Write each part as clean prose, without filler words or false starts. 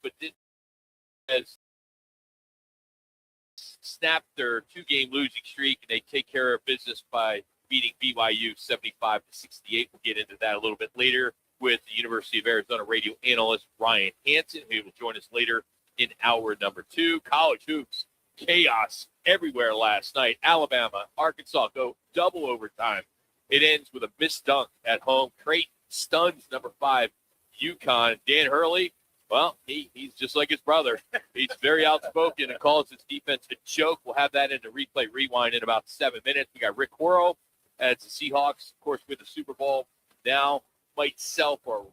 but didn't as snapped their 2-game losing streak, and they take care of business by beating BYU 75-68. We'll get into that a little bit later with the University of Arizona radio analyst Ryan Hansen, who will join us later in hour number 2. College hoops, chaos everywhere last night. Alabama, Arkansas go double overtime. It ends with a missed dunk at home. Creighton stuns number 5 UConn. Dan Hurley, well, he's just like his brother. He's very outspoken and calls his defense a joke. We'll have that in the replay rewind in about 7 minutes. We got Rick Horrow as the Seahawks, of course, with the Super Bowl now might sell for a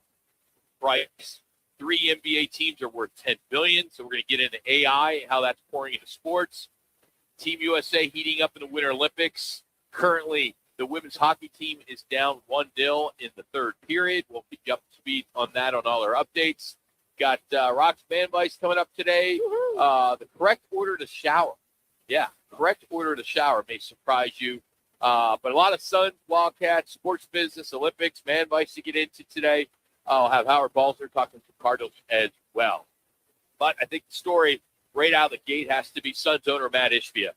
price. 3 NBA teams are worth $10 billion. So we're going to get into AI, how that's pouring into sports. Team USA heating up in the Winter Olympics. Currently, the women's hockey team is down 1-0 in the third period. We'll keep you up to speed on that on all our updates. Got Roc and Manuch coming up today. The correct order to shower. Yeah, correct order to shower may surprise you. But a lot of Suns, Wildcats, sports business, Olympics, Manuch to get into today. I'll have Howard Balzer talking to Cardinals as well. But I think the story right out of the gate has to be Suns owner Matt Ishbia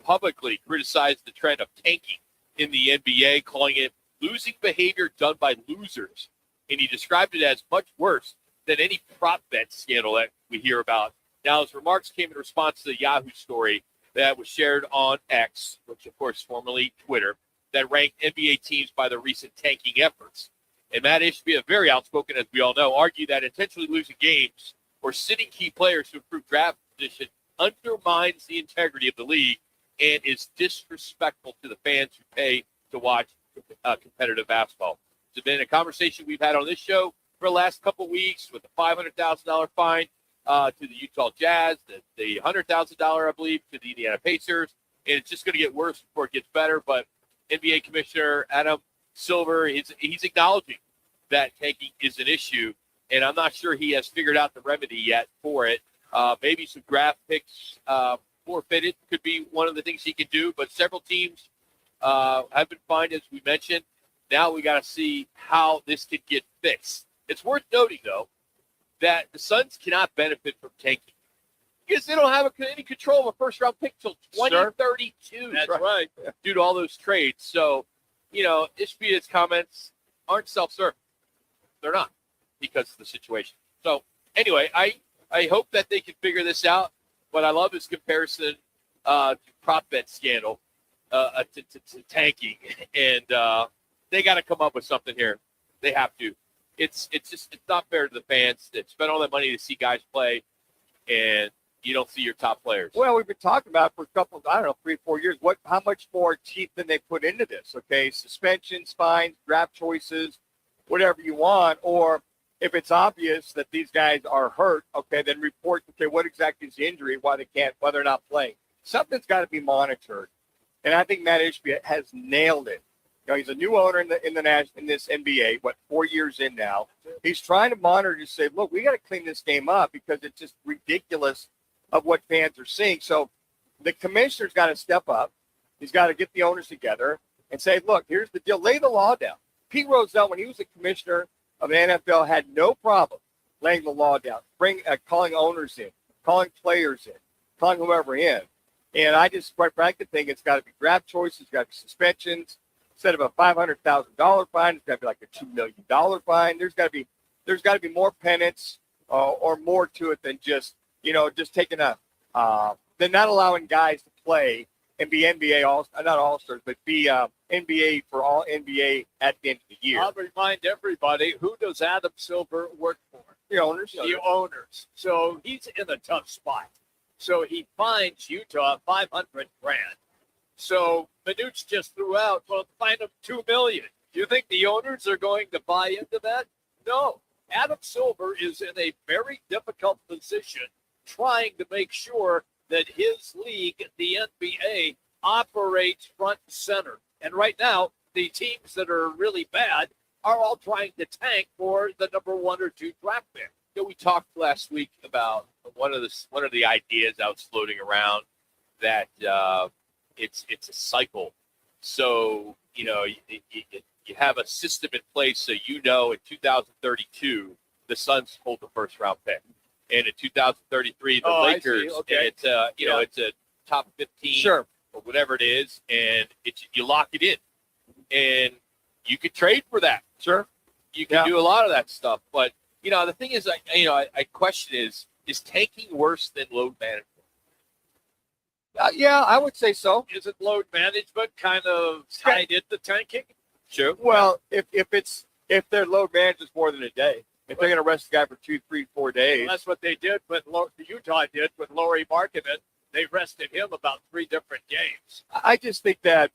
publicly criticized the trend of tanking in the NBA, calling it losing behavior done by losers. And he described it as much worse than any prop bet scandal that we hear about. Now, his remarks came in response to the Yahoo story that was shared on X, which, of course, formerly Twitter, that ranked NBA teams by their recent tanking efforts. And Matt Ishbia, very outspoken, as we all know, argued that intentionally losing games or sitting key players to improve draft position undermines the integrity of the league and is disrespectful to the fans who pay to watch competitive basketball. It's been a conversation we've had on this show for the last couple of weeks with the $500,000 fine to the Utah Jazz, the $100,000, I believe, to the Indiana Pacers. And it's just going to get worse before it gets better. But NBA Commissioner Adam Silver, he's acknowledging that tanking is an issue, and I'm not sure he has figured out the remedy yet for it. Maybe some draft picks forfeited could be one of the things he could do, but several teams have been fined, as we mentioned. Now we got to see how this could get fixed. It's worth noting, though, that the Suns cannot benefit from tanking because they don't have any control of a first-round pick until 2032. That's right. Due to all those trades. So, Ishbia's comments aren't self-serving. They're not because of the situation. So, anyway, I hope that they can figure this out. But I love his comparison to prop bet scandal, to tanking. And they got to come up with something here. They have to. It's not fair to the fans that spend all that money to see guys play, and you don't see your top players. Well, we've been talking about it for a couple, 3 or 4 years. How much more teeth than they put into this? Okay, suspensions, fines, draft choices, whatever you want. Or if it's obvious that these guys are hurt, okay, then report. Okay, what exactly is the injury? Why they're not playing? Something's got to be monitored, and I think Matt Ishbia has nailed it. He's a new owner in this NBA. 4 years in now? He's trying to monitor to say, look, we got to clean this game up because it's just ridiculous of what fans are seeing. So the commissioner's got to step up. He's got to get the owners together and say, look, here's the deal. Lay the law down. Pete Rozelle, when he was the commissioner of the NFL, had no problem laying the law down, calling owners in, calling players in, calling whoever in. And I just, quite frankly, think it's got to be draft choices, got to be suspensions. Instead of a $500,000 fine, it's got to be like a $2 million fine. There's got to be more penance or more to it than just taking than not allowing guys to play and be NBA not all-stars, but be NBA for all NBA at the end of the year. I'll remind everybody, who does Adam Silver work for? The owners. The owners. So he's in a tough spot. So he fines Utah $500,000. So Manuch just threw out, well, fine him $2 million. Do you think the owners are going to buy into that? No. Adam Silver is in a very difficult position trying to make sure that his league, the NBA, operates front and center. And right now, the teams that are really bad are all trying to tank for the number 1 or 2 draft pick. We talked last week about one of the ideas that was floating around that it's a cycle. So, you have a system in place so in 2032, the Suns hold the first round pick. and in 2033 the Oh, I see. Lakers, Okay. and it's it's a top 15 Sure. or whatever it is, and you lock it in, and you could trade for that. Sure. You can do a lot of that stuff, but the thing is, I question is tanking worse than load management? Yeah, I would say so. Isn't load management kind of tied into tanking? Sure. Well, if their load management's more than a day, if they're going to rest the guy for 2, 3, 4 days, Well, that's what they did. But Utah did with Laurie Markkinen. They rested him about 3 different games. I just think that,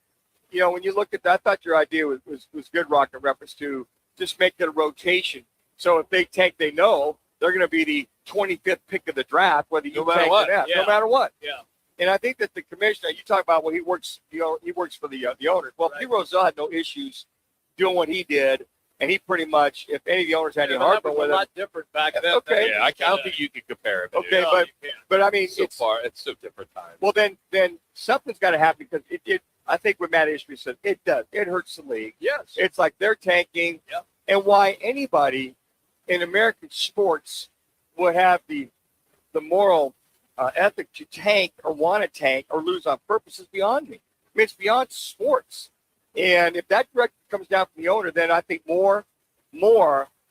when you look at that, I thought your idea was good, Rock, in reference to just make it a rotation. So if they tank, they know they're going to be the 25th pick of the draft, whether you No matter tank what. or not, Yeah. no matter what. Yeah. And I think that the commissioner, you talk about, he works for the owners. Well, Right. Pete Rozelle had no issues doing what he did, and he pretty much, if any of the owners had any But that heartburn was with a him, lot different back then. Okay. Yeah, I don't think you can compare it. Okay, No, but- you can't. but I mean, it's so different times. well, then something's got to happen, because it. I think what Matt Ishby said, it does. It hurts the league. Yes. It's like they're tanking, Yeah. and why anybody in American sports would have the moral ethic to tank or want to tank or lose on purpose is beyond me. I mean, it's beyond sports. And if that directive comes down from the owner, then I think more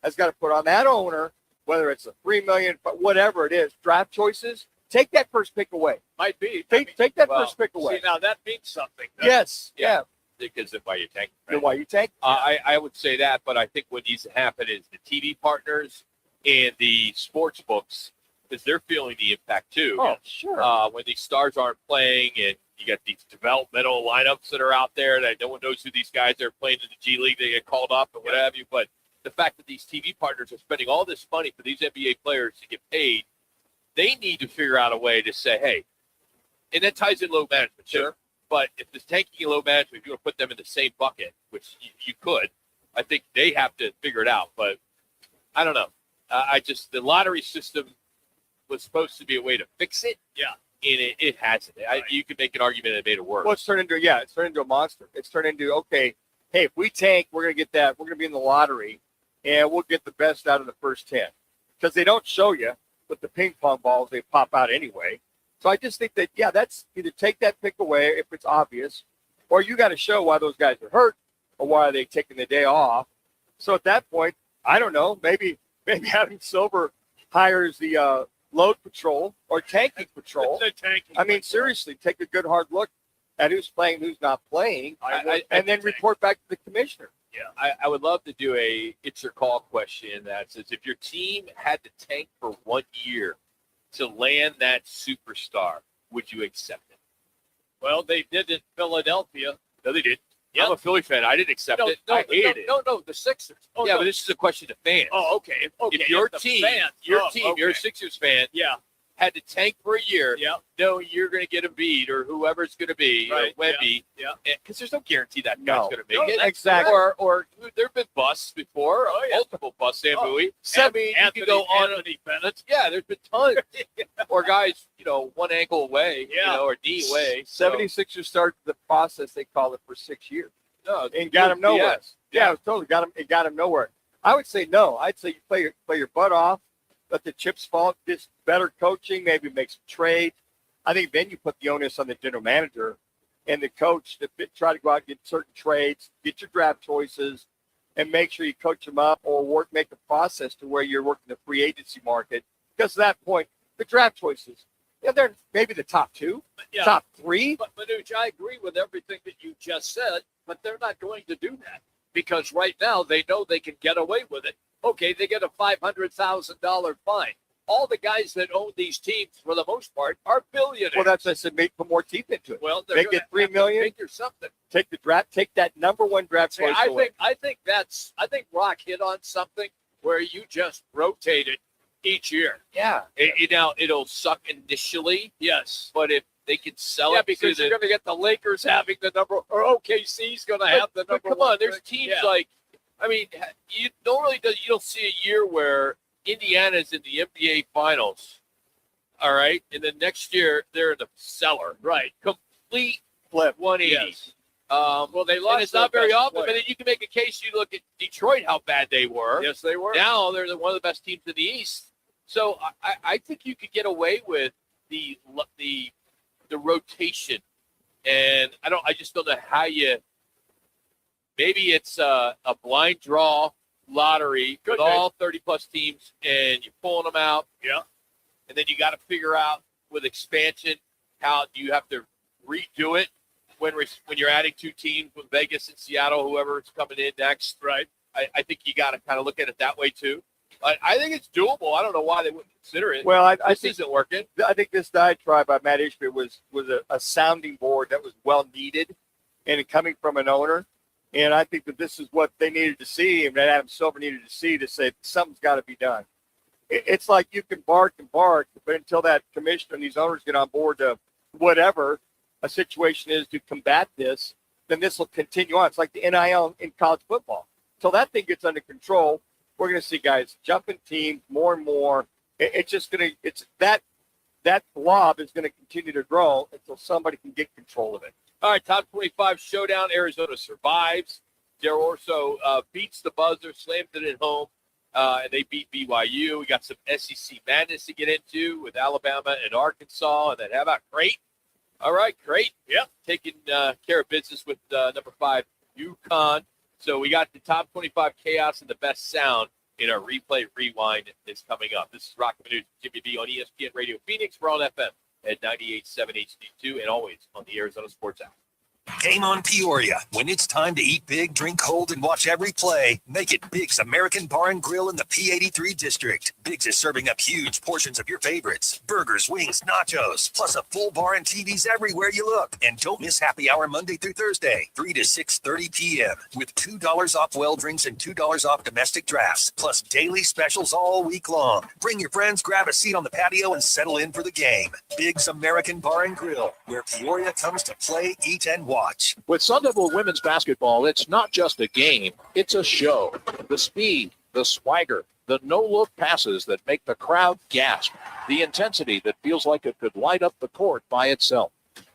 has got to put on that owner, whether it's a $3 million, but whatever it is, draft choices. Take that first pick away. Might be. Take that well, first pick away. See, now that means something. Yes. Yeah. Because of why you tank. Then why you tank? I would say that, but I think what needs to happen is the TV partners and the sports books, because they're feeling the impact too. Oh, sure. When these stars aren't playing, and you got these developmental lineups that are out there that no one knows who these guys are playing in the G League. They get called up and what have you. But the fact that these TV partners are spending all this money for these NBA players to get paid, they need to figure out a way to say, hey, and that ties in load management, too. Sure. But if there's tanking and load management, if you're going to put them in the same bucket, which you could, I think they have to figure it out. But I don't know. The lottery system was supposed to be a way to fix it. Yeah. And it hasn't. You could make an argument that it made it worse. Well, it's turned into a monster. It's turned into, okay, hey, if we tank, we're going to get that. We're going to be in the lottery, and we'll get the best out of the first 10. Because they don't show you, but the ping pong balls, they pop out anyway. So I just think that, that's either take that pick away if it's obvious, or you got to show why those guys are hurt or why are they taking the day off. So at that point, I don't know, maybe having Silver hires the load patrol or tanking patrol. The tanking I mean, patrol. seriously, take a good hard look at who's playing, who's not playing, and then think- report back to the commissioner. Yeah. I would love to do a it's your call question that says if your team had to tank for 1 year to land that superstar, would you accept it? Well, they did in Philadelphia. No, they did. Yeah. I'm a Philly fan. I didn't accept No, it. I hated it. No, the Sixers. Oh, yeah, no. but this is a question to fans. Oh, okay. If your the team, fans. you're Okay. a Sixers fan, Yeah. had to tank for a year, Yeah. no, you're going to get Embiid or whoever it's going to be, Right, or Wemby, yeah. because there's no guarantee that No. guy's going to make No, it. that's Exactly. Or there have been busts before, Oh, yeah. multiple busts, Sam Oh, Bowie. Anthony, you can go on. Anthony Bennett. Yeah, there's been tons. Or guys, one ankle away, Yeah. or knee away. So, 76ers started the process, they call it, for 6 years. no, And got him nowhere. BS. Yeah, it was totally got him nowhere. I would say no. I'd say you play your butt off, let the chips fall, just better coaching, maybe make some trades. I think then you put the onus on the general manager and the coach to try to go out and get certain trades, get your draft choices, and make sure you coach them up or make a process to where you're working the free agency market. Because at that point, the draft choices, they're maybe the top 2, Yeah. top 3. But Manuch, I agree with everything that you just said, but they're not going to do that because right now they know they can get away with it. Okay, they get a $500,000 fine. All the guys that own these teams, for the most part, are billionaires. Well, that's what I said, put more teeth into it. Well, they're Make gonna it $3 have to million. figure something. Take that number 1 draft See, choice away. I think Roc hit on something where you just rotate it each year. Yeah. Now, it'll suck initially, Yes. but if they can sell Yeah, it because to you're the going to get the Lakers having the number, or OKC's going to have the But number. come one on, there's pick. teams Yeah. like, I mean, you don't see a year where Indiana's in the NBA Finals, all right, and then next year they're in the cellar, Right. complete Flip. 180. Yes. Well, they lost and it's their not very best often, player. but then you can make a case. You look at Detroit, how bad they were. Yes, they were. Now they're one of the best teams in the East. So I think you could get away with the rotation, and I just don't know how you. Maybe it's a blind draw lottery with all 30-plus teams, and you're pulling them out. Yeah. And then you got to figure out with expansion how do you have to redo it when you're adding two teams with Vegas and Seattle, whoever's coming in next. Right. I think you got to kind of look at it that way too. I think it's doable. I don't know why they wouldn't consider it. Well, I this think isn't working. I think this diatribe by Matt Ishbia was a sounding board that was well needed, and coming from an owner. And I think that this is what they needed to see, and that Adam Silver needed to see to say something's got to be done. It's like you can bark and bark, but until that commissioner and these owners get on board to whatever a situation is to combat this, then this will continue on. It's like the NIL in college football. Until that thing gets under control, we're going to see guys jumping teams more and more. It's just going to – it's that blob is going to continue to grow until somebody can get control of it. All right, top 25 showdown. Arizona survives. Del Orso beats the buzzer, slams it at home, and they beat BYU. We got some SEC madness to get into with Alabama and Arkansas. And then how about Crate? All right, Crate. Yep, taking care of business with number 5, UConn. So we got the top 25 chaos and the best sound in our replay rewind is coming up. This is Roc and Manuch, Jimmy B on ESPN Radio Phoenix. We're on FM at 98.7 HD2 and always on the Arizona Sports app. Game on Peoria. When it's time to eat big, drink cold, and watch every play, make it Big's American Bar and Grill in the P83 district. Big's is serving up huge portions of your favorites. Burgers, wings, nachos, plus a full bar and TVs everywhere you look. And don't miss happy hour Monday through Thursday, 3 to 6:30 p.m. with $2 off well drinks and $2 off domestic drafts, plus daily specials all week long. Bring your friends, grab a seat on the patio, and settle in for the game. Big's American Bar and Grill, where Peoria comes to play, eat, and watch. With Sun Devil women's basketball, it's not just a game, it's a show. The speed, the swagger, the no-look passes that make the crowd gasp, the intensity that feels like it could light up the court by itself.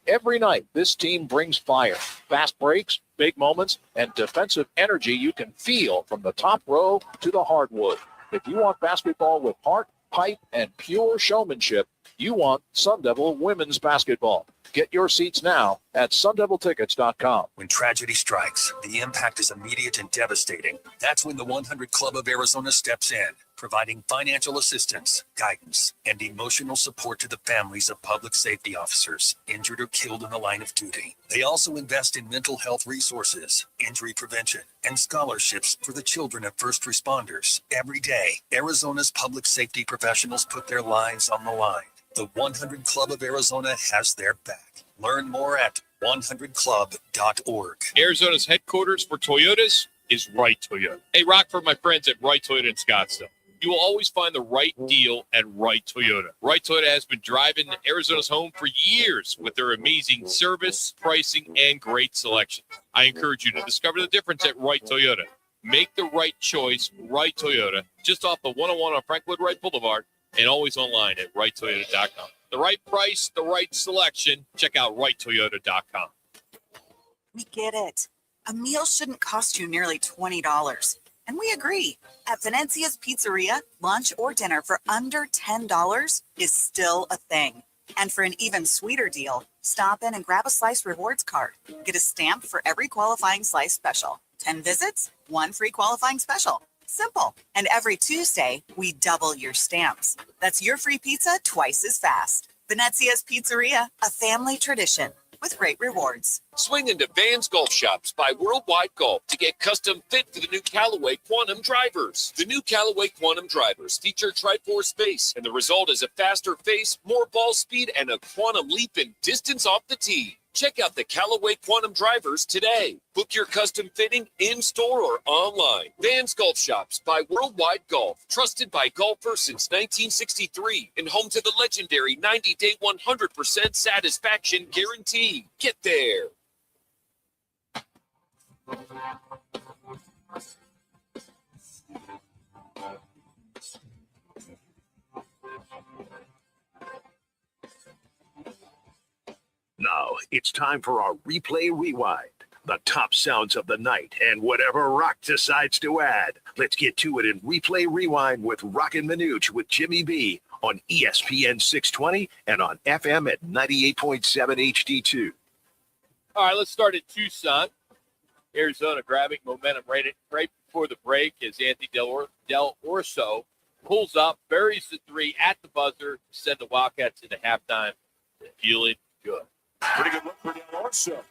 Every night, this team brings fire, fast breaks, big moments, and defensive energy you can feel from the top row to the hardwood. If you want basketball with heart, pipe, and pure showmanship, you want Sun Devil women's basketball. Get your seats now at sundeviltickets.com. When tragedy strikes, the impact is immediate and devastating. That's when the 100 Club of Arizona steps in, providing financial assistance, guidance, and emotional support to the families of public safety officers injured or killed in the line of duty. They also invest in mental health resources, injury prevention, and scholarships for the children of first responders. Every day, Arizona's public safety professionals put their lives on the line. The 100 Club of Arizona has their back. Learn more at 100club.org. Arizona's headquarters for Toyotas is Wright Toyota. Hey, Rock, for my friends at Wright Toyota in Scottsdale. You will always find the right deal at Wright Toyota. Wright Toyota has been driving Arizona's home for years with their amazing service, pricing, and great selection. I encourage you to discover the difference at Wright Toyota. Make the right choice, Wright Toyota, just off the 101 on Frank Lloyd Wright Boulevard, and always online at WrightToyota.com. The right price, the right selection. Check out WrightToyota.com. We get it. A meal shouldn't cost you nearly $20. And we agree. At Venezia's Pizzeria, lunch or dinner for under $10 is still a thing. And for an even sweeter deal, stop in and grab a Slice Rewards card. Get a stamp for every qualifying Slice special. 10 visits, 1 free qualifying special. Simple. And every Tuesday, we double your stamps. That's your free pizza twice as fast. Venezia's Pizzeria, a family tradition with great rewards. Swing into Vans Golf Shops by Worldwide Golf to get custom fit for the new Callaway Quantum drivers. The new Callaway Quantum drivers feature Tri-Force base, and the result is a faster face, more ball speed, and a quantum leap in distance off the tee. Check out the Callaway Quantum drivers today. Book your custom fitting in-store or online. Vans Golf Shops by Worldwide Golf. Trusted by golfers since 1963 and home to the legendary 90-day 100% satisfaction guarantee. Get there. Now, it's time for our Replay Rewind, the top sounds of the night, and whatever Roc decides to add. Let's get to it in Replay Rewind with Roc and Manuch with Jimmy B on ESPN 620 and on FM at 98.7 HD2. All right, let's start at Tucson. Arizona grabbing momentum right before the break as Anthony Del Orso pulls up, buries the three at the buzzer to send the Wildcats into halftime. Feeling good. Pretty good look for Del Orso.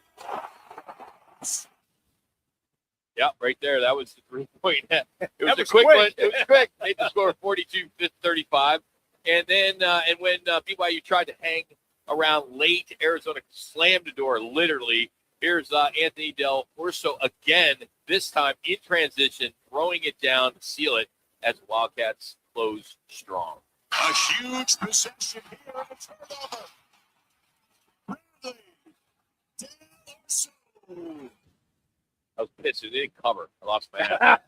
Yeah, right there. That was the 3-point. It was was a quick quick. one. It was quick. Made the score 42-35. And then when BYU tried to hang around late, Arizona slammed the door literally. Here's Anthony Del Orso again, this time in transition, throwing it down to seal it as the Wildcats close strong. A huge possession here and a turnover. Bradley Del Orso. I was pissed. They didn't cover. I lost my hat.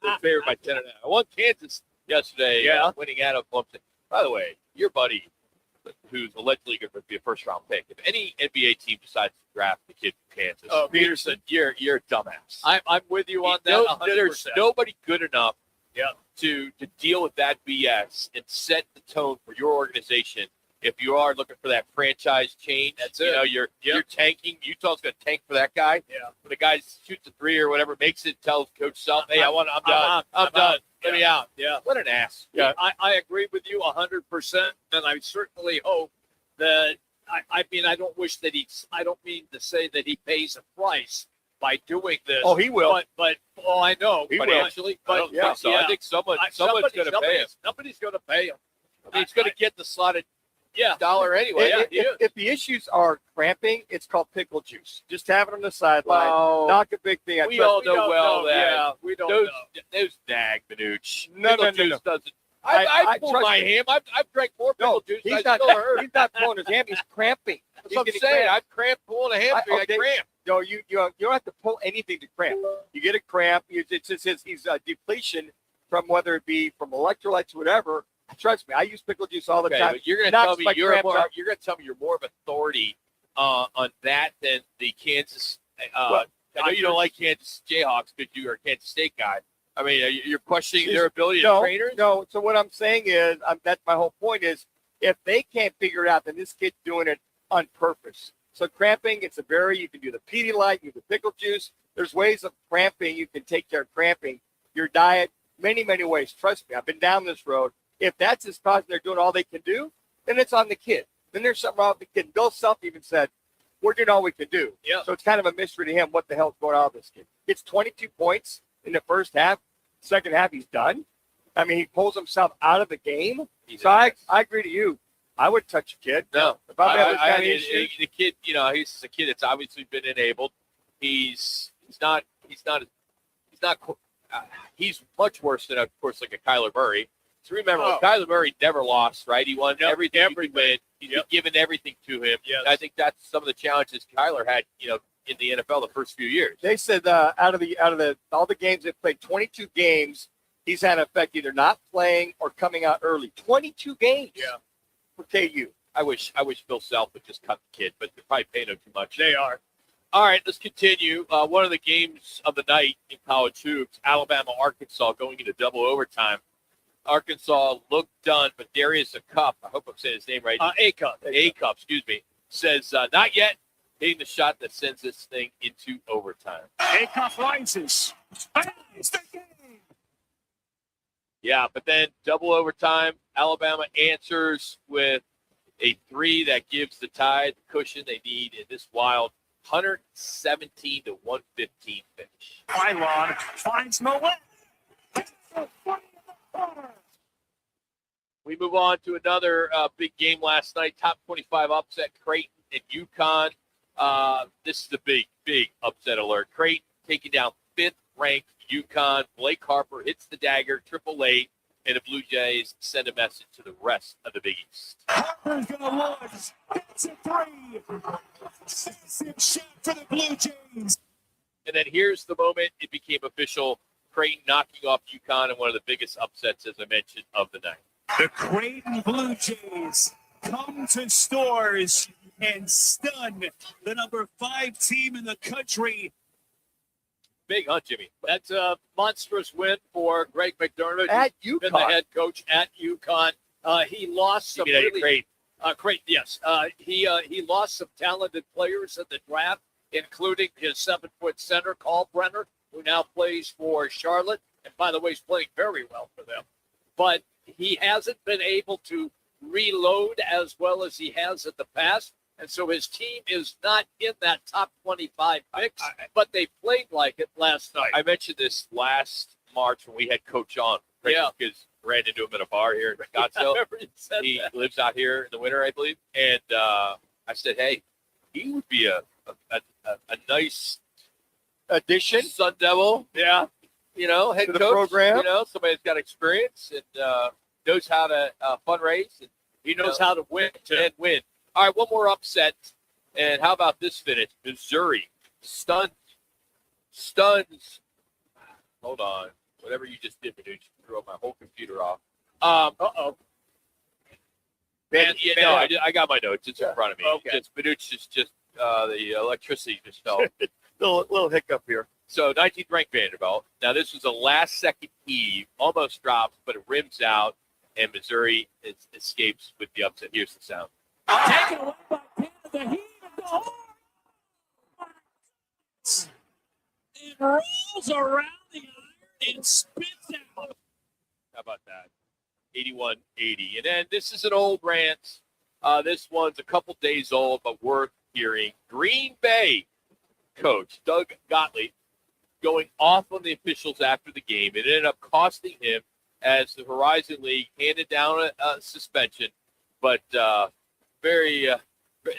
They're favored by 10.5. I won Kansas yesterday, winning out of Clemson. By the way, your buddy, who's allegedly going to be a first-round pick, if any NBA team decides to draft the kid from Kansas, Peterson, you're a dumbass. I'm with you on that. 100%. There's nobody good enough to deal with that BS and set the tone for your organization. If you are looking for that franchise change, that's you it. know, you're tanking. Utah's going to tank for that guy. Yeah. When the guy shoots a three or whatever, makes it, tells Coach Self, "Hey, I'm done. I'm done. out. Let me out." Yeah. What an ass. Yeah, I agree with you 100%, and I certainly hope that. I mean, I don't mean to say that he pays a price by doing this. Oh, he will. But I know. He will. Financially, I don't think so. I think someone's going to pay him. Somebody's going to pay him. I mean, he's going to get the slotted Yeah. dollar anyway. If the issues are cramping, it's called pickle juice. Just have it on the sideline. Well, Knock a big thing. we all know well that Yeah, we don't those know. nag Manuch. No. Pickle juice doesn't. I I pulled trust my me. ham. I've drank more pickle juice. He's I not. still hurt. He's not pulling his ham. He's cramping. That's He's what I'm getting saying. cramped. I cramp pulling a hamstring. okay. I cramp. No, you don't have to pull anything to cramp. You get a cramp. It's just he's depletion from whether it be from electrolytes or whatever. Trust me, I use pickle juice all the Okay, time. but you're going to Knocks tell me my you're cramps out. going to tell me you're more of authority on that than the Kansas. Well, I know you don't like Kansas Jayhawks because you are a Kansas State guy. I mean, you're questioning their ability as trainers. No. So what I'm saying is, that's my whole point is, if they can't figure it out, then this kid's doing it on purpose. So cramping, you can do the Pedialyte, you do the pickle juice. There's ways of cramping. You can take care of cramping. Your diet, many, many ways. Trust me, I've been down this road. If that's his cause and they're doing all they can do, then it's on the kid. Then there's something wrong with the kid. Bill Self even said, we're doing all we can do. Yeah. So it's kind of a mystery to him what the hell's going on with this kid. Gets 22 points in the first half. Second half, he's done. I mean, he pulls himself out of the game. So I agree to you. I would touch a kid. No, If I'm having kind of issues, the kid, he's a kid that's obviously been enabled. He's much worse than, of course, like a Kyler Murray. So remember, Kyler Murray never lost, right? He won everything. He's been given everything to him. Yes. I think that's some of the challenges Kyler had, in the NFL the first few years. they said out of all the games they played, 22 games, he's had an effect either not playing or coming out early. 22 games. Yeah. For KU. I wish Bill Self would just cut the kid, but they're probably paying him too much. They are. All right, let's continue. One of the games of the night in college hoops, Alabama-Arkansas going into double overtime. Arkansas looked done, but Darius Akup, I hope I'm saying his name right. Akup, excuse me, says not yet, hitting the shot that sends this thing into overtime. Akup rises. It's the game. Yeah, but then double overtime, Alabama answers with a three that gives the Tide the cushion they need in this wild 117 to 115 finish. Pylon finds Moet. We move on to another big game last night. Top 25 upset, Creighton and UConn. This is the big upset alert. Creighton taking down 5th-ranked UConn. Blake Harper hits the dagger, 888, and the Blue Jays send a message to the rest of the Big East. Harper's going to launch. It's a three. Decisive shot for the Blue Jays. And then here's the moment it became official. Creighton knocking off UConn in one of the biggest upsets, as I mentioned, of the night. The Creighton Blue Jays come to Stores and stun the number 5 team in the country. Big hunt, Jimmy. That's a monstrous win for Greg McDermott. At He's been UConn. the head coach at UConn. He lost some Jimmy, really great. great. Yes, he lost some talented players in the draft, including his 7-foot center, Brenner, who now plays for Charlotte. And by the way, he's playing very well for them. But he hasn't been able to reload as well as he has in the past. And so his team is not in that top 25 mix, but they played like it last night. I mentioned this last March when we had Coach on. Yeah. Because ran into him at a bar here in I Scottsdale. remember you said He that. lives out here in the winter, I believe. And I said, hey, he would be a nice Addition. Sun Devil, Yeah. head To the coach. program. Somebody that's got experience and knows how to fundraise and He knows how to win, too. and win. All right, one more upset. And how about this finish? Missouri stuns. Hold on. Whatever you just did, Manuch, threw my whole computer off. Uh-oh. I got my notes. It's in front of me. Okay. Manuch is just the electricity just fell. Little hiccup here. So 19th ranked Vanderbilt. Now this was a last-second heave, almost drops, but it rims out, and Missouri escapes with the upset. Here's the sound. Taken away by Canada. Heave of the horn. It rolls around the iron and spits out. How about that? 81-80. And then this is an old rant. This one's a couple days old, but worth hearing. Green Bay coach Doug Gottlieb going off on the officials after the game. It ended up costing him as the Horizon League handed down a suspension. But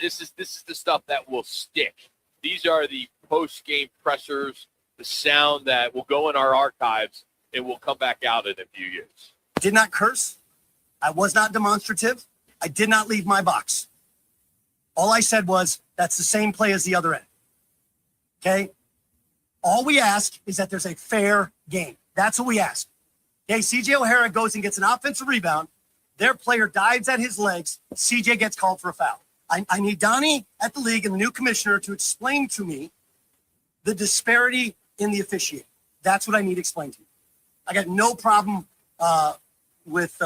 this is the stuff that will stick. These are the post-game pressers, the sound that will go in our archives and will come back out in a few years. Did not curse. I was not demonstrative. I did not leave my box. All I said was, that's the same play as the other end. Okay? All we ask is that there's a fair game. That's what we ask. Okay, CJ O'Hara goes and gets an offensive rebound. Their player dives at his legs. CJ gets called for a foul. I need Donnie at the league and the new commissioner to explain to me the disparity in the officiating. That's what I need explained to me. I got no problem with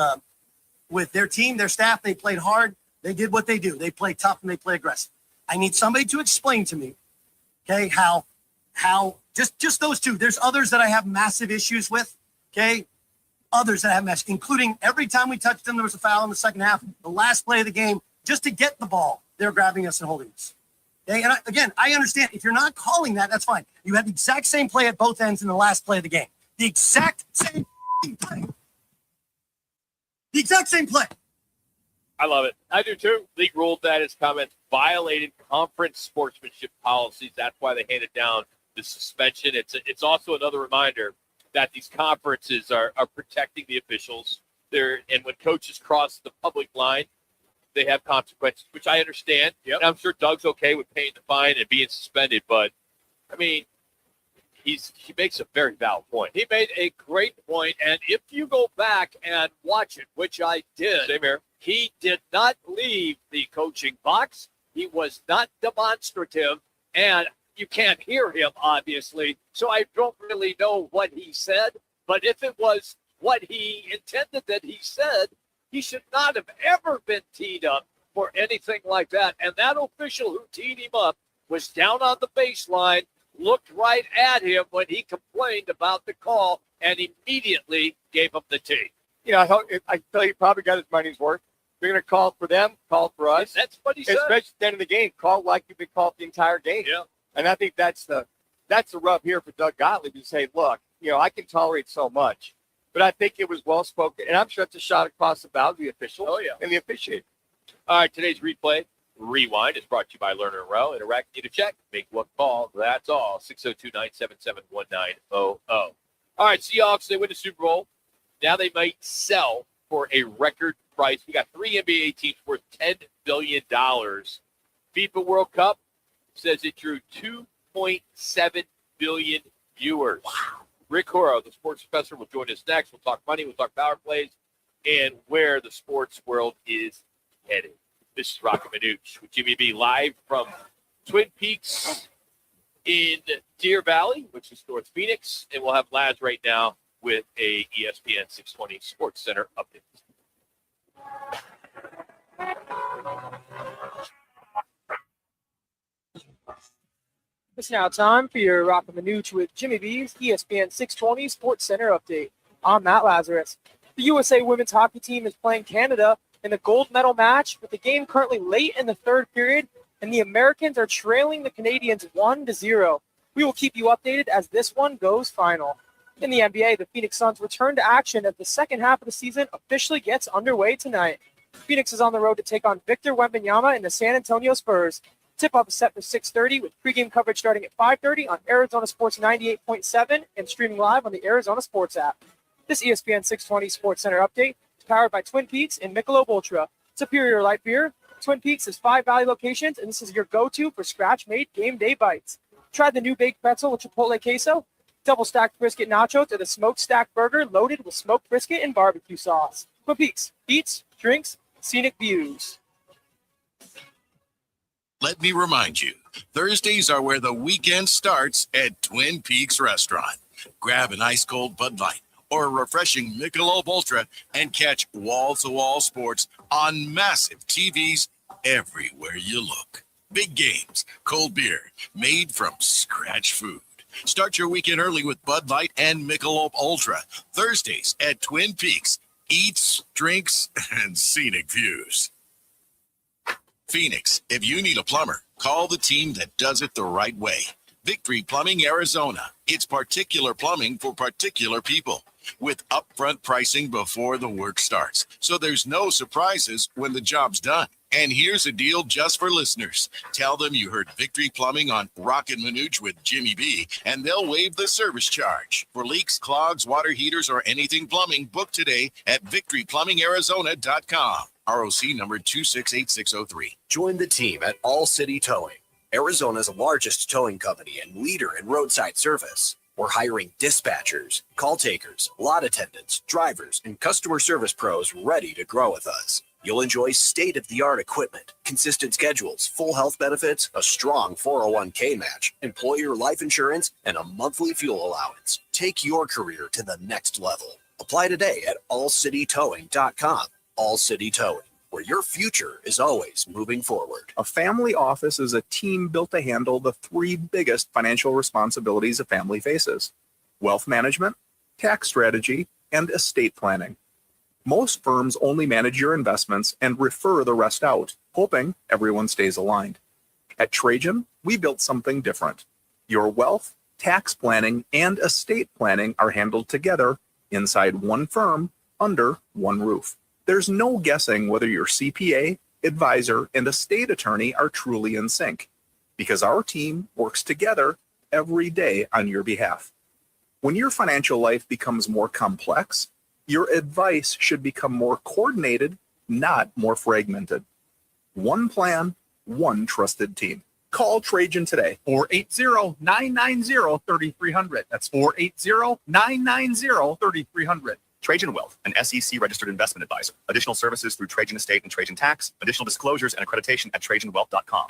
their team, their staff. They played hard. They did what they do. They play tough and they play aggressive. I need somebody to explain to me, okay, how just those two. There's others that I have massive issues with, okay? Others that I have massive, including every time we touched them, there was a foul in the second half. The last play of the game, just to get the ball, they're grabbing us and holding us. Okay, and I understand if you're not calling that, that's fine. You had the exact same play at both ends in the last play of the game. The exact same play. The exact same play. I love it. I do too. League ruled that his comments violated conference sportsmanship policies. That's why they handed down the suspension. It's also another reminder that these conferences are protecting the officials. And when coaches cross the public line, they have consequences, which I understand. Yep. And I'm sure Doug's okay with paying the fine and being suspended, but I mean, he makes a very valid point. He made a great point, and if you go back and watch it, which I did, Same here. he did not leave the coaching box. He was not demonstrative, and you can't hear him, obviously. So I don't really know what he said, but if it was what he intended that he said, he should not have ever been teed up for anything like that. And that official who teed him up was down on the baseline, looked right at him when he complained about the call, and immediately gave him the tee. I tell you, probably got his money's worth. You're going to call for them, call for us. That's what he said. Especially at the end of the game, call like you've been called the entire game. Yeah. And I think that's the rub here for Doug Gottlieb to say, look, I can tolerate so much, but I think it was well spoken, and I'm sure it's a shot across the bow to the officials and the officiating. All right, today's replay rewind is brought to you by Lerner and Rowe. Interact, need a check, make one call. That's all. 602-977-1900. All right, Seahawks, they win the Super Bowl. Now they might sell for a record price. We got 3 NBA teams worth $10 billion. FIFA World Cup says it drew 2.7 billion viewers. Wow. Rick Horrow, the sports professor, will join us next. We'll talk money, we'll talk power plays, and where the sports world is headed. This is Roc and Manuch with Jimmy B live from Twin Peaks in Deer Valley, which is North Phoenix. And we'll have Laz right now with a ESPN 620 Sports Center update. It's now time for your Roc and Manuch with Jimmy B's ESPN 620 Sports Center update. I'm Matt Lazarus. The USA women's hockey team is playing Canada in the gold medal match, with the game currently late in the third period, and the Americans are trailing the Canadians 1-0. We will keep you updated as this one goes final. In the NBA, the Phoenix Suns return to action as the second half of the season officially gets underway tonight. Phoenix is on the road to take on Victor Wembanyama and the San Antonio Spurs. Tip-off is set for 6:30 with pregame coverage starting at 5:30 on Arizona Sports 98.7 and streaming live on the Arizona Sports app. This ESPN 620 Sports Center update is powered by Twin Peaks and Michelob Ultra. Superior light beer. Twin Peaks has 5 Valley locations, and this is your go-to for scratch-made game day bites. Try the new baked pretzel with Chipotle queso, double-stacked brisket nachos, or the smoked stack burger loaded with smoked brisket and barbecue sauce. Twin Peaks, eats, drinks, scenic views. Let me remind you, Thursdays are where the weekend starts at Twin Peaks Restaurant. Grab an ice-cold Bud Light or a refreshing Michelob Ultra and catch wall-to-wall sports on massive TVs everywhere you look. Big games, cold beer, made from scratch food. Start your weekend early with Bud Light and Michelob Ultra. Thursdays at Twin Peaks. Eats, drinks, and scenic views. Phoenix, if you need a plumber, call the team that does it the right way. Victory Plumbing Arizona. It's particular plumbing for particular people, with upfront pricing before the work starts, so there's no surprises when the job's done. And here's a deal just for listeners. Tell them you heard Victory Plumbing on Roc and Manuch with Jimmy B, and they'll waive the service charge. For leaks, clogs, water heaters, or anything plumbing, book today at victoryplumbingarizona.com. ROC number 268603. Join the team at All City Towing, Arizona's largest towing company and leader in roadside service. We're hiring dispatchers, call takers, lot attendants, drivers, and customer service pros ready to grow with us. You'll enjoy state-of-the-art equipment, consistent schedules, full health benefits, a strong 401k match, employer life insurance, and a monthly fuel allowance. Take your career to the next level. Apply today at allcitytowing.com. All City Towing, where your future is always moving forward. A family office is a team built to handle the 3 biggest financial responsibilities a family faces: wealth management, tax strategy, and estate planning. Most firms only manage your investments and refer the rest out, hoping everyone stays aligned. At Trajan, we built something different. Your wealth, tax planning, and estate planning are handled together inside one firm under one roof. There's no guessing whether your CPA, advisor, and estate attorney are truly in sync, because our team works together every day on your behalf. When your financial life becomes more complex, your advice should become more coordinated, not more fragmented. One plan, one trusted team. Call Trajan today. 480-990-3300. That's 480-990-3300. Trajan Wealth, an SEC registered investment advisor. Additional services through Trajan Estate and Trajan Tax. Additional disclosures and accreditation at TrajanWealth.com.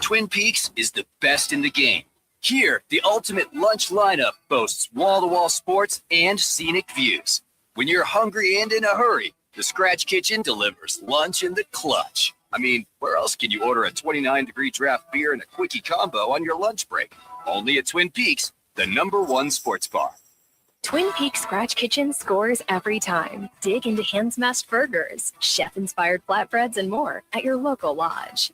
Twin Peaks is the best in the game. Here, the ultimate lunch lineup boasts wall-to-wall sports and scenic views. When you're hungry and in a hurry, the Scratch Kitchen delivers lunch in the clutch. I mean, where else can you order a 29-degree draft beer and a quickie combo on your lunch break? Only at Twin Peaks, the #1 sports bar. Twin Peaks Scratch Kitchen scores every time. Dig into hand-smashed burgers, chef-inspired flatbreads, and more at your local lodge.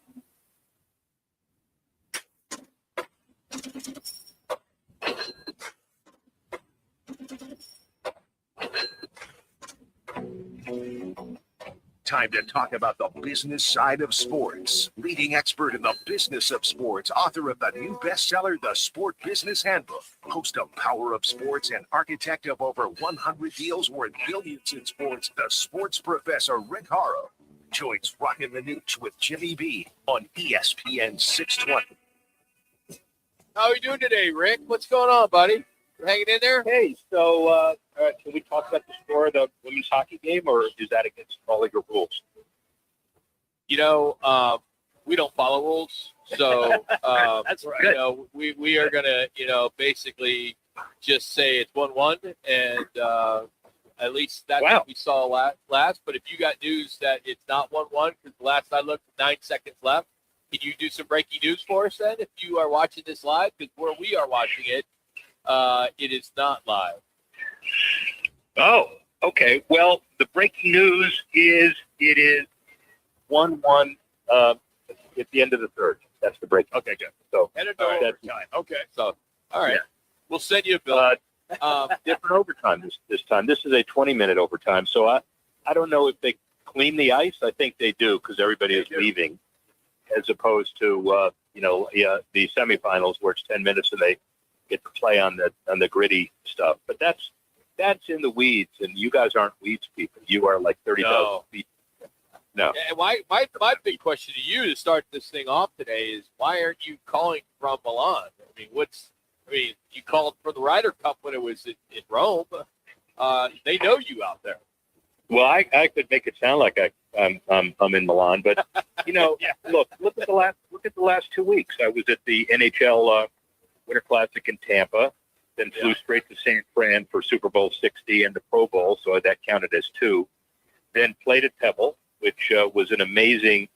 Time to talk about the business side of sports. Leading expert in the business of sports, author of the new bestseller, The Sport Business Handbook, host of Power of Sports, and architect of over 100 deals worth billions in sports, the sports professor Rick Horrow joins Roc and Manuch with Jimmy B on ESPN 620. How are you doing today, Rick? What's going on, buddy? You hanging in there? Hey, so can we talk about the score of the women's hockey game, or is that against all of your rules? We don't follow rules, so That's right. you know, we are gonna, basically just say it's 1-1, and at least that's what we saw last. But if you got news that it's not 1-1, because the last I looked, 9 seconds left, can you do some breaking news for us then? If you are watching this live, because where we are watching it, it is not live. Oh, okay. Well, the breaking news is it is 1-1 at the end of the third. That's the break. Okay, good. So And a no overtime. Okay. So, all right. Yeah. We'll send you a bill. Different overtime this time. This is a 20-minute overtime. So I don't know if they clean the ice. I think they do because everybody is leaving, as opposed to the semifinals where it's 10 minutes and they get to play on the gritty stuff. But that's in the weeds, and you guys aren't weeds people. You are like 30,000 feet. No. And my big question to you to start this thing off today is, why aren't you calling from Milan? You called for the Ryder Cup when it was in Rome. They know you out there. Well, I could make it sound like I'm in Milan, but look at the last 2 weeks. I was at the NHL Winter Classic in Tampa, then flew straight to San Fran for Super Bowl 60 and the Pro Bowl, so that counted as 2. Then played at Pebble, which was an amazing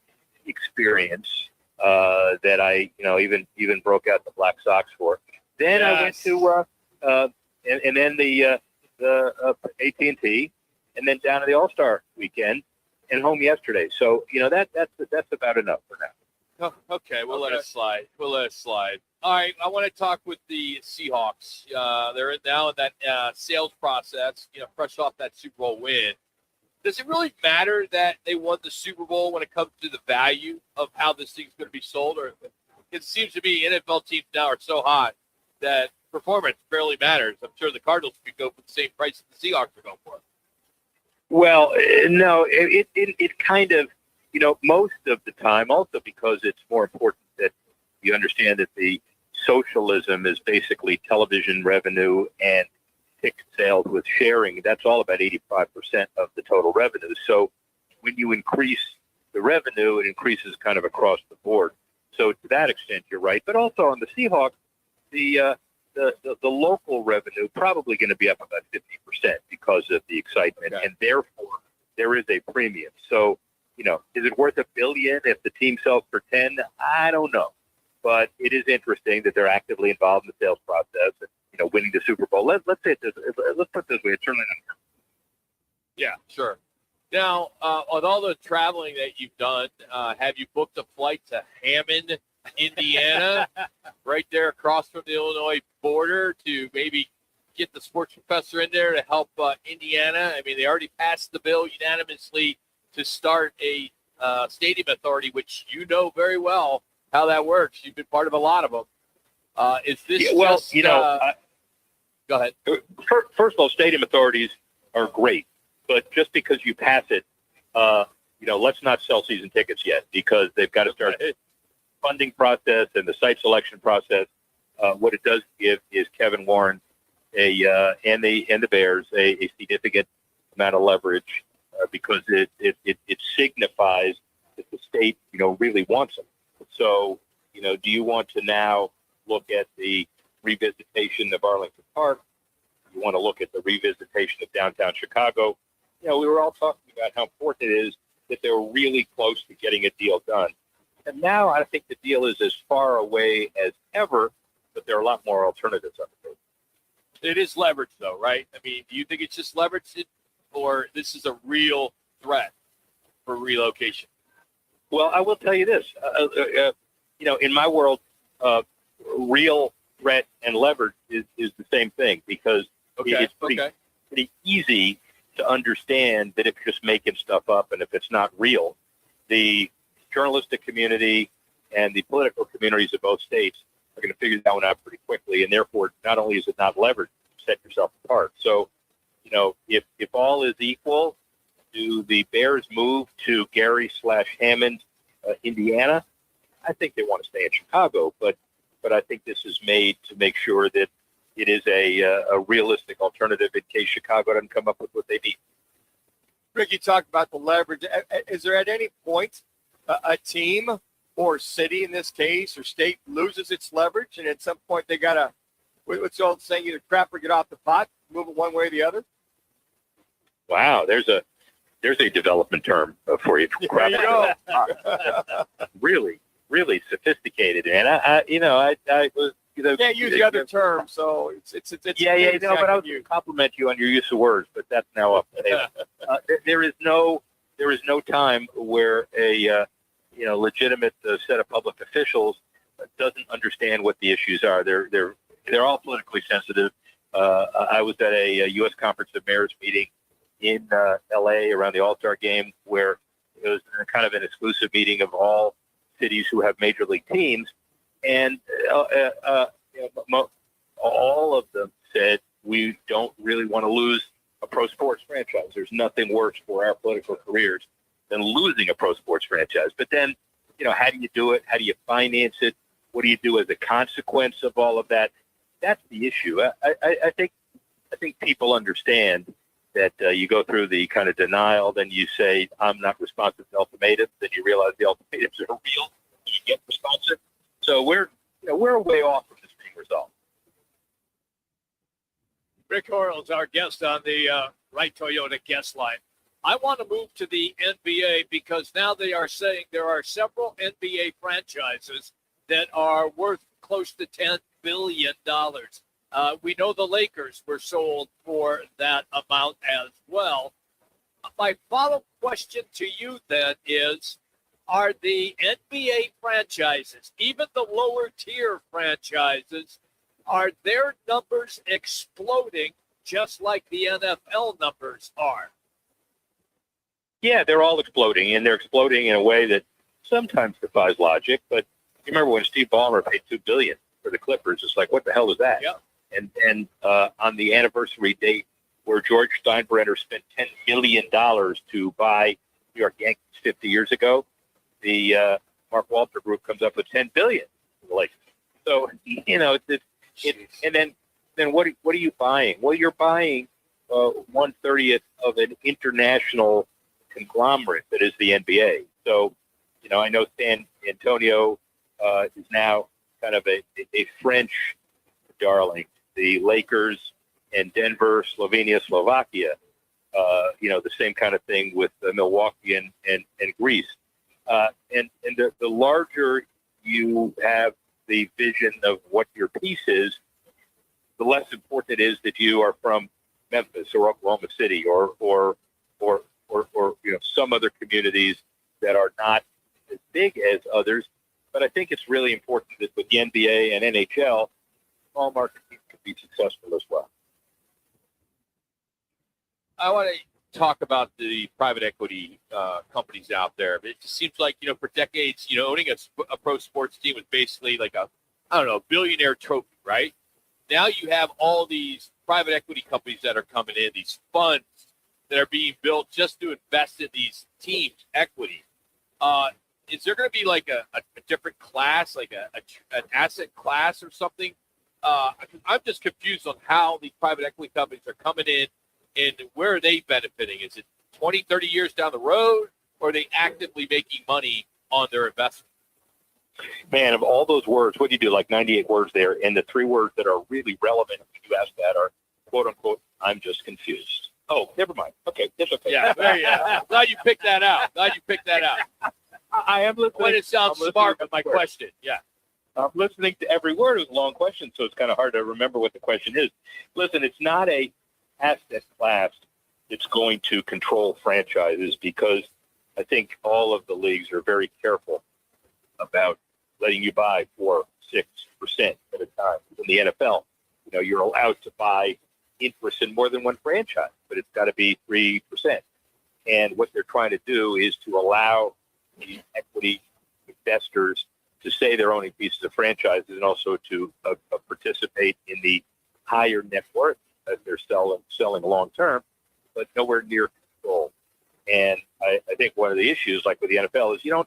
experience that I even broke out the black socks for. Then I went to and then the AT&T, and then down to the All-Star weekend and home yesterday. So that's about enough for now. Oh, okay, we'll let it slide. All right, I want to talk with the Seahawks. They're now in that sales process, fresh off that Super Bowl win. Does it really matter that they won the Super Bowl when it comes to the value of how this thing's going to be sold? Or it seems to me NFL teams now are so hot that performance barely matters. I'm sure the Cardinals could go for the same price that the Seahawks are going for. Well, no, it kind of, most of the time, also because it's more important that you understand that the socialism is basically television revenue and ticket sales with sharing. That's all about 85% of the total revenue. So when you increase the revenue, it increases kind of across the board. So to that extent, you're right. But also on the Seahawks, the local revenue probably going to be up about 50% because of the excitement, and therefore there is a premium. So, is it worth $1 billion if the team sells for 10? I don't know, but it is interesting that they're actively involved in the sales process and winning the Super Bowl. Let's say it this. Let's put it this way: it's certainly not. Yeah, sure. Now, on all the traveling that you've done, have you booked a flight to Hammond, Indiana, right there across from the Illinois border, to maybe get the sports professor in there to help Indiana? I mean, they already passed the bill unanimously to start a stadium authority, which you know very well how that works. You've been part of a lot of them. Is this go ahead. First of all, stadium authorities are great, but just because you pass it, let's not sell season tickets yet, because they've got to start funding process and the site selection process. What it does give is Kevin Warren and the Bears a significant amount of leverage because it signifies that the state really wants them. So do you want to now look at the revisitation of Arlington Park? You want to look at the revisitation of downtown Chicago? We were all talking about how important it is that they were really close to getting a deal done. And now I think the deal is as far away as ever, but there are a lot more alternatives on the table. It is leverage, though, right? I mean, do you think it's just leverage, or this is a real threat for relocation? Well, I will tell you this. In my world, real threat and leverage is the same thing, because it's pretty easy to understand that if you're just making stuff up and if it's not real, the journalistic community and the political communities of both states are going to figure that one out pretty quickly. And therefore, not only is it not leverage, set yourself apart. So, if all is equal, do the Bears move to Gary/Hammond, Indiana? I think they want to stay in Chicago, but I think this is made to make sure that it is a realistic alternative in case Chicago doesn't come up with what they need. Rick, you talked about the leverage. Is there at any point a team or city in this case or state loses its leverage, and at some point they got to, what's the old saying, either crap or get off the pot, move it one way or the other? Wow, there's a development term for you. There you go. Really, really sophisticated, man. I was, can't use the other term, so it's yeah. No, but I was going to compliment you on your use of words, but that's now up. There is no time where a legitimate set of public officials doesn't understand what the issues are. They're all politically sensitive. I was at a U.S. Conference of Mayors meeting in L.A. around the All-Star game, where it was kind of an exclusive meeting of all cities who have major league teams, and all of them said we don't really want to lose a pro sports franchise. There's nothing worse for our political careers than losing a pro sports franchise. But then, how do you do it? How do you finance it? What do you do as a consequence of all of that? That's the issue. I think people understand that you go through the kind of denial, then you say, I'm not responsive to ultimatums, then you realize the ultimatums are real, you get responsive. So we're a way off from this being resolved. Rick Horrow is our guest on the Right Toyota guest line. I want to move to the NBA because now they are saying there are several NBA franchises that are worth close to $10 billion. We know the Lakers were sold for that amount as well. My follow-up question to you then is, are the NBA franchises, even the lower tier franchises, are their numbers exploding just like the NFL numbers are? Yeah, they're all exploding, and they're exploding in a way that sometimes defies logic. But you remember when Steve Ballmer paid $2 billion for the Clippers? It's like, what the hell was that? Yeah. And on the anniversary date where George Steinbrenner spent $10 million to buy New York Yankees 50 years ago, the Mark Walter Group comes up with $10 billion. Like, so and then what are you buying? Well, you're buying 1/30th of an international conglomerate that is the NBA. So, I know San Antonio is now kind of a French darling. The Lakers and Denver, Slovenia, Slovakia, the same kind of thing with Milwaukee and Greece. And the larger you have the vision of what your piece is, the less important it is that you are from Memphis or Oklahoma City or some other communities that are not as big as others. But I think it's really important that with the NBA and NHL, small market teams can be successful as well. I want to talk about the private equity companies out there. It just seems like, for decades, owning a pro sports team was basically like a billionaire trophy, right? Now you have all these private equity companies that are coming in, these funds that are being built just to invest in these teams' equity. Is there going to be like a different class, like an asset class or something? I'm just confused on how these private equity companies are coming in and where are they benefiting? Is it 20, 30 years down the road, or are they actively making money on their investment? Man, of all those words, what do you do? Like 98 words there, and the 3 words that are really relevant when you ask that are, quote unquote, I'm just confused. Oh, never mind. Okay, it's okay. Yeah, glad you picked that out. I am listening. When it sounds smart with my question. Yeah. I'm listening to every word. It was a long question, so it's kind of hard to remember what the question is. Listen, it's not a asset class that's going to control franchises, because I think all of the leagues are very careful about letting you buy 4-6% at a time. In the NFL, you're allowed to buy interest in more than one franchise, but it's got to be 3%. And what they're trying to do is to allow the equity investors to say they're owning pieces of franchises and also to participate in the higher net worth that they're selling long term, but nowhere near control. And I think one of the issues, like with the NFL, is you don't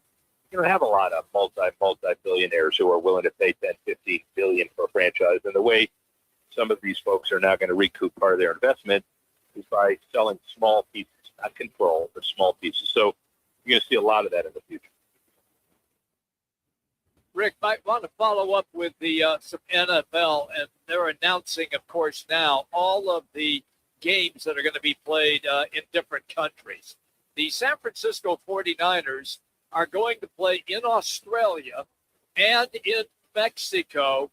have a lot of multi-billionaires who are willing to pay 10, 15 billion for a franchise. And the way some of these folks are now going to recoup part of their investment is by selling small pieces, not control, but small pieces. So you're going to see a lot of that in the future. Rick, might want to follow up with the some NFL, and they're announcing, of course, now all of the games that are going to be played in different countries. The San Francisco 49ers are going to play in Australia and in Mexico.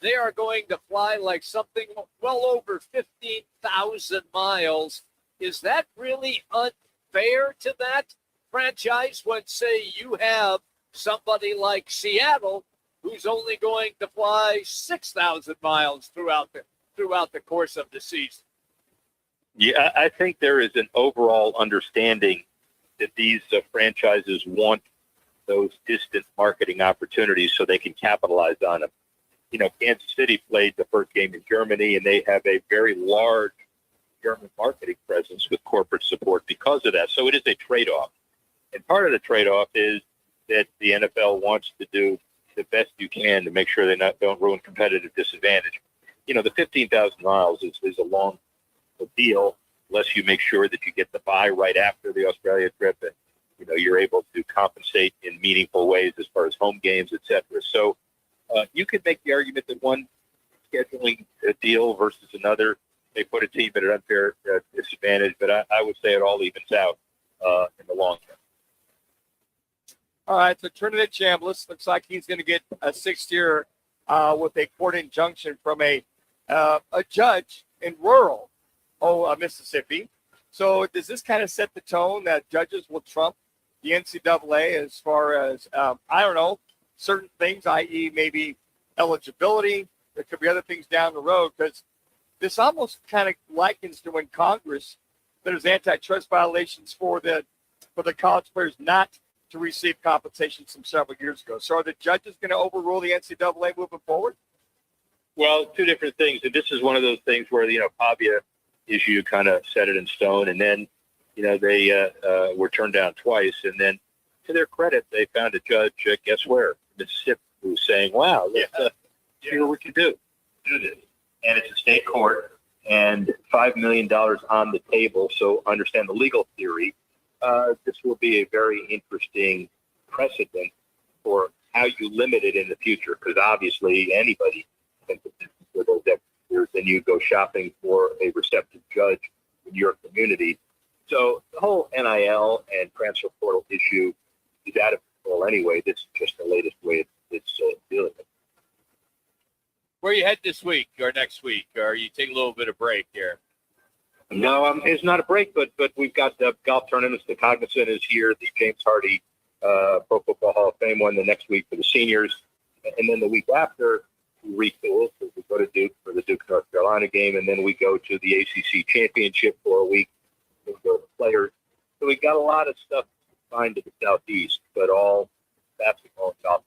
They are going to fly like something well over 15,000 miles. Is that really unfair to that franchise when, say, you have somebody like Seattle who's only going to fly 6,000 miles throughout the course of the season? Yeah, I think there is an overall understanding that these franchises want those distant marketing opportunities so they can capitalize on them. You know, Kansas City played the first game in Germany, and they have a very large German marketing presence with corporate support because of that. So it is a trade-off. And part of the trade-off is that the NFL wants to do the best you can to make sure they don't ruin competitive disadvantage. You know, the 15,000 miles is a long deal unless you make sure that you get the bye right after the Australia trip and, you know, you're able to compensate in meaningful ways as far as home games, et cetera. So you could make the argument that one scheduling deal versus another may put a team at an unfair disadvantage, but I would say it all evens out in the long term. All right, so Trinidad Chambliss looks like he's going to get a 6-year with a court injunction from a judge in rural Mississippi. So does this kind of set the tone that judges will trump the NCAA as far as, I don't know, certain things, i.e. maybe eligibility? There could be other things down the road, because this almost kind of likens to when Congress, there's antitrust violations for the college players not to receive compensation from several years ago. So are the judges going to overrule the NCAA moving forward? Well, two different things. And this is one of those things where, you know, Pavia issue kind of set it in stone. And then, you know, they were turned down twice. And then, to their credit, they found a judge, guess where? Mississippi, who was saying, wow, let's see what we can do this. And it's a state court and $5 million on the table. So understand the legal theory. This will be a very interesting precedent for how you limit it in the future, because obviously anybody can with those extra years, then you go shopping for a receptive judge in your community. So the whole NIL and transfer portal issue is out of control anyway. This is just the latest way it's dealing with it. Where are you heading this week or next week? Or are you taking a little bit of break here? No, it's not a break, but we've got the golf tournaments. The Cognizant is here. The James Hardy Pro Football Hall of Fame one the next week for the seniors. And then the week after, we retool. So we go to Duke for the Duke North Carolina game, and then we go to the ACC Championship for a week. We go to players. So we've got a lot of stuff to find to the Southeast, but all basketball and golf.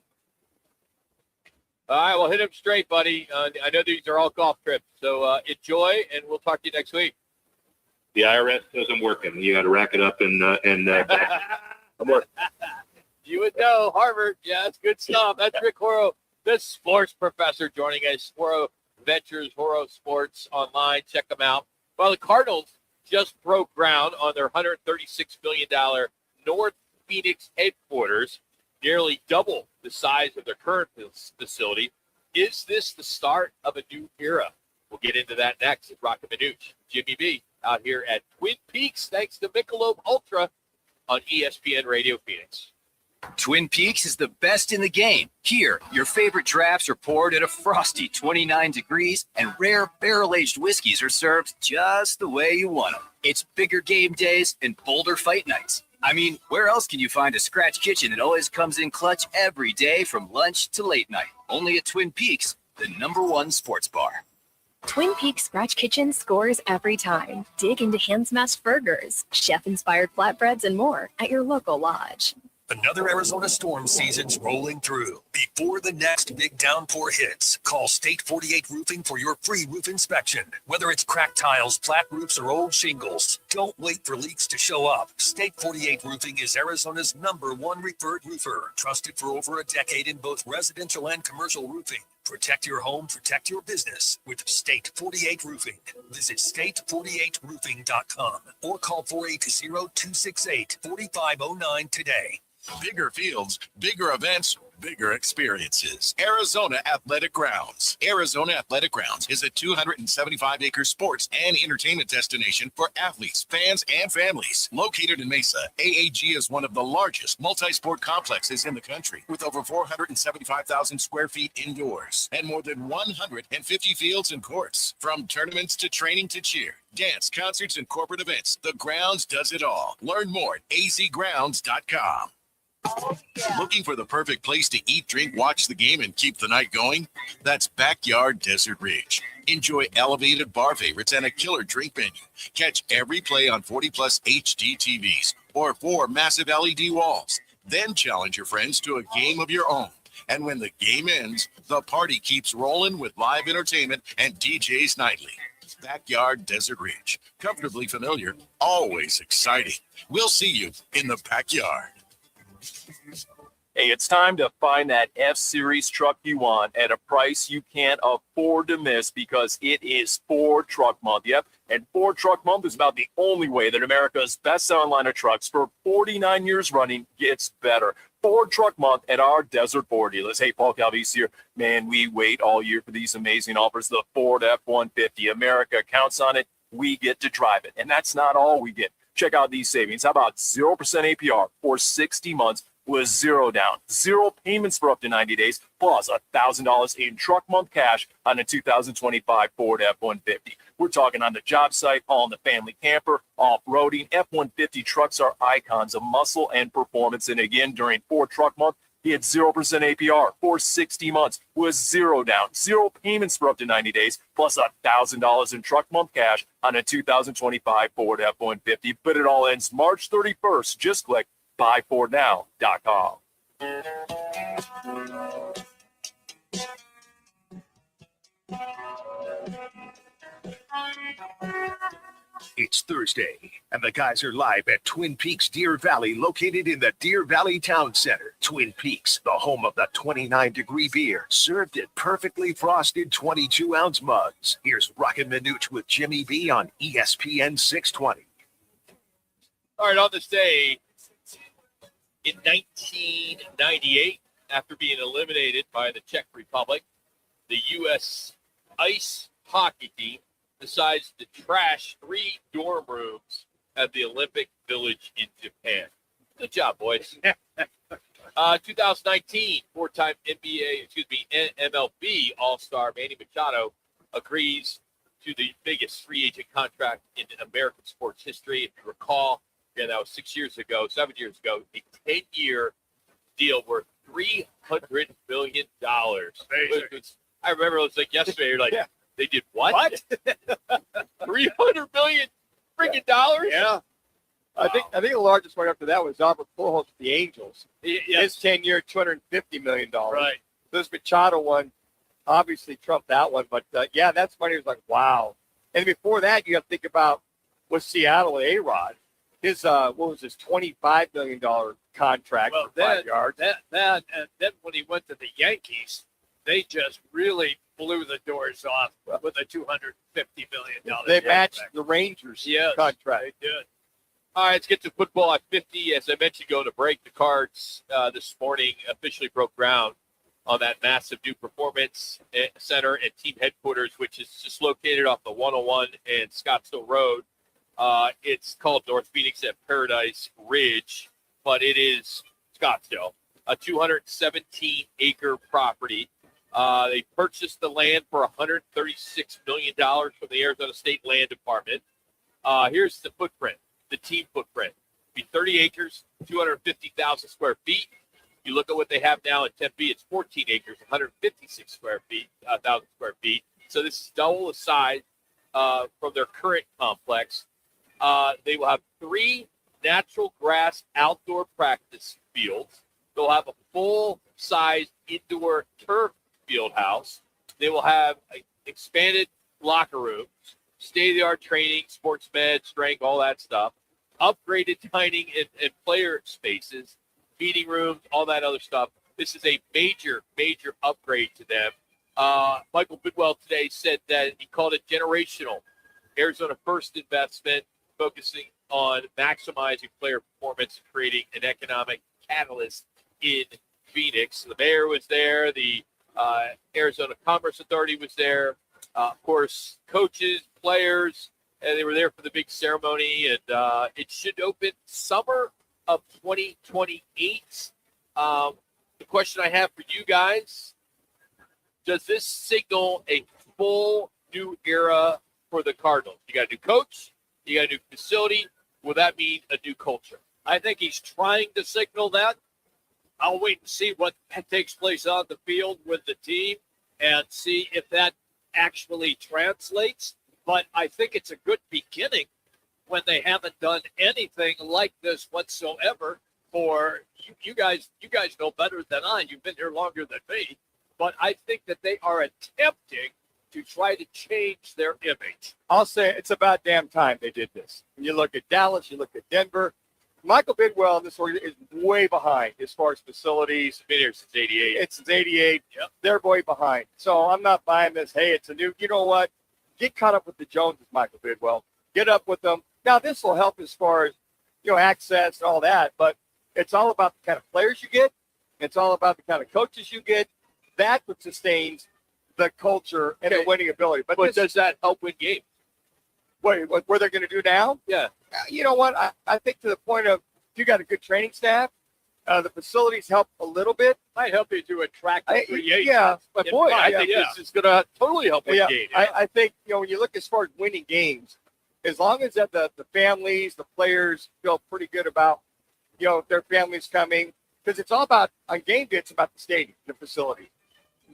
All right, well, hit him straight, buddy. I know these are all golf trips, so enjoy, and we'll talk to you next week. The IRS isn't working. You got to rack it up and I'm working. You would know, Harvard. Yeah, that's good stuff. That's Rick Horrow, the sports professor, joining us. Horrow Ventures, Horrow Sports online. Check them out. Well, the Cardinals just broke ground on their $136 million North Phoenix headquarters, nearly double the size of their current facility. Is this the start of a new era? We'll get into that next at Roc and Manuch. Jimmy B out here at Twin Peaks, thanks to Michelob Ultra on ESPN Radio Phoenix. Twin Peaks is the best in the game. Here, your favorite drafts are poured at a frosty 29 degrees, and rare barrel-aged whiskeys are served just the way you want them. It's bigger game days and bolder fight nights. I mean, where else can you find a scratch kitchen that always comes in clutch every day from lunch to late night? Only at Twin Peaks, the #1 sports bar. Twin Peaks Scratch Kitchen scores every time. Dig into hand-smashed burgers, chef-inspired flatbreads, and more at your local lodge. Another Arizona storm season's rolling through. Before the next big downpour hits, call State 48 Roofing for your free roof inspection. Whether it's cracked tiles, flat roofs, or old shingles, don't wait for leaks to show up. State 48 Roofing is Arizona's #1 referred roofer, trusted for over a decade in both residential and commercial roofing. Protect your home, protect your business with State 48 Roofing. Visit state48roofing.com or call 480-268-4509 today. Bigger fields, bigger events, Bigger experiences. Arizona Athletic Grounds. Arizona Athletic Grounds is a 275-acre sports and entertainment destination for athletes, fans, and families. Located in Mesa, AAG is one of the largest multi-sport complexes in the country, with over 475,000 square feet indoors and more than 150 fields and courts. From tournaments to training to cheer, dance, concerts, and corporate events, the Grounds does it all. Learn more at azgrounds.com. Looking for the perfect place to eat, drink, watch the game, and keep the night going? That's Backyard Desert Ridge. Enjoy elevated bar favorites and a killer drink menu. Catch every play on 40-plus HD TVs or 4 massive LED walls. Then challenge your friends to a game of your own. And when the game ends, the party keeps rolling with live entertainment and DJs nightly. Backyard Desert Ridge. Comfortably familiar, always exciting. We'll see you in the backyard. Hey, it's time to find that F-Series truck you want at a price you can't afford to miss, because it is Ford Truck Month. Yep, and Ford Truck Month is about the only way that America's best-selling line of trucks for 49 years running gets better. Ford Truck Month at our Desert Ford dealers. Hey, Paul Calvise here. Man, we wait all year for these amazing offers. The Ford F-150. America counts on it. We get to drive it. And that's not all we get. Check out these savings. How about 0% APR for 60 months with 0 down, 0 payments for up to 90 days, plus $1,000 in truck month cash on a 2025 Ford F-150. We're talking on the job site, on the family camper, off-roading. F-150 trucks are icons of muscle and performance. And again, during Ford Truck Month, get 0% APR for 60 months with 0 down, 0 payments for up to 90 days, plus $1,000 in truck month cash on a 2025 Ford F-150. But it all ends March 31st. Just click buyfordnow.com. It's Thursday, and the guys are live at Twin Peaks Deer Valley, located in the Deer Valley Town Center. Twin Peaks, the home of the 29-degree beer, served in perfectly frosted 22-ounce mugs. Here's Roc and Manuch with Jimmy B on ESPN 620. All right, on this day in 1998, after being eliminated by the Czech Republic, the U.S. ice hockey team decides to trash 3 dorm rooms at the Olympic Village in Japan. Good job, boys. 2019, 4-time MLB All-Star Manny Machado agrees to the biggest free agent contract in American sports history. If you recall, that was 7 years ago, a 10-year deal worth $300 million. I remember it was like yesterday, you're like, yeah. They did what? 300 million freaking dollars? Yeah. Wow. I think the largest one after that was Albert Pujols with the Angels. His 10-year, $250 million. Right. This Machado one obviously trumped that one, but yeah, that's money. It was like, wow. And before that, you have to think about with Seattle and A-Rod. His what was his $25 million contract for 5 yards? And then when he went to the Yankees, they just really blew the doors off with a $250 million. They matched the Rangers contract. They did. All right, let's get to football at 50. As I mentioned, go to break. The Cards this morning officially broke ground on that massive new performance center and team headquarters, which is just located off the 101 and Scottsdale Road. It's called North Phoenix at Paradise Ridge, but it is Scottsdale, a 217-acre property. They purchased the land for $136 million from the Arizona State Land Department. Here's the footprint, the team footprint. It'll be 30 acres, 250,000 square feet. You look at what they have now at Tempe, it's 14 acres, 156 square feet, 1,000 square feet. So this is double the size from their current complex. They will have 3 natural grass outdoor practice fields. They'll have a full-size indoor turf field house. They will have expanded locker rooms, state-of-the-art training, sports med, strength, all that stuff, upgraded dining and player spaces, meeting rooms, all that other stuff. This is a major, major upgrade to them. Michael Bidwell today said that he called it generational. Arizona first investment, focusing on maximizing player performance and creating an economic catalyst in Phoenix. The mayor was there. The Arizona Commerce Authority was there. Of course, coaches, players, and they were there for the big ceremony. And it should open summer of 2028. The question I have for you guys, does this signal a full new era for the Cardinals? You got a new coach, you got a new facility. Will that mean a new culture? I think he's trying to signal that. I'll wait and see what takes place on the field with the team and see if that actually translates. But I think it's a good beginning when they haven't done anything like this whatsoever. For you guys know better than I. You've been here longer than me. But I think that they are attempting to try to change their image. I'll say it's about damn time they did this. When you look at Dallas, you look at Denver. Michael Bidwell in this organization is way behind as far as facilities. Been here since '88. It's since '88. Yep. They're way behind. So I'm not buying this. Hey, it's a new. You know what? Get caught up with the Joneses, Michael Bidwell. Get up with them. Now this will help as far as access and all that. But it's all about the kind of players you get. It's all about the kind of coaches you get. That's what sustains the culture and the winning ability. But does that help win games? What they're going to do now? Yeah. You know what? I think to the point of if you got a good training staff, the facilities help a little bit. Might help you to attract free agents. Yeah. But boy, I think this is going to totally help win games. I think, when you look as far as winning games, as long as that the families, the players feel pretty good about, their families coming, because it's all about, on game day, it's about the stadium, the facility.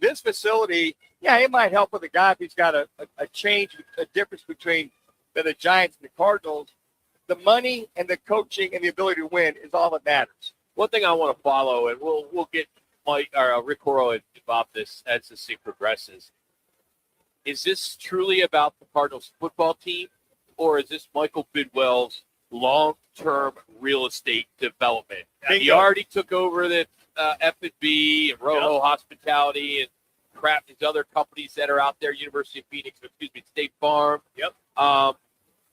This facility, it might help with a guy if he's got a change, a difference between the Giants and the Cardinals. The money and the coaching and the ability to win is all that matters. One thing I want to follow, and we'll get Rick Horrow involved this as this thing progresses. Is this truly about the Cardinals football team, or is this Michael Bidwell's long-term real estate development? He already took over the F&B and Rojo Hospitality and these other companies that are out there, University of Phoenix, State Farm. Yep.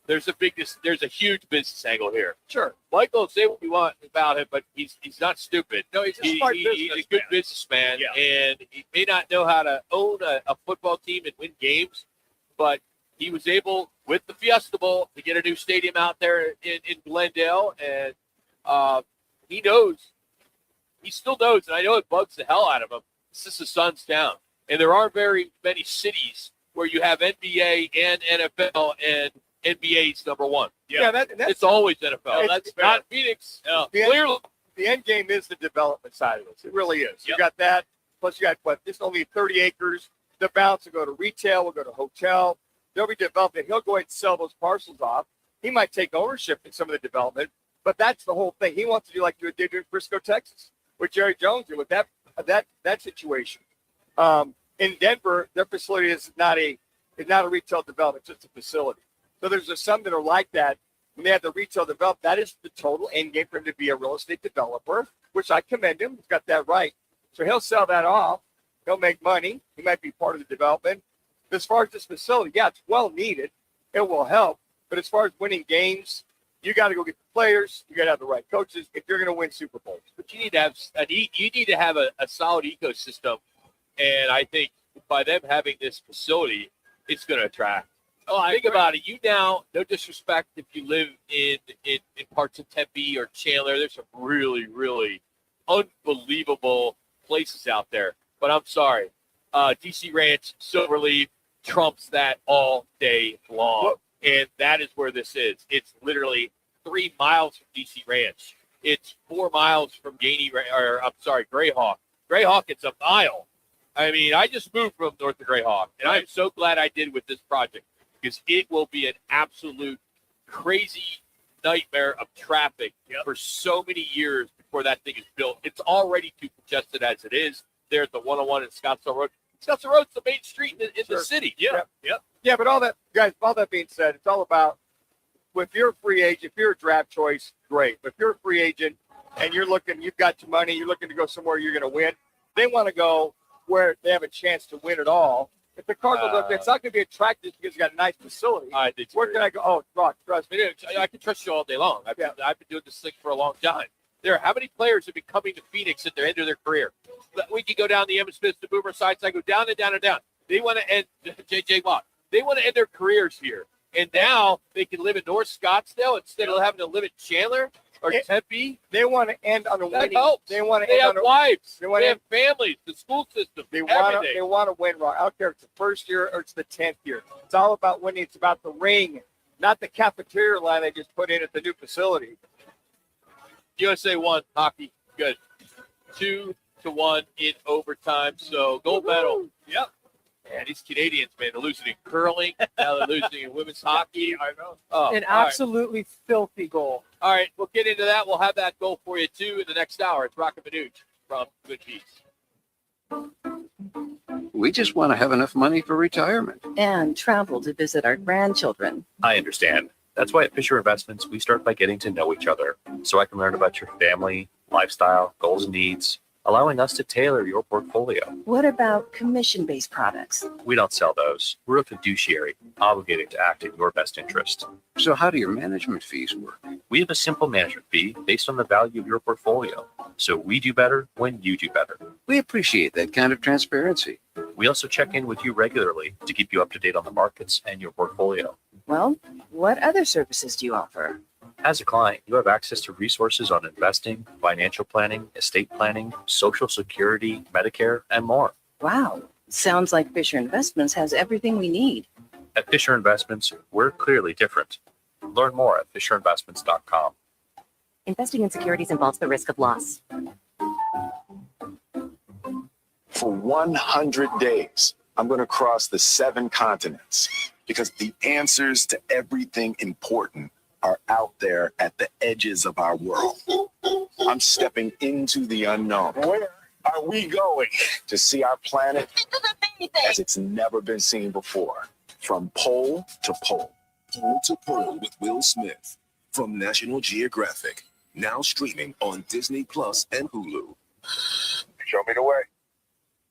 There's a huge business angle here. Sure. Michael, say what you want about him, but he's not stupid. No, he's a smart businessman. He's a good businessman, and he may not know how to own a football team and win games, but he was able, with the Fiesta Bowl, to get a new stadium out there in Glendale, and he still knows, and I know it bugs the hell out of him, this is the Suns' town. And there aren't very many cities where you have NBA and NFL, and NBA's number one. That's it's always NFL. That's not Phoenix. Clearly. The end game is the development side of this. It really is. You got that. Plus, you got just only 30 acres. The balance will go to retail, will go to hotel. There'll be development. He'll go ahead and sell those parcels off. He might take ownership in some of the development, but that's the whole thing. He wants to do like you did in Frisco, Texas, with Jerry Jones and with that situation. In Denver, their facility is not a retail development, it's just a facility. So there's some that are like that. When they have the retail developed, that is the total end game for him to be a real estate developer, which I commend him. He's got that right. So he'll sell that off. He'll make money. He might be part of the development. As far as this facility, it's well needed. It will help. But as far as winning games, you got to go get the players. You got to have the right coaches if you're going to win Super Bowls. But you need to have a solid ecosystem, and I think by them having this facility, it's going to attract. Think about it. You now, no disrespect if you live in parts of Tempe or Chandler, there's some really, really unbelievable places out there. But I'm sorry, DC Ranch, Silverleaf trumps that all day long. And that is where this is. It's literally 3 miles from DC Ranch. It's 4 miles from Greyhawk. Greyhawk, it's a mile. I mean, I just moved from north of Greyhawk, and I'm so glad I did with this project because it will be an absolute crazy nightmare of traffic for so many years before that thing is built. It's already too congested as it is there at the 101 in Scottsdale Road. Scottsdale Road's the main street in the city. Yeah, but all that being said, it's all about if you're a free agent, if you're a draft choice, great. But if you're a free agent and you've got your money, you're looking to go somewhere you're going to win, they want to go where they have a chance to win it all. If the Cardinals, it's not going to be attractive because you got a nice facility. Where can I go? Oh, Roc, trust me. I can trust you all day long. I've been doing this thing for a long time. How many players have been coming to Phoenix at the end of their career? We can go down the Emmitt Smith to Boomer sides. I go down and down and down. They want to end J.J. Watt. They want to end their careers here. And now they can live in North Scottsdale instead of having to live in Chandler or Tempe. They want to end on a That winning. helps. They want to They end have on wives. They want They to have families, the school system, They want everything. to win, Rock. I don't care if it's the first year or it's the 10th year. It's all about winning. It's about the ring, not the cafeteria line they just put in at the new facility. USA won hockey. Good. 2-1 in overtime. So gold medal. Yep. Yeah, these Canadians, man, they're losing in curling. Now they're losing in women's hockey. I know. Oh, An all right. absolutely filthy goal. All right, we'll get into that. We'll have that goal for you, too, in the next hour. It's Roc and Manuch from Good Peace. We just want to have enough money for retirement. And travel to visit our grandchildren. I understand. That's why at Fisher Investments, we start by getting to know each other so I can learn about your family, lifestyle, goals, and needs, allowing us to tailor your portfolio. What about commission-based products? We don't sell those. We're a fiduciary, obligated to act in your best interest. So how do your management fees work? We have a simple management fee based on the value of your portfolio. So we do better when you do better. We appreciate that kind of transparency. We also check in with you regularly to keep you up to date on the markets and your portfolio. Well, what other services do you offer? As a client, you have access to resources on investing, financial planning, estate planning, Social Security, Medicare, and more. Wow. Sounds like Fisher Investments has everything we need. At Fisher Investments, we're clearly different. Learn more at FisherInvestments.com. Investing in securities involves the risk of loss. For 100 days, I'm going to cross the 7 continents because the answers to everything important are out there at the edges of our world. I'm stepping into the unknown. Where are we going? To see our planet as it's never been seen before. From pole to pole. Pole to Pole with Will Smith from National Geographic. Now streaming on Disney Plus and Hulu. Show me the way.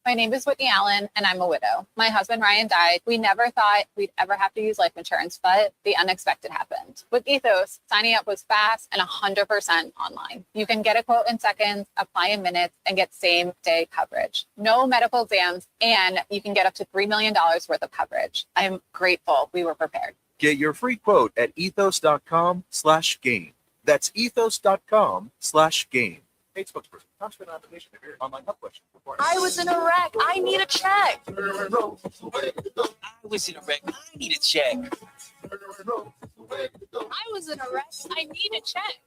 My name is Whitney Allen, and I'm a widow. My husband, Ryan, died. We never thought we'd ever have to use life insurance, but the unexpected happened. With Ethos, signing up was fast and 100% online. You can get a quote in seconds, apply in minutes, and get same-day coverage. No medical exams, and you can get up to $3 million worth of coverage. I'm grateful we were prepared. Get your free quote at ethos.com/game. That's ethos.com/game. Facebook group. Constant application of your online health question. I was in a wreck. I need a check. I was in a wreck. I need a check. I was in a wreck. I need a check.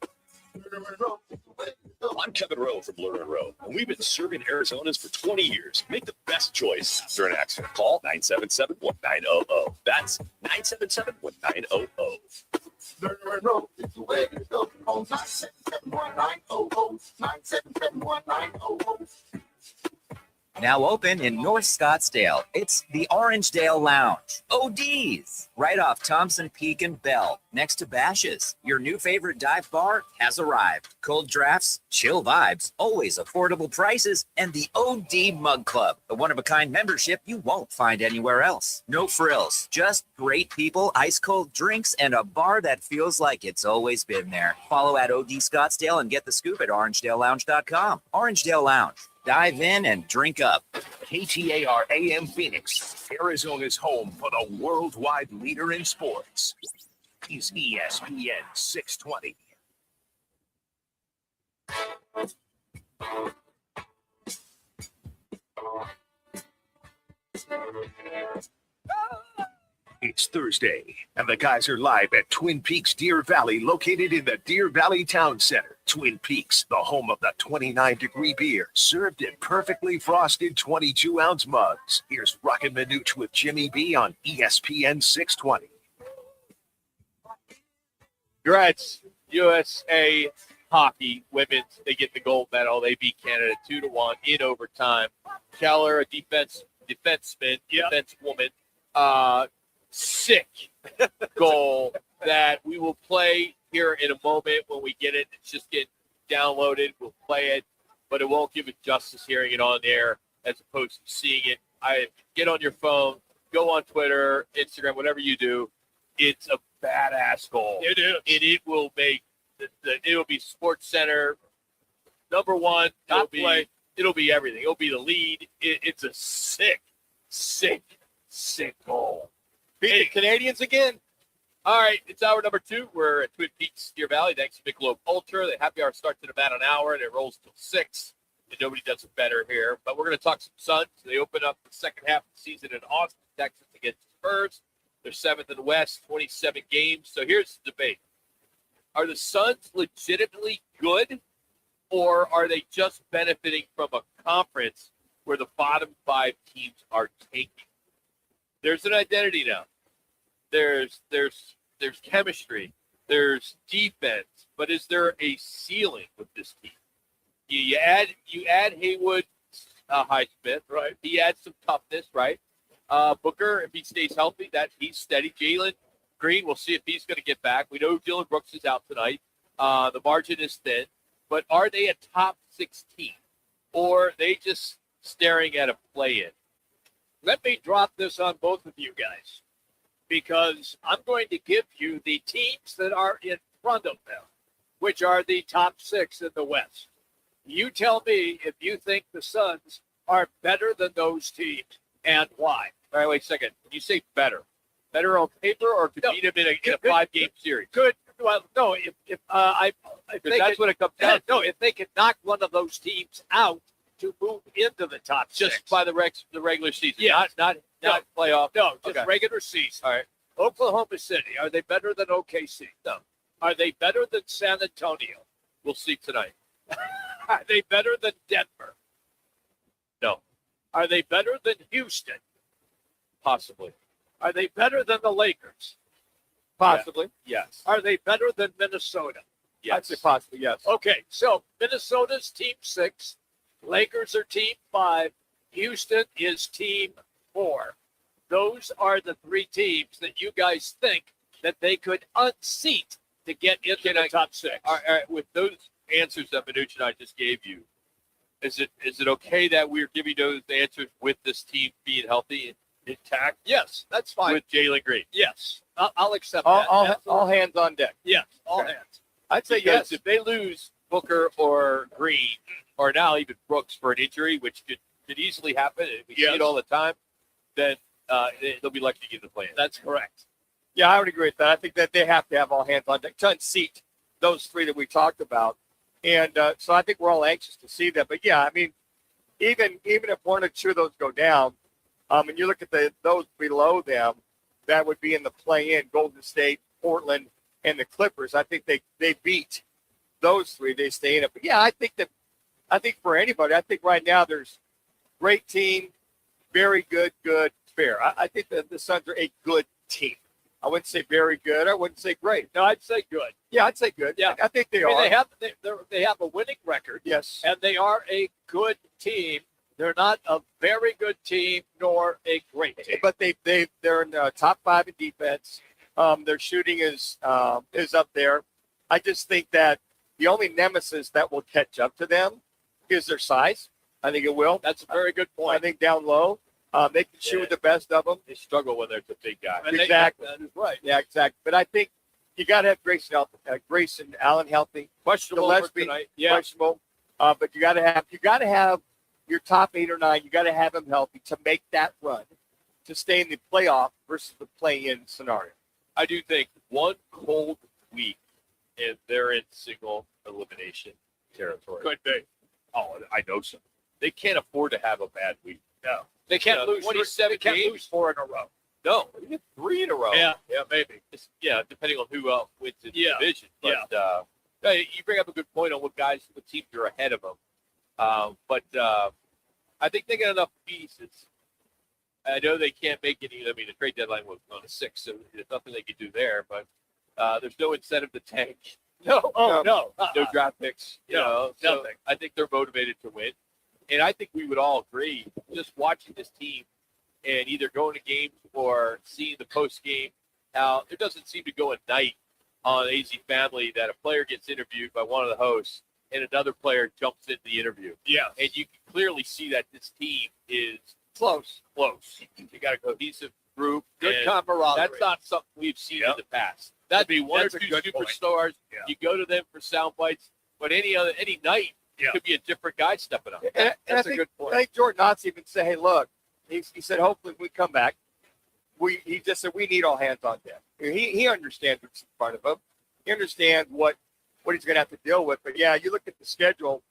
I'm Kevin Rowe from Lerner Rowe, and we've been serving Arizonans for 20 years. Make the best choice after an accident. Call 977-1900. That's 977-1900. Lerner Rowe is the way to go. Call 977-1900. 977-1900. Now open in North Scottsdale. It's the Orangedale Lounge. ODs, right off Thompson Peak and Bell, next to Bash's. Your new favorite dive bar has arrived. Cold drafts, chill vibes, always affordable prices, and the OD Mug Club, a one-of-a-kind membership you won't find anywhere else. No frills, just great people, ice-cold drinks, and a bar that feels like it's always been there. Follow at OD Scottsdale and get the scoop at orangedalelounge.com. Orangedale Lounge. Dive in and drink up. KTAR AM Phoenix, Arizona's home for the worldwide leader in sports, is ESPN 620. It's Thursday, and the guys are live at Twin Peaks Deer Valley, located in the Deer Valley Town Center. Twin Peaks, the home of the 29-degree beer, served in perfectly frosted 22-ounce mugs. Here's Roc and Manuch with Jimmy B on ESPN 620. Congrats, USA hockey women's. They get the gold medal. They beat Canada 2-1 in overtime. Keller, a defensewoman, sick goal that we will play here in a moment when we get it. It's just getting downloaded. We'll play it, but it won't give it justice hearing it on there as opposed to seeing it. Get on your phone, go on Twitter, Instagram, whatever you do. It's a badass goal. It is. And it will make it'll be Sports Center Number one, Top play. It'll be everything. It'll be the lead. It's a sick goal. Beat the Canadians again. All right, it's hour number 2. We're at Twin Peaks, Deer Valley. Thanks to Michelob Ultra. The happy hour starts in about an hour, and it rolls till 6. And nobody does it better here. But we're going to talk some Suns. They open up the second half of the season in Austin, Texas against the Spurs. They're 7th in the West, 27 games. So here's the debate. Are the Suns legitimately good, or are they just benefiting from a conference where the bottom 5 teams are tanking? There's an identity now. There's chemistry. There's defense. But is there a ceiling with this team? You add Haywood, Highsmith, right? He adds some toughness, right? Booker, if he stays healthy, that he's steady. Jalen Green, we'll see if he's going to get back. We know Dylan Brooks is out tonight. The margin is thin. But are they a top 6 team? Or are they just staring at a play-in? Let me drop this on both of you guys, because I'm going to give you the teams that are in front of them, which are the top 6 in the West. You tell me if you think the Suns are better than those teams and why. All right, wait a second. When you say better on paper, or to beat them in a 5-game series? Good. Well, no, if that's what it comes down to. No, if they can knock one of those teams out to move into the top 6. Just by the regular season, Yes. not playoff. No, just Okay. regular season. All right. Oklahoma City, are they better than OKC? No. Are they better than San Antonio? We'll see tonight. Are they better than Denver? No. Are they better than Houston? Possibly. Are they better than the Lakers? Possibly. Yes. Are they better than Minnesota? Yes. I'd say possibly, yes. Okay, so Minnesota's team 6, Lakers are team 5, Houston is team 4. Those are the 3 teams that you guys think that they could unseat to get into the top 6. All right, with those answers that Manuch and I just gave you, is it okay that we're giving those answers with this team being healthy and intact? Yes, that's fine. With Jalen Green? Yes, I'll accept that. All hands on deck. Yes, all Okay. hands. I'd say yes. If they lose Booker or Green, or now even Brooks for an injury, which could easily happen, and we see it all the time, then they'll be lucky to get the play. That's correct. Yeah, I would agree with that. I think that they have to have all hands on deck to unseat those 3 that we talked about. And so I think we're all anxious to see that. But, yeah, I mean, even if 1 or 2 of those go down, and you look at those below them, that would be in the play-in, Golden State, Portland, and the Clippers. I think they beat those 3. They stay in it. But, yeah, I think for anybody, I think right now there's great team, very good, fair. I think that the Suns are a good team. I wouldn't say very good. I wouldn't say great. No, I'd say good. Yeah, I'd say good. Yeah, I think they I mean, are. they have a winning record. Yes, and they are a good team. They're not a very good team nor a great team. But they're in the top 5 in defense. Their shooting is up there. I just think that the only nemesis that will catch up to them is their size. I think it will. That's a very good point. I think down low, they can shoot with the best of them. They struggle when there's a big guy. Exactly. That is right. Yeah, exactly. But I think you got to have Grayson Allen healthy. Questionable Gillespie, tonight. Yeah. questionable. But you got to have your top 8 or 9. You got to have them healthy to make that run to stay in the playoff versus the play-in scenario. I do think one cold week and they're in single elimination territory. Could be. Oh, I know some. They can't afford to have a bad week. No. They can't lose 27 They can't games. lose 4 in a row. No, even 3 in a row. Yeah, maybe. Depending on who else wins the division. Yeah. But you bring up a good point on what teams are ahead of them. But I think they got enough pieces. I know they can't make any. I mean, the trade deadline was on the 6th, so there's nothing they can do there. But there's no incentive to tank. No. No draft picks. No, so nothing. I think they're motivated to win. And I think we would all agree, just watching this team and either going to games or seeing the post game, how there doesn't seem to go a night on AZ Family that a player gets interviewed by one of the hosts and another player jumps into the interview. Yeah. And you can clearly see that this team is Close. You got a cohesive group. Good and camaraderie. That's not something we've seen in the past. That'd be one or That's a two good point. superstars. Yeah. You go to them for sound bites, but any night Yeah. Could be a different guy stepping up. And I That's a think, good point. I think Jordan Knotts even said, hey, look, he said, hopefully when we come back, he just said, we need all hands on deck. He understands what's in front of him. He understands what he's going to have to deal with. But, yeah, you look at the schedule,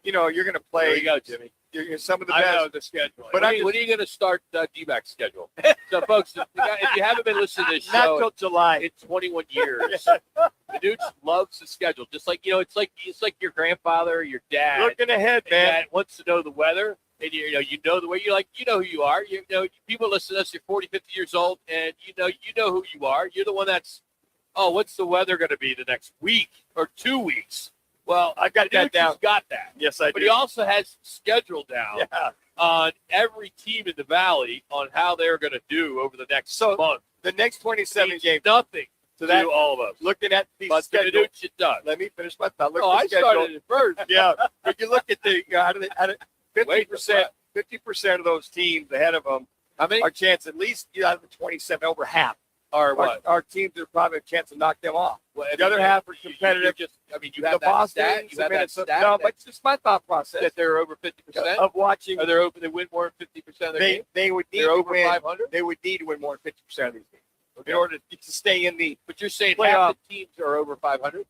you're going to play. There you go, Jimmy. You're some of the I best. know the schedule. But When are you going to start D-back's schedule? So, folks, if you haven't been listening to this Not show till July. in 21 years, Manuch loves the schedule. Just like, it's like your grandfather, your dad. Looking ahead, man. Dad wants to know the weather. And you know the way you know who you are. People listen to us. You're 40, 50 years old, and you know who you are. You're the one that's, what's the weather going to be the next week or 2 weeks? Well, I've got that down. Got that. Yes, I But do. he also has schedule down on every team in the Valley on how they're going to do over the next month. The next 27 Means games. nothing So to that all of us. looking at the But schedule. Manuch, it does. Let me finish my thought. Look Oh, at I the schedule. started it first. Yeah, but you look at the out of 50% of those teams ahead of them. How many? Our chance at least out of the 27, over half Or what? our teams are probably a chance to knock them off. Well, The other half are competitive. You have the that Boston, stat. You the have that Minnesota. stat. No, but it's just my thought process that they're over 50%. of watching. Are they open? They win more than 50% of their games. They would need They're to over win. 500. They would need to win more than 50% of these games in order to stay in the. But you're saying playoff. half the teams are over 500?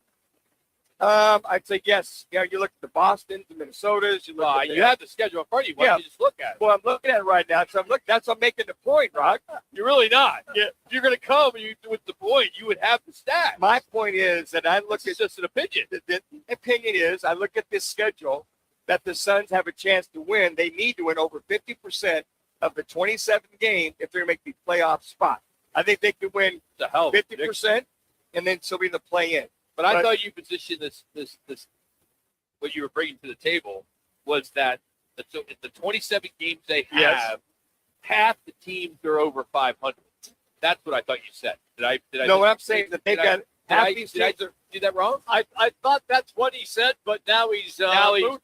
I'd say yes. You look at the Bostons, the Minnesotas. You look at the, You have the schedule in front of you. Why don't you just look at it? Well, I'm looking at it right now. So that's what I'm making the point, Rock. You're really not. Yeah. If you're going to come and with the point, you would have the stat. My point is that I look It's just an opinion. The opinion is I look at this schedule that the Suns have a chance to win. They need to win over 50% of the 27 games if they're going to make the playoff spot. I think they could win The hell, 50% and then still be in the play-in. But I thought you positioned this what you were bringing to the table was that the 27 games they have, Yes. half the teams are over 500. That's what I thought you said. Did I? No, what I'm saying is that they've got half these Did I teams. do that wrong? I thought that's what he said, but now he's mood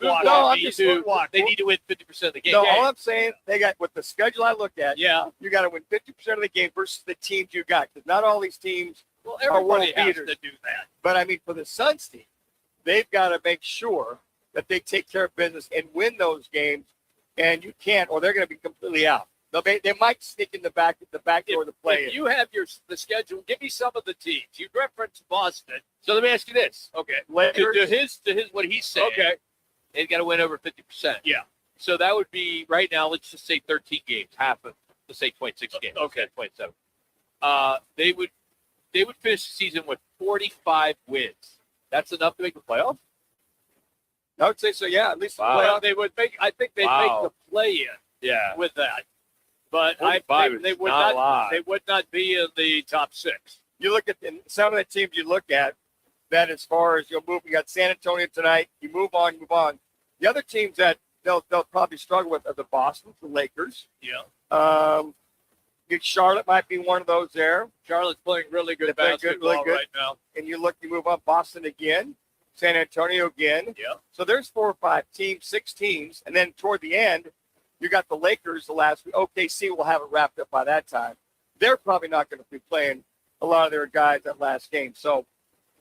walking. No, I'm just They need to win 50% of the game. No, all I'm saying, they got with the schedule I look at. Yeah. You got to win 50% of the game versus the teams you got. Because not all these teams Well, are world everybody has beaters. to do that. But I mean, for the Suns team, they've got to make sure that they take care of business and win those games. And you can't, or they're going to be completely out. They might sneak in the back door of the play. If you have the schedule, give me some of the teams. You referenced Boston. So let me ask you this. Okay. To his what he's saying. Okay. They've got to win over 50%. Yeah. So that would be right now. Let's just say 13 games, half of let's say 26 games. Okay. 27. They would finish the season with 45 wins. That's enough to make the playoffs. I would say so. Yeah, at least the Wow. Well, playoff. they would make. I think they'd Wow. make the play-in Yeah. with that. But I 45 think they is would not a not. lot. They would not be in the top 6. You look at some of the teams you look at that as far as you'll move. You got San Antonio tonight. You move on. The other teams that they'll probably struggle with are the Boston, the Lakers. Yeah. Charlotte might be one of those there. Charlotte's playing really good They're playing good, basketball really good. right now. And you move on Boston again, San Antonio again. Yeah. So there's 4 or 5 teams, 6 teams. And then toward the end, you got the Lakers the last week. OKC will have it wrapped up by that time. They're probably not going to be playing a lot of their guys that last game. So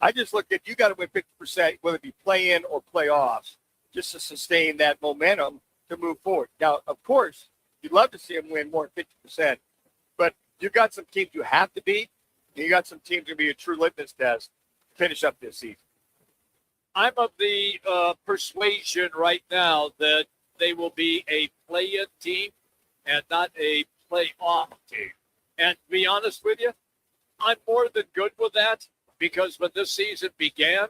I just look at, you got to win 50%, whether it be play-in or playoffs, just to sustain that momentum to move forward. Now, of course, you'd love to see them win more than 50%, but you got some teams you have to beat, and you got some teams to be a true litmus test to finish up this season. I'm of the persuasion right now that they will be a play-in team and not a play-off team. And to be honest with you, I'm more than good with that because when this season began,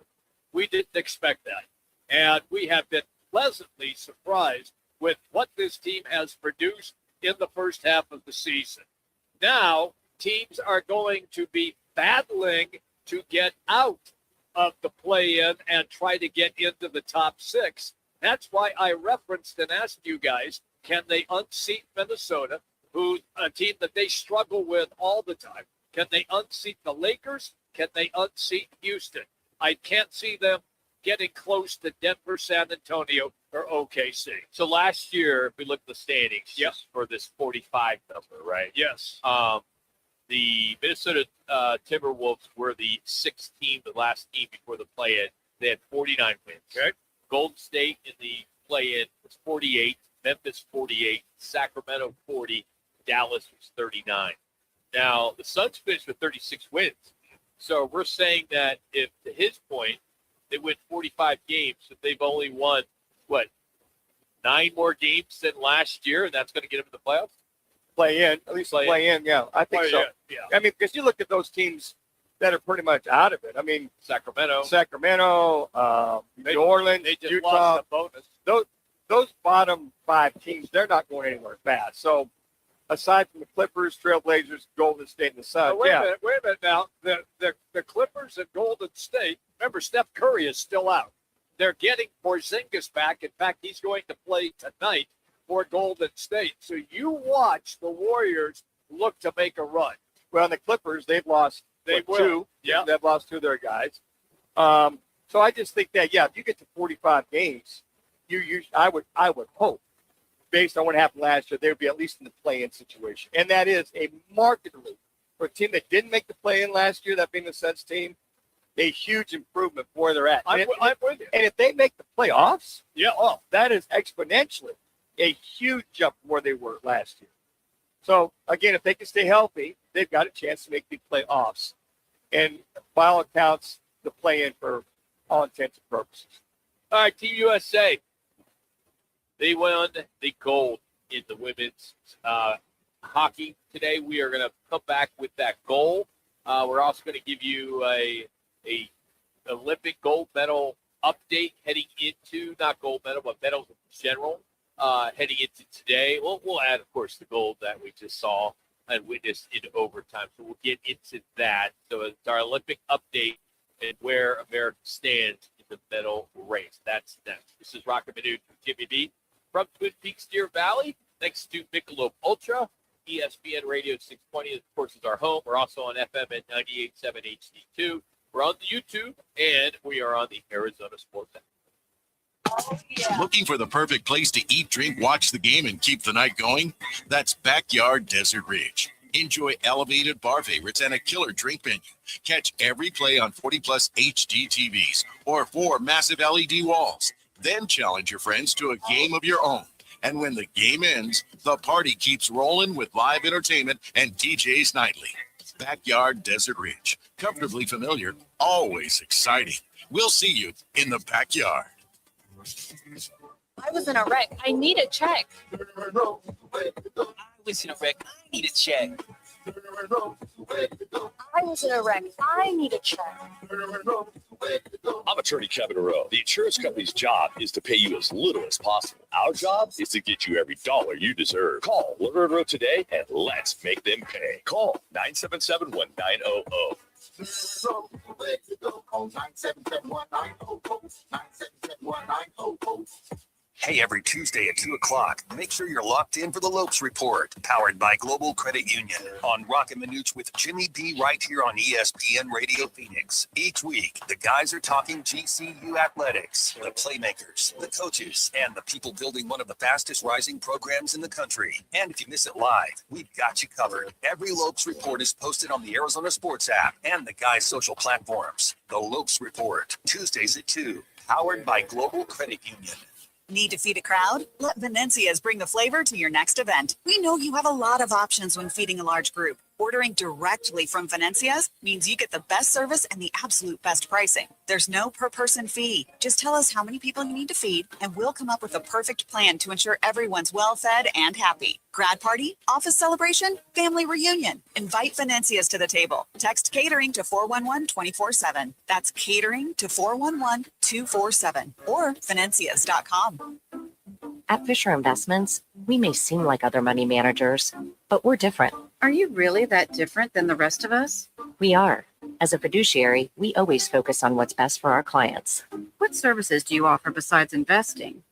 we didn't expect that. And we have been pleasantly surprised with what this team has produced in the first half of the season. Now, teams are going to be battling to get out of the play-in and try to get into the top 6. That's why I referenced and asked you guys, can they unseat Minnesota, who's a team that they struggle with all the time? Can they unseat the Lakers? Can they unseat Houston? I can't see them getting close to Denver, San Antonio, or OKC. So last year, if we look at the standings, Yep. just for this 45 number, right? Yes. The Minnesota Timberwolves were the 6th team, the last team before the play-in. They had 49 wins. Okay. Golden State in the play-in was 48, Memphis 48, Sacramento 40, Dallas was 39. Now, the Suns finished with 36 wins. So we're saying that if, to his point, they win 45 games, if they've only won, 9 more games than last year, and that's going to get them in the playoffs? Play in, at least play in, yeah. I think so. Yeah. I mean, because you look at those teams that are pretty much out of it. I mean, Sacramento, New Orleans, They just Utah. lost the bonus. Those bottom 5 teams, they're not going anywhere fast. So aside from the Clippers, Trailblazers, Golden State, and the Suns, Wait a minute now. The Clippers and Golden State, remember, Steph Curry is still out. They're getting Porzingis back. In fact, he's going to play tonight for Golden State. So you watch the Warriors look to make a run. Well, the Clippers, they've lost They will. 2. Yeah. They've lost 2 of their guys. So I just think that, if you get to 45 games, I would hope, based on what happened last year, they would be at least in the play-in situation. And that is a markedly, for a team that didn't make the play-in last year, that being the Suns team, a huge improvement from where they're at. I'm with you. And if they make the playoffs, Yeah. that is exponentially a huge jump from where they were last year. So, again, if they can stay healthy, they've got a chance to make the playoffs. And by all accounts, the play-in for all intents and purposes. All right, Team USA. They won the gold in the women's hockey today. We are going to come back with that goal. We're also going to give you a Olympic gold medal update heading into, not gold medal, but medals in general, heading into today. We'll add, of course, the gold that we just saw and witnessed in overtime. So we'll get into that. So it's our Olympic update and where America stands in the medal race. That's next. This is Roc and Manuch with Jimmy B from Twin Peaks, Deer Valley, next to Michelob Ultra. ESPN Radio 620, of course, is our home. We're also on FM at 98.7 HD-2. We're on the YouTube, and we are on the Arizona Sports App. Looking for the perfect place to eat, drink, watch the game, and keep the night going? That's Backyard Desert Ridge. Enjoy elevated bar favorites and a killer drink menu. Catch every play on 40-plus HD TVs or 4 massive LED walls. Then challenge your friends to a game of your own. And when the game ends, the party keeps rolling with live entertainment and DJs nightly. Backyard Desert Ridge. Comfortably familiar, always exciting. We'll see you in the backyard. I was in a wreck. I need a check. I was in a wreck. I need a check. I was in a wreck. I need a check. I'm attorney Kevin Rowe. The insurance company's job is to pay you as little as possible. Our job is to get you every dollar you deserve. Call Rowe today and let's make them pay. Call 977-1900. Hey, every Tuesday at 2 o'clock, make sure you're locked in for the Lopes Report, powered by Global Credit Union, on Roc and Manuch with Jimmy B right here on ESPN Radio Phoenix. Each week, the guys are talking GCU athletics, the playmakers, the coaches, and the people building one of the fastest rising programs in the country. And if you miss it live, we've got you covered. Every Lopes Report is posted on the Arizona Sports app and the guys' social platforms. The Lopes Report, Tuesdays at 2, powered by Global Credit Union. Need to feed a crowd? Let Venencia's bring the flavor to your next event. We know you have a lot of options when feeding a large group. Ordering directly from Venencia's means you get the best service and the absolute best pricing. There's no per person fee. Just tell us how many people you need to feed, and we'll come up with a perfect plan to ensure everyone's well fed and happy. Grad party, office celebration, family reunion. Invite Venencia's to the table. Text catering to 411-24/7. That's catering to 411-247 or Venencias.com. At Fisher Investments, we may seem like other money managers, but we're different. Are you really that different than the rest of us? We are. As a fiduciary, we always focus on what's best for our clients. What services do you offer besides investing?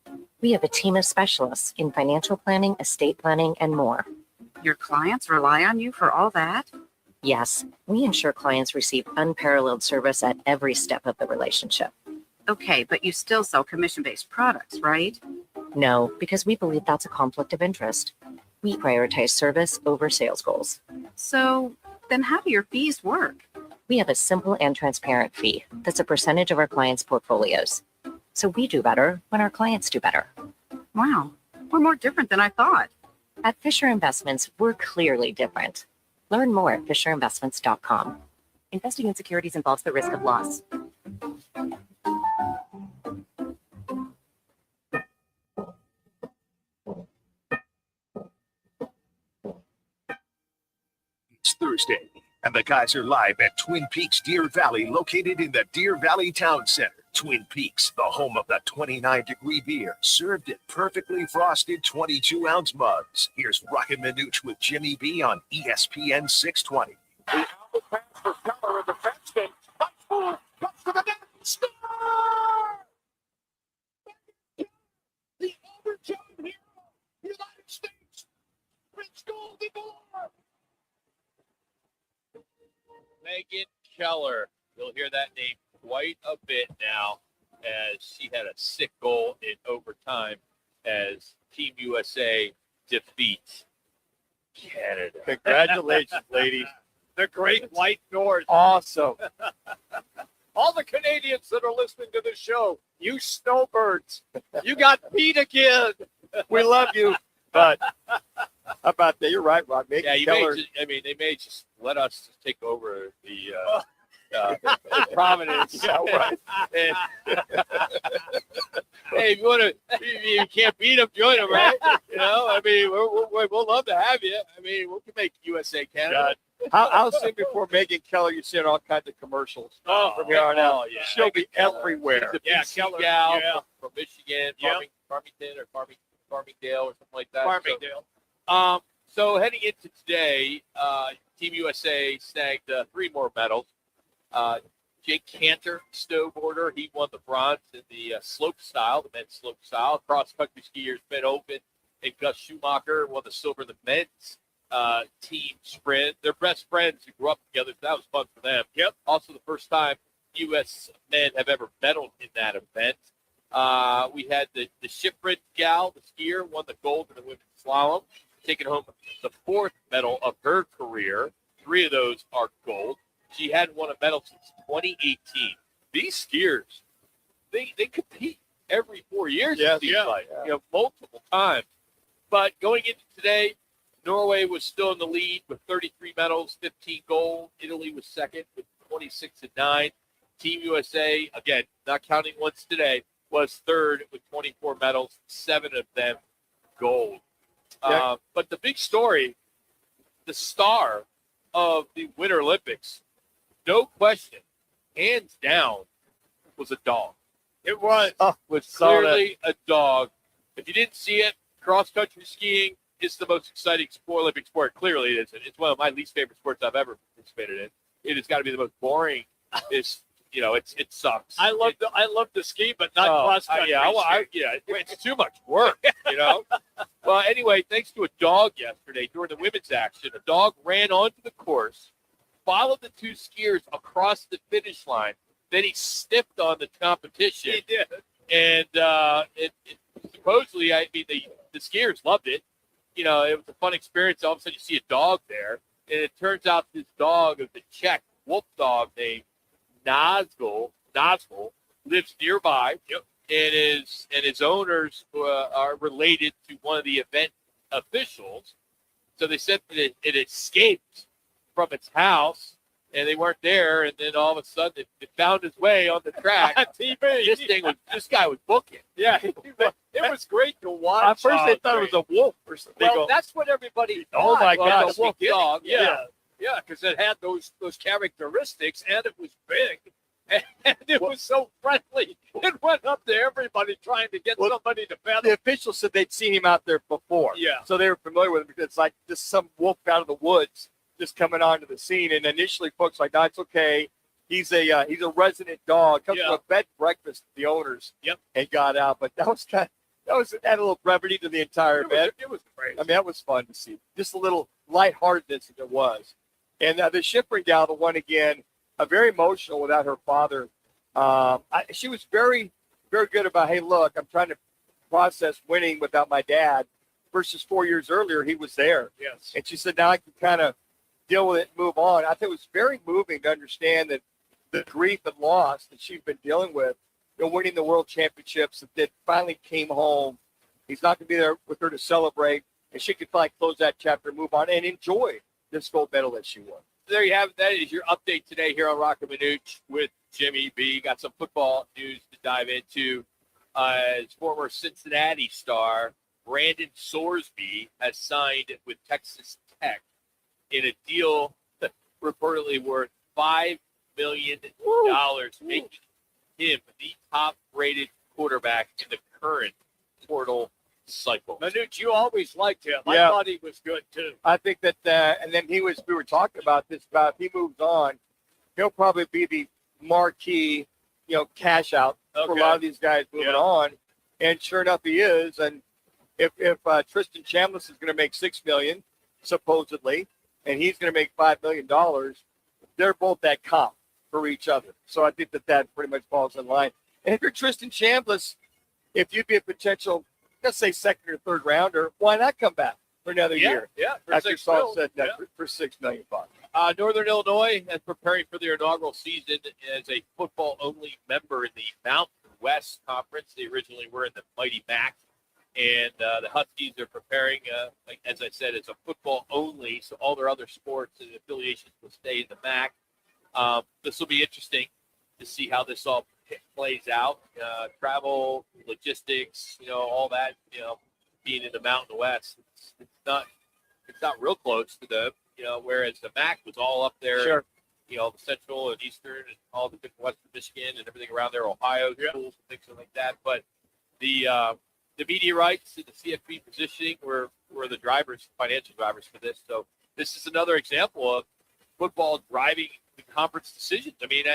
We have a team of specialists in financial planning, estate planning, and more. Your clients rely on you for all that? Yes, we ensure clients receive unparalleled service at every step of the relationship. Okay, but you still sell commission-based products, right? No, because we believe that's a conflict of interest. We prioritize service over sales goals. So then how do your fees work? We have a simple and transparent fee that's a percentage of our clients' portfolios. So we do better when our clients do better. Wow, we're more different than I thought. At Fisher Investments, we're clearly different. Learn more at FisherInvestments.com. Investing in securities involves the risk of loss. It's Thursday, and the guys are live at Twin Peaks Deer Valley, located in the Deer Valley Town Center. Twin Peaks, the home of the 29-degree beer, served in perfectly frosted 22-ounce mugs. Here's Roc and Manuch with Jimmy B on ESPN 620. The out pass for Keller, and the defenseman comes forward, comes to the net, score! The overtime hero, United States, Rich Goldie-Moore. Megan Keller. You'll hear that name quite a bit now, as she had a sick goal in overtime as Team USA defeats Canada. Congratulations, ladies. The Great White North. Awesome. All the Canadians that are listening to the show, you snowbirds, you got beat again. We love you. But how about that? You're right, Rob. Megan Yeah, you Keller. they may just let us take over the Providence. Yeah, right. And, hey, if you want to, you can't beat them, join them, right? You know, I mean, we'll love to have you. I mean, we can make USA Canada. How soon before Megan Keller you see all kinds of commercials? From here on out. yeah. She'll be everywhere. She's a Yeah, BC Keller, gal yeah. from Michigan, Yep. Farmington or Farmingdale or something like that. Farmingdale. So heading into today, Team USA snagged 3 more medals. Jake Cantor, snowboarder, he won the bronze in the slope style, the men's slope style. Cross-country skiers Ben Open and Gus Schumacher won the silver in the men's team sprint. They're best friends who grew up together, so that was fun for them. Yep. Also the first time U.S. men have ever medaled in that event. We had the shipwreck gal, the skier, won the gold in the women's slalom, taking home the 4th medal of her career. 3 of those are gold. She hadn't won a medal since 2018. These skiers, they compete every 4 years. Yes, it seems yeah. like, multiple times. But going into today, Norway was still in the lead with 33 medals, 15 gold. Italy was second with 26 and 9. Team USA, again, not counting ones today, was third with 24 medals, 7 of them gold. Yeah. But the big story, the star of the Winter Olympics, no question, hands down, was a dog. It was. Was clearly a dog. If you didn't see it, cross-country skiing is the most exciting Olympic sport. Clearly it is. It's one of my least favorite sports I've ever participated in. It has got to be the most boring. It sucks. I love to ski, but not cross-country. It's too much work, Well, anyway, thanks to a dog yesterday during the women's action, a dog ran onto the course, followed the 2 skiers across the finish line. Then he sniffed on the competition. He did. And supposedly, the skiers loved it. It was a fun experience. All of a sudden, you see a dog there. And it turns out this dog is a Czech wolf dog named Nazgul lives nearby. Yep. And his owners are related to one of the event officials. So they said that it escaped from its house, and they weren't there. And then all of a sudden, it found its way on the track. On TV. This guy was booking. Yeah, it was great to watch. At first, they thought it was a wolf or something. Well, that's what everybody Oh, thought. my was God. a wolf dog. Yeah. Yeah, because it had those characteristics, and it was big, and it was so friendly. It went up to everybody trying to get somebody to pedal. The officials said they'd seen him out there before. Yeah. So they were familiar with him because it's like just some wolf out of the woods just coming onto the scene. And initially, folks were like, no, it's okay. He's a resident dog. Comes to a bed and breakfast with the owners. Yep. And got out. But that added a little brevity to the entire event. It was great. I mean, that was fun to see. Just a little lightheartedness as it was. And the shipwreck gal, the one again, very emotional without her father. She was very, very good about, hey, look, I'm trying to process winning without my dad versus 4 years earlier, he was there. Yes. And she said, now I can kind of deal with it and move on. I think it was very moving to understand that the grief and loss that she's been dealing with winning the world championships, that finally came home. He's not going to be there with her to celebrate, and she can finally close that chapter, move on, and enjoy this gold medal that she won. There you have it. That is your update today here on Roc and Manuch with Jimmy B. Got some football news to dive into. As former Cincinnati star Brandon Sorsby has signed with Texas Tech in a deal reportedly worth $5 million, making him the top-rated quarterback in the current portal cycle. Manuch, you always liked him. I Yeah. thought he was good too. I think that, and then we were talking about this, about if he moves on, he'll probably be the marquee, cash out for a lot of these guys moving on. And sure enough, he is. And if Tristan Chambliss is going to make $6 million, supposedly, and he's going to make $5 million, they're both at comp for each other. So I think that pretty much falls in line. And if you're Tristan Chambliss, if you'd be a potential, let's say, second or third rounder, why not come back for another year? Yeah, for After $6 Saul said million. that for $6 million. Northern Illinois is preparing for their inaugural season as a football-only member in the Mountain West Conference. They originally were in the Mighty MAC, and the Huskies are preparing, as I said, as a football-only, so all their other sports and affiliations will stay in the MAC. This will be interesting to see how this all plays out. Travel, logistics, all that, being in the Mountain West, it's not real close to them. Whereas the MAC was all up there, Sure. The Central and Eastern and all the different Western Michigan and everything around there, Ohio schools and things like that. But the media rights and the CFP positioning were the drivers, financial drivers for this. So this is another example of football driving the conference decisions. I mean,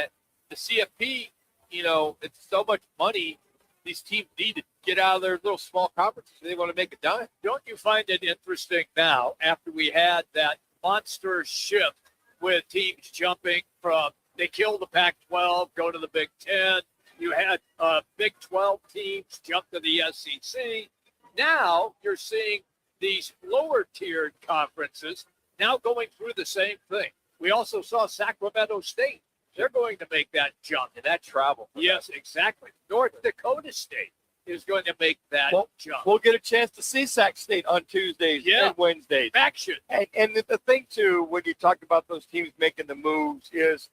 the CFP, it's so much money these teams need to get out of their little small conferences. They want to make a dime. Don't you find it interesting now, after we had that monster shift with teams jumping from, they kill the Pac-12, go to the Big Ten. You had Big 12 teams jump to the SEC. Now you're seeing these lower-tiered conferences now going through the same thing. We also saw Sacramento State. They're going to make that jump. And that travel. Yes, exactly. North Dakota State is going to make that jump. We'll get a chance to see Sac State on Tuesdays and Wednesdays. Action. And the thing, too, when you talk about those teams making the moves, is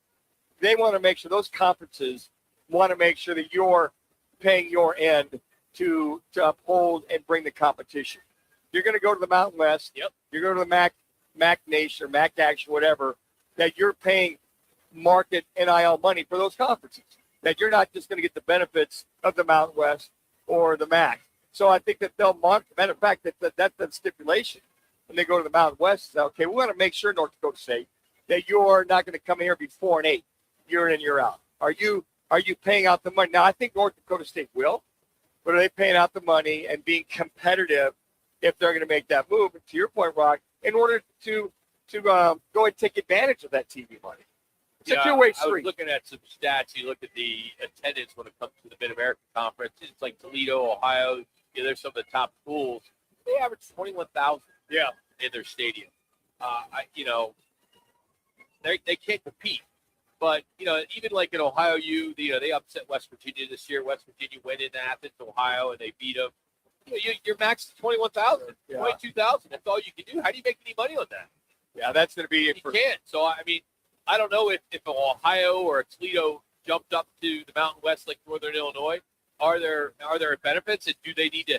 they want to make sure, those conferences want to make sure that you're paying your end to uphold and bring the competition. You're going to go to the Mountain West. Yep. You're going to the MAC Nation or MAC Action, whatever, that you're paying market NIL money for those conferences, that you're not just going to get the benefits of the Mountain West or the MAC. So I think that they'll mark, matter of fact, that's the stipulation when they go to the Mountain West. Say, okay, we want to make sure, North Dakota State, that you're not going to come here and be 4-8, year in and year out. Are you paying out the money? Now, I think North Dakota State will, but are they paying out the money and being competitive if they're going to make that move? And to your point, Roc, in order to go and take advantage of that TV money. It's a two-way street. I was looking at some stats. You look at the attendance when it comes to the Mid-American Conference. It's like Toledo, Ohio. There's some of the top schools. They average 21,000 in their stadium. They can't compete. But, even like in Ohio U, they upset West Virginia this year. West Virginia went into Athens, Ohio, and they beat them. Your max is 21,000, 22,000. That's all you can do. How do you make any money on that? Yeah, that's going to be it. You can't. So, I don't know if Ohio or Toledo jumped up to the Mountain West like Northern Illinois. Are there benefits? And do they need to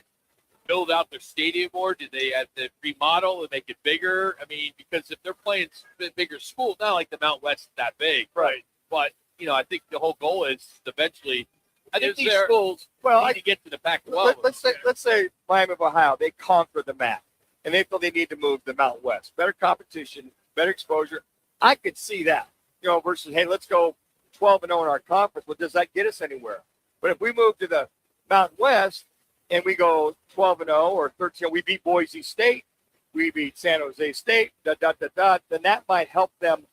build out their stadium more? Do they have to remodel and make it bigger? Because if they're playing bigger schools, not like the Mountain West is that big. Right. But, I think the whole goal is eventually, I think these schools need to get to the Pac-12. Let's say Miami of Ohio, they conquer the MAC, and they feel they need to move to the Mountain West. Better competition, better exposure. I could see that, versus, hey, let's go 12-0 in our conference. Well, does that get us anywhere? But if we move to the Mountain West and we go 12-0 or 13, we beat Boise State, we beat San Jose State, then that might help them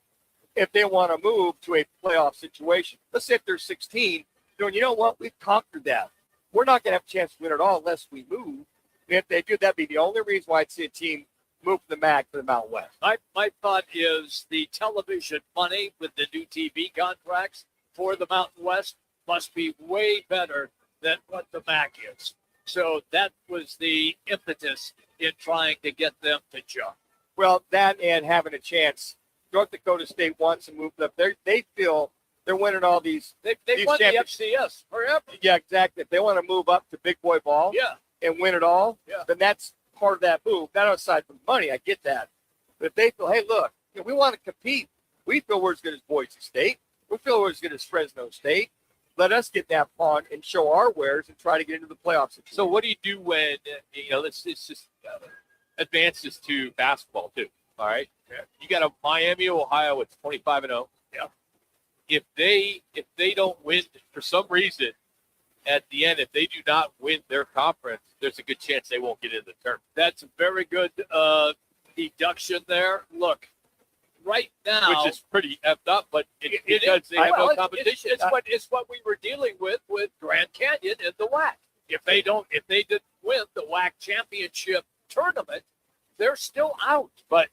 if they want to move to a playoff situation. Let's say if they're 16, you know what? We've conquered that. We're not going to have a chance to win at all unless we move. And if they do, that'd be the only reason why I'd see a team move from the MAC to the Mountain West. My thought is the television money with the new TV contracts for the Mountain West must be way better than what the MAC is. So that was the impetus in trying to get them to jump. Well, that and having a chance. North Dakota State wants to move up. They feel they're winning all these. They these won the championships. FCS forever. Yeah, exactly. If they want to move up to big boy ball and win it all, then that's part of that move. Not outside from money. I get that. But if they feel, hey, look, we want to compete. We feel we're as good as Boise State. We feel we're as good as Fresno State. Let us get that pond and show our wares and try to get into the playoffs. So what do you do when, let's just advance this to basketball too, all right? You got a Miami, Ohio, it's 25-0. Yeah. If they don't win for some reason at the end, if they do not win their conference, there's a good chance they won't get into the tournament. That's a very good deduction there. Look, right now, which is pretty effed up, but it's because they have no competition. It's what we were dealing with Grand Canyon and the WAC. If they didn't win the WAC championship tournament, they're still out. But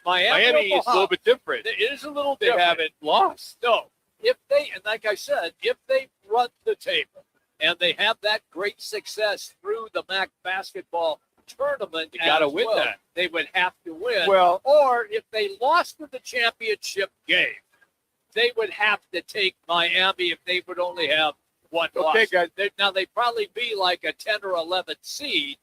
Miami is a little bit different. It is a little They different. haven't lost. No, and like I said, if they run the table and they have that great success through the MAC basketball tournament, You got to as win well, that. They would have to win. Well, or if they lost in the championship game, they would have to take Miami if they would only have one loss. Okay, guys. They'd probably be like a 10 or 11 seed,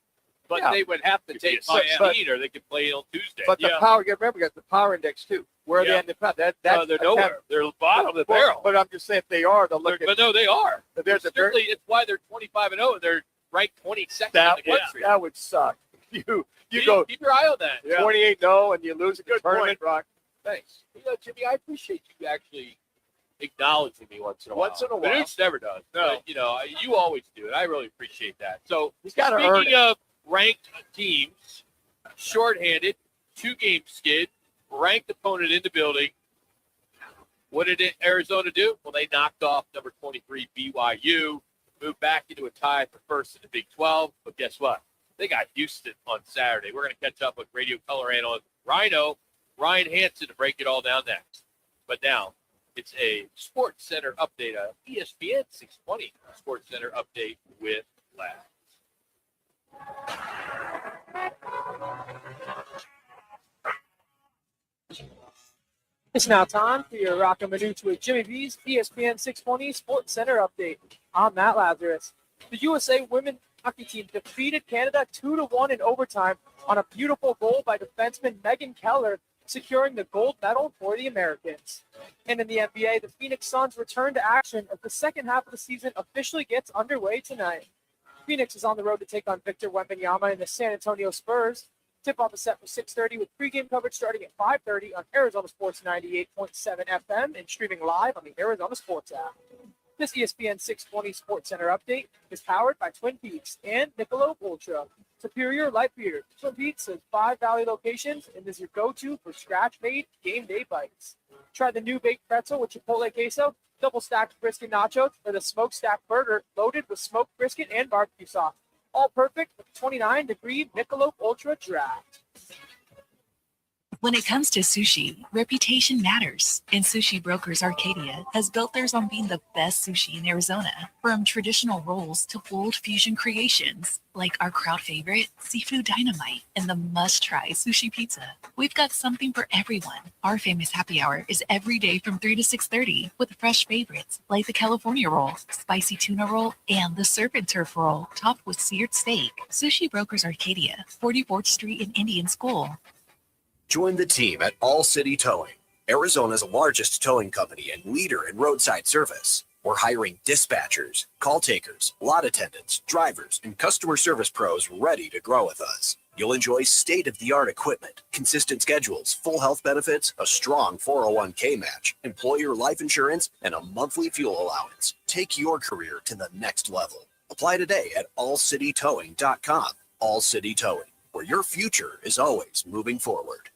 but they would have to take Miami, Miami. or they could play on Tuesday. But the power, remember, guys, the power index too. Where are they in the power? That's they're nowhere. They're bottom of the barrel. But I'm just saying, if they are, they'll look at. But no, they are. There's a very, It's why they're 25-0. They're ranked 22nd that in the would country. that would suck. You go Keep your eye on that. 28-0 and you lose a Good tournament. point, Rock. Thanks. Jimmy, I appreciate you actually acknowledging me once in a while. Once in a while. Manuch never does. No. But, you always do it. I really appreciate that. So, He's gotta earn speaking of ranked teams, shorthanded, 2-game skid, ranked opponent in the building. What did Arizona do? Well, they knocked off number 23 BYU, moved back into a tie for first in the Big 12. But guess what? They got Houston on Saturday. We're going to catch up with radio color analyst Ryan Hansen to break it all down next. But now it's a Sports Center update, a ESPN 620 Sports Center update with Laz. It's now time for your Roc and Manuch with Jimmy B's ESPN 620 Sports Center update. I'm Matt Lazarus. The USA women's hockey team defeated Canada 2-1 in overtime on a beautiful goal by defenseman Megan Keller, securing the gold medal for the Americans. And in the NBA, the Phoenix Suns return to action as the second half of the season officially gets underway tonight. Phoenix is on the road to take on Victor Wembanyama and the San Antonio Spurs. Tip-off is set for 6:30 with pregame coverage starting at 5:30 on Arizona Sports 98.7 FM and streaming live on the Arizona Sports app. This ESPN 620 Sports Center update is powered by Twin Peaks and Michelob Ultra. Superior Light Beer. Twin Peaks has 5 Valley locations and is your go-to for scratch-made game day bites. Try the new baked pretzel with Chipotle queso, double-stacked brisket nachos, or the smokestack burger loaded with smoked brisket and barbecue sauce. All perfect with 29-degree Michelob Ultra Draft. When it comes to sushi, reputation matters, and Sushi Brokers Arcadia has built theirs on being the best sushi in Arizona. From traditional rolls to bold fusion creations, like our crowd favorite, Seafood Dynamite, and the must-try sushi pizza. We've got something for everyone. Our famous happy hour is every day from 3 to 6:30 with fresh favorites like the California roll, spicy tuna roll, and the surf and turf roll topped with seared steak. Sushi Brokers Arcadia, 44th Street in Indian School. Join the team at All City Towing, Arizona's largest towing company and leader in roadside service. We're hiring dispatchers, call takers, lot attendants, drivers, and customer service pros ready to grow with us. You'll enjoy state-of-the-art equipment, consistent schedules, full health benefits, a strong 401k match, employer life insurance, and a monthly fuel allowance. Take your career to the next level. Apply today at allcitytowing.com. All City Towing, where your future is always moving forward.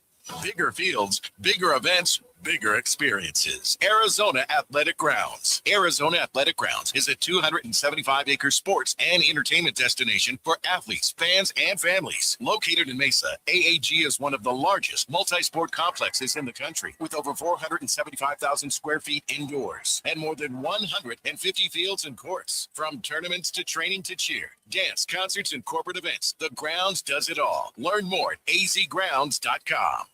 Bigger fields, bigger events, Bigger experiences. Arizona Athletic Grounds. Arizona Athletic Grounds is a 275-acre sports and entertainment destination for athletes, fans, and families. Located in Mesa, AAG is one of the largest multi-sport complexes in the country, with over 475,000 square feet indoors and more than 150 fields and courts. From tournaments to training to cheer, dance, concerts, and corporate events, the Grounds does it all. Learn more at azgrounds.com.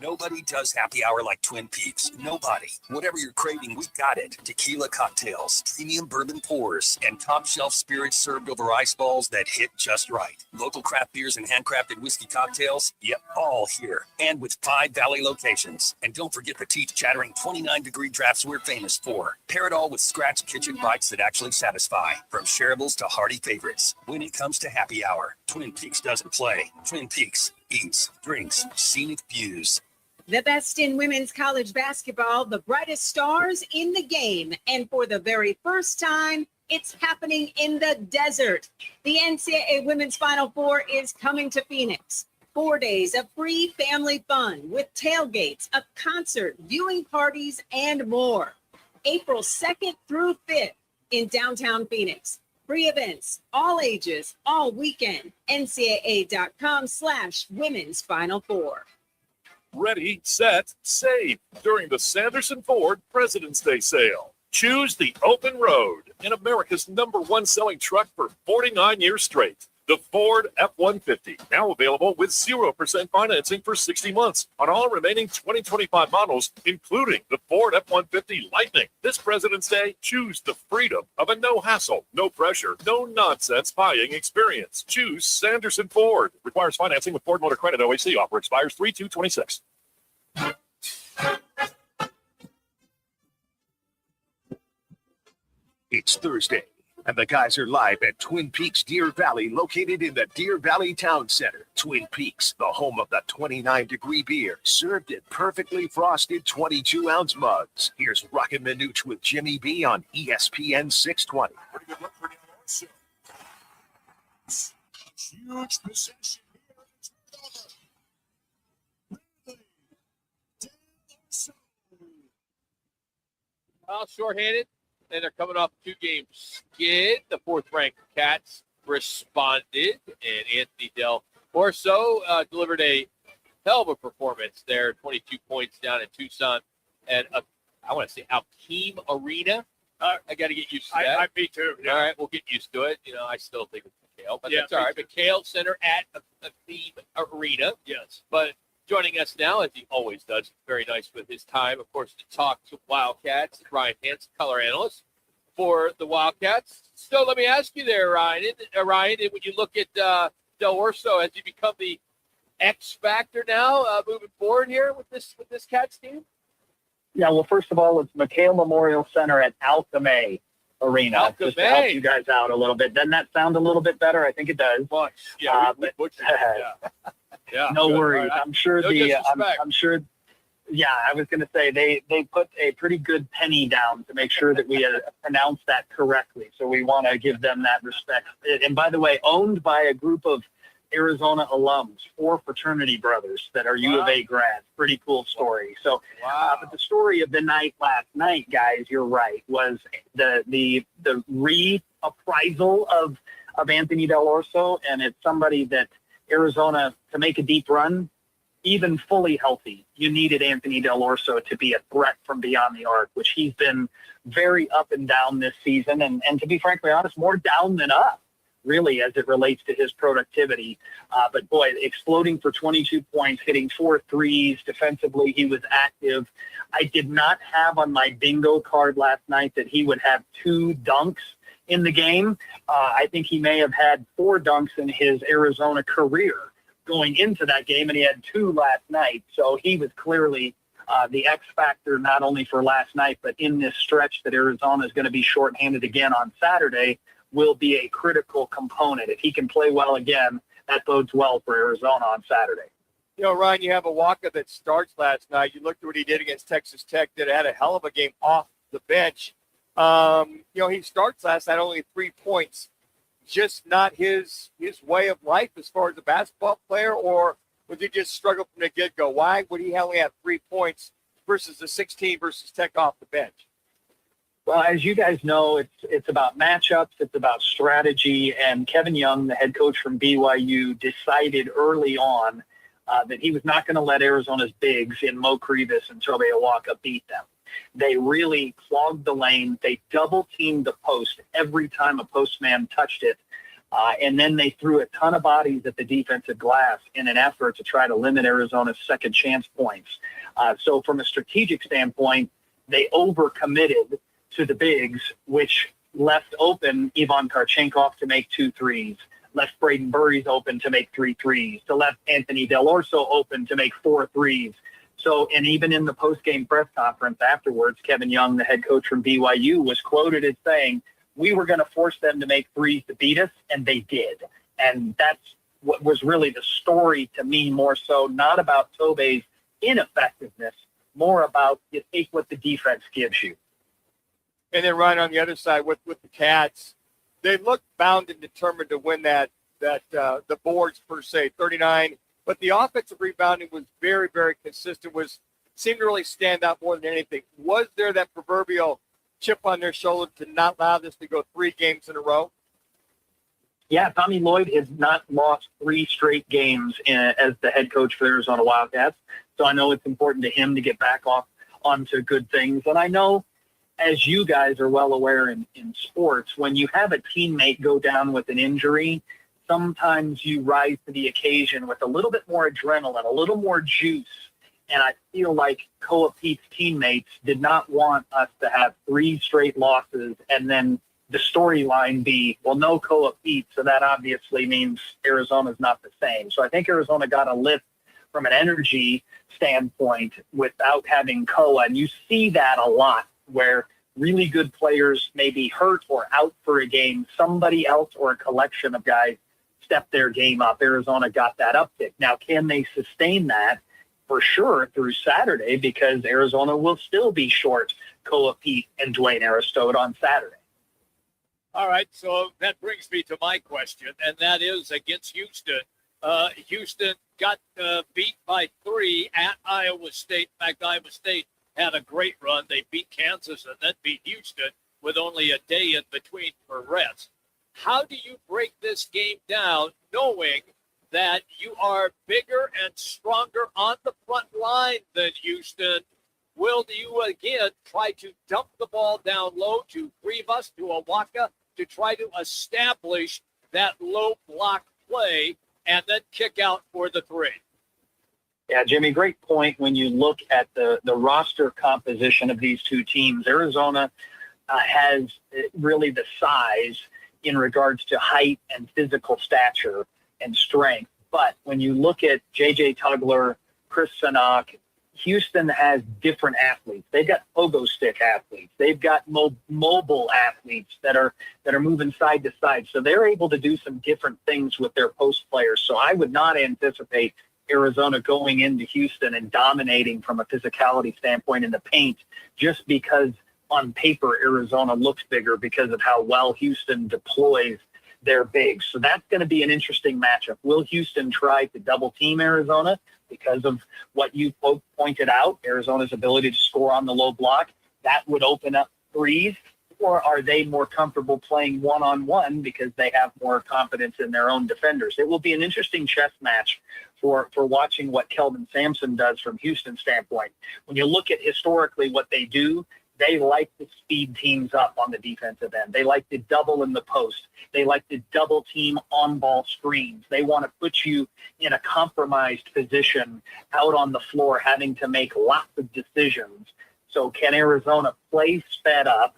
Nobody does happy hour like Twin Peaks. Nobody. Whatever you're craving, we got it. Tequila cocktails, premium bourbon pours, and top shelf spirits served over ice balls that hit just right. Local craft beers and handcrafted whiskey cocktails, yep, all here. And with 5 Valley locations. And don't forget the teeth-chattering 29-degree drafts we're famous for. Pair it all with scratch kitchen bites that actually satisfy. From shareables to hearty favorites. When it comes to happy hour, Twin Peaks doesn't play. Twin Peaks eats, drinks, scenic views. The best in women's college basketball, the brightest stars in the game. And for the very first time, it's happening in the desert. The NCAA Women's Final Four is coming to Phoenix. 4 days of free family fun with tailgates, a concert, viewing parties, and more. April 2nd through 5th in downtown Phoenix. Free events, all ages, all weekend. NCAA.com/Women's Final Four. Ready, set, save during the Sanderson Ford President's Day sale. Choose the open road in America's #1 selling truck for 49 years straight. The Ford F-150, now available with 0% financing for 60 months on all remaining 2025 models, including the Ford F-150 Lightning. This President's Day, choose the freedom of a no-hassle, no-pressure, no-nonsense buying experience. Choose Sanderson Ford. Requires financing with Ford Motor Credit OAC. Offer expires 3/2/26. It's Thursday, and the guys are live at Twin Peaks Deer Valley, located in the Deer Valley Town Center. Twin Peaks, the home of the 29-degree beer, served in perfectly frosted 22-ounce mugs. Here's Roc and Manuch with Jimmy B on ESPN 620. Huge possession Well, shorthanded, and they're coming off a 2-game skid. The 4th-ranked Cats responded, and Anthony Del Orso delivered a hell of a performance there. 22 points down in Tucson at I want to say Alkeem Arena. I got to get used to that. Me too. Yeah. All right, we'll get used to it. You know, I still think it's McHale, but that's all right. McHale Center at Alkeem Arena. Yes. But joining us now, as he always does, very nice with his time, of course, to talk to Wildcats, Ryan Hansen, color analyst for the Wildcats. So let me ask you there, Ryan, when you look at Del Orso, has he become the X factor now moving forward here with this Cats team? Yeah, well, first of all, it's McHale Memorial Center at Alchemy Arena. Just to help you guys out a little bit. Doesn't that sound a little bit better? I think it does. Much. Yeah, yeah. No worries. Right. I'm sure I'm sure. Yeah, I was going to say they put a pretty good penny down to make sure that we pronounce that correctly. So we want to give them that respect. And by the way, owned by a group of Arizona alums, 4 fraternity brothers that are U of A grads. Pretty cool story. So, but the story of the night last night, guys, you're right, was the reappraisal of Anthony Del Orso, and it's somebody that Arizona, to make a deep run, even fully healthy, you needed Anthony Del Orso to be a threat from beyond the arc, which he's been very up and down this season, and to be frankly honest, more down than up, really, as it relates to his productivity. But boy, exploding for 22 points, hitting 4 threes. Defensively, he was active. I did not have on my bingo card last night that he would have 2 dunks in the game. I think he may have had 4 dunks in his Arizona career going into that game, and he had 2 last night. So he was clearly the X factor, not only for last night, but in this stretch that Arizona is going to be shorthanded again on Saturday, will be a critical component. If he can play well again, that bodes well for Arizona on Saturday. You know, Ryan, you have a Waka that starts last night. You looked at what he did against Texas Tech, that had a hell of a game off the bench. He starts last night, only 3 points. Just not his way of life as far as a basketball player, or would he just struggle from the get-go? Why would he only have 3 points versus the 16 versus Tech off the bench? Well, as you guys know, it's about matchups, it's about strategy, and Kevin Young, the head coach from BYU, decided early on that he was not going to let Arizona's bigs in Mo Krivas and Tobe Awaka beat them. They really clogged the lane. They double-teamed the post every time a postman touched it, and then they threw a ton of bodies at the defensive glass in an effort to try to limit Arizona's second chance points. So from a strategic standpoint, they overcommitted to the bigs, which left open Ivan Karchenkov to make 2 threes, left Braden Burries open to make 3 threes, to left Anthony Del Orso open to make 4 threes. So, and even in the post-game press conference afterwards, Kevin Young, the head coach from BYU, was quoted as saying, we were going to force them to make threes to beat us, and they did. And that's what was really the story to me, more so not about Tobe's ineffectiveness, more about you take what the defense gives you. And then right on the other side with the Cats, they looked bound and determined to win the boards per se, 39. But the offensive rebounding was very, very consistent. Seemed to really stand out more than anything. Was there that proverbial chip on their shoulder to not allow this to go 3 games in a row? Yeah, Tommy Lloyd has not lost 3 straight games as the head coach for the Arizona Wildcats. So I know it's important to him to get back onto good things. And I know, as you guys are well aware in sports, when you have a teammate go down with an injury, sometimes you rise to the occasion with a little bit more adrenaline, a little more juice. And I feel like Koa Pete's teammates did not want us to have 3 straight losses and then the storyline be, well, no Koa Pete, so that obviously means Arizona's not the same. So I think Arizona got a lift from an energy standpoint without having Koa. And you see that a lot, where really good players may be hurt or out for a game. Somebody else or a collection of guys step their game up. Arizona got that uptick. Now, can they sustain that? For sure through Saturday, because Arizona will still be short Koa Pete and Dwayne Aristote on Saturday. All right, so that brings me to my question, and that is against Houston. Houston got beat by 3 at Iowa State. In fact, Iowa State had a great run. They beat Kansas and then beat Houston with only a day in between for rest. How do you break this game down knowing that you are bigger and stronger on the front line than Houston? Will you again try to dump the ball down low to Rivas, to Awaka, to try to establish that low block play and then kick out for the 3? Yeah, Jimmy, great point. When you look at the roster composition of these two teams, Arizona has really the size in regards to height and physical stature and strength. But when you look at J.J. Tugler, Chris Sanok, Houston has different athletes. They've got pogo stick athletes. They've got mobile athletes that are moving side to side. So they're able to do some different things with their post players. So I would not anticipate Arizona going into Houston and dominating from a physicality standpoint in the paint, just because on paper Arizona looks bigger because of how well Houston deploys their bigs. So that's going to be an interesting matchup. Will Houston try to double team Arizona because of what you pointed out, Arizona's ability to score on the low block? That would open up threes. Or are they more comfortable playing one-on-one because they have more confidence in their own defenders? It will be an interesting chess match for watching what Kelvin Sampson does from Houston's standpoint. When you look at historically what they do, they like to speed teams up on the defensive end. They like to double in the post. They like to double team on-ball screens. They want to put you in a compromised position out on the floor, having to make lots of decisions. So can Arizona play sped up?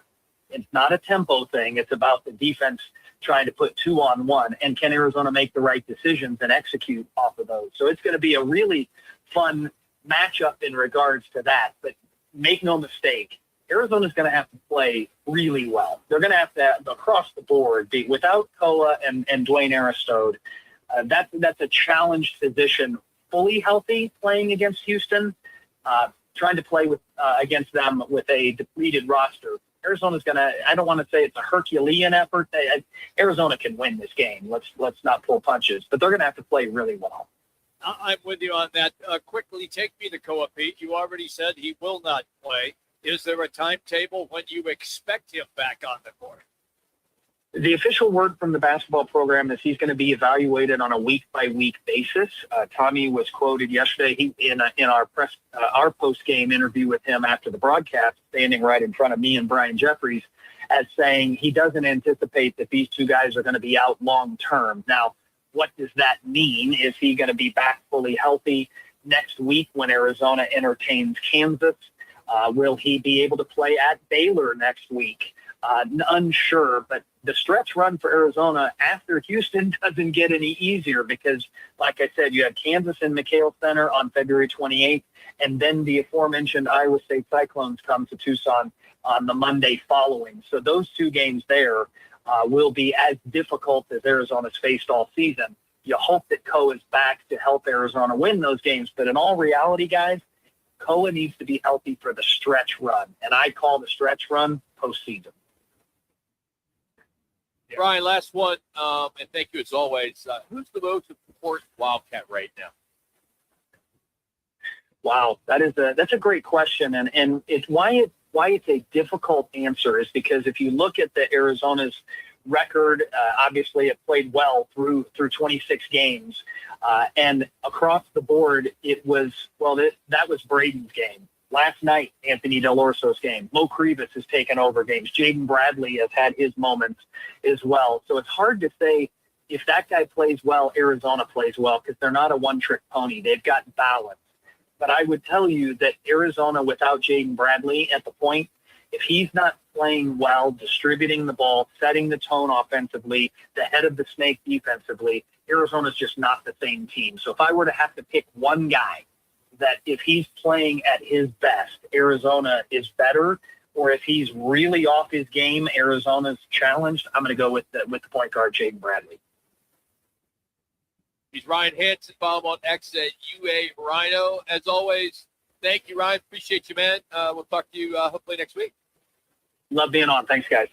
It's not a tempo thing. It's about the defense trying to put 2-on-1. And can Arizona make the right decisions and execute off of those? So it's going to be a really fun matchup in regards to that. But make no mistake, Arizona's going to have to play really well. They're going to have to, across the board, be without Koa and Dwayne Aristote. That's a challenged position, fully healthy playing against Houston, trying to play against them with a depleted roster. Arizona's going to, I don't want to say it's a Herculean effort. Arizona can win this game. Let's not pull punches, but they're going to have to play really well. I'm with you on that. Quickly take me to Koa Pete. You already said he will not play. Is there a timetable when you expect him back on the court? The official word from the basketball program is he's going to be evaluated on a week-by-week basis. Tommy was quoted yesterday in our post-game interview with him after the broadcast, standing right in front of me and Brian Jeffries, as saying he doesn't anticipate that these two guys are going to be out long-term. Now, what does that mean? Is he going to be back fully healthy next week when Arizona entertains Kansas? Will he be able to play at Baylor next week? Unsure, but the stretch run for Arizona after Houston doesn't get any easier because, like I said, you have Kansas and McHale Center on February 28th, and then the aforementioned Iowa State Cyclones come to Tucson on the Monday following. So those two games there will be as difficult as Arizona's faced all season. You hope that Koa is back to help Arizona win those games, but in all reality, guys, Koa needs to be healthy for the stretch run, and I call the stretch run postseason. Brian, last one, and thank you as always. Who's the most important Wildcat right now? Wow, that's a great question, and it's why it's a difficult answer is because if you look at the Arizona's record, obviously it played well through 26 games, and across the board it was that was Braden's game. Last night, Anthony Del Orso's game. Mo Krivas has taken over games. Jaden Bradley has had his moments as well. So it's hard to say if that guy plays well, Arizona plays well, because they're not a one-trick pony. They've got balance. But I would tell you that Arizona, without Jaden Bradley at the point, if he's not playing well, distributing the ball, setting the tone offensively, the head of the snake defensively, Arizona's just not the same team. So if I were to have to pick one guy, that if he's playing at his best, Arizona is better, or if he's really off his game, Arizona's challenged, I'm going to go with the point guard, Jaden Bradley. He's Ryan Hansen. Follow him on X at UA Rhino. As always, thank you, Ryan. Appreciate you, man. We'll talk to you hopefully next week. Love being on. Thanks, guys.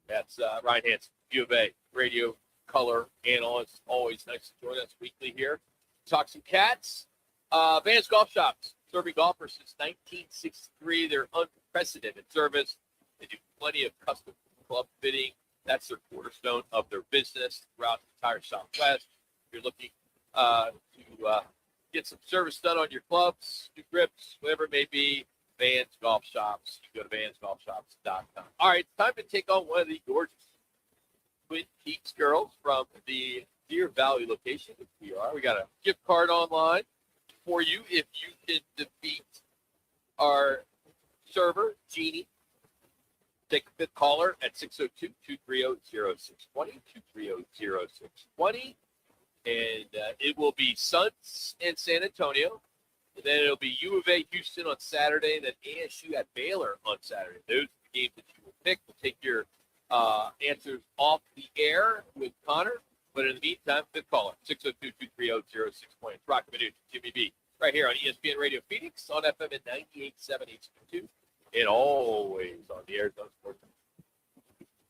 That's Ryan Hansen, U of A, radio color analyst. Always nice to join us weekly here. Talk some cats. Vans Golf Shops, serving golfers since 1963. They're unprecedented service. They do plenty of custom club fitting. That's their cornerstone of their business throughout the entire Southwest. If you're looking to get some service done on your clubs, new grips, whatever it may be, Vans Golf Shops. You go to vansgolfshops.com. All right, it's time to take on one of the gorgeous Twin Peaks girls from the Deer Valley location, which we are. We got a gift card online for you if you can defeat our server, Jeannie. Take a fifth caller at 602-230-0620, 230-0620. And it will be Suns in San Antonio. And then it'll be U of A Houston on Saturday, and then ASU at Baylor on Saturday. Those are the games that you will pick. We'll take your answers off the air with Connor. But in the meantime, fifth caller, 602-230-0620. It's Roc and Manuch, Jimmy B, right here on ESPN Radio Phoenix on FM at 98.7 HD2, and always on the Arizona Sports.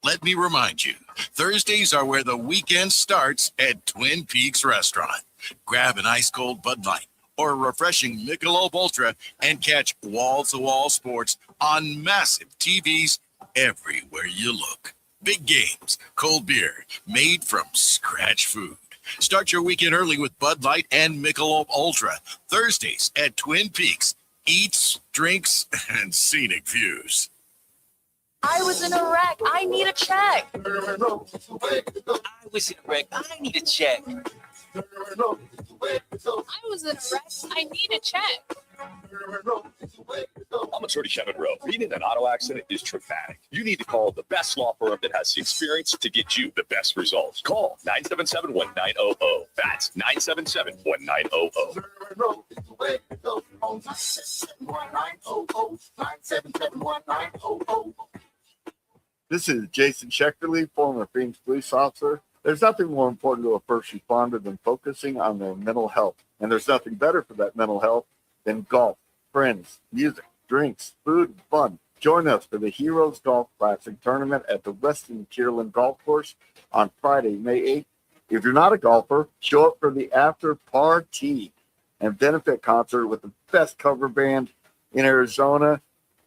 Let me remind you, Thursdays are where the weekend starts at Twin Peaks Restaurant. Grab an ice-cold Bud Light or a refreshing Michelob Ultra and catch wall-to-wall sports on massive TVs everywhere you look. Big games, cold beer, made from scratch food. Start your weekend early with Bud Light and Michelob Ultra. Thursdays at Twin Peaks. Eats, drinks, and scenic views. I was in a wreck. I need a check. I was in a wreck. I need a check. I was in a wreck. I need a check. I'm attorney Kevin Rowe. Being in an auto accident is traumatic. You need to call the best law firm that has the experience to get you the best results. Call 977-1900. That's 977-1900. This is Jason Schechterly, former Phoenix police officer. There's nothing more important to a first responder than focusing on their mental health. And there's nothing better for that mental health than golf, friends, music, drinks, food, and fun. Join us for the Heroes Golf Classic Tournament at the Weston Kierland Golf Course on Friday, May 8th If you're not a golfer, show up for the after party and benefit concert with the best cover band in Arizona,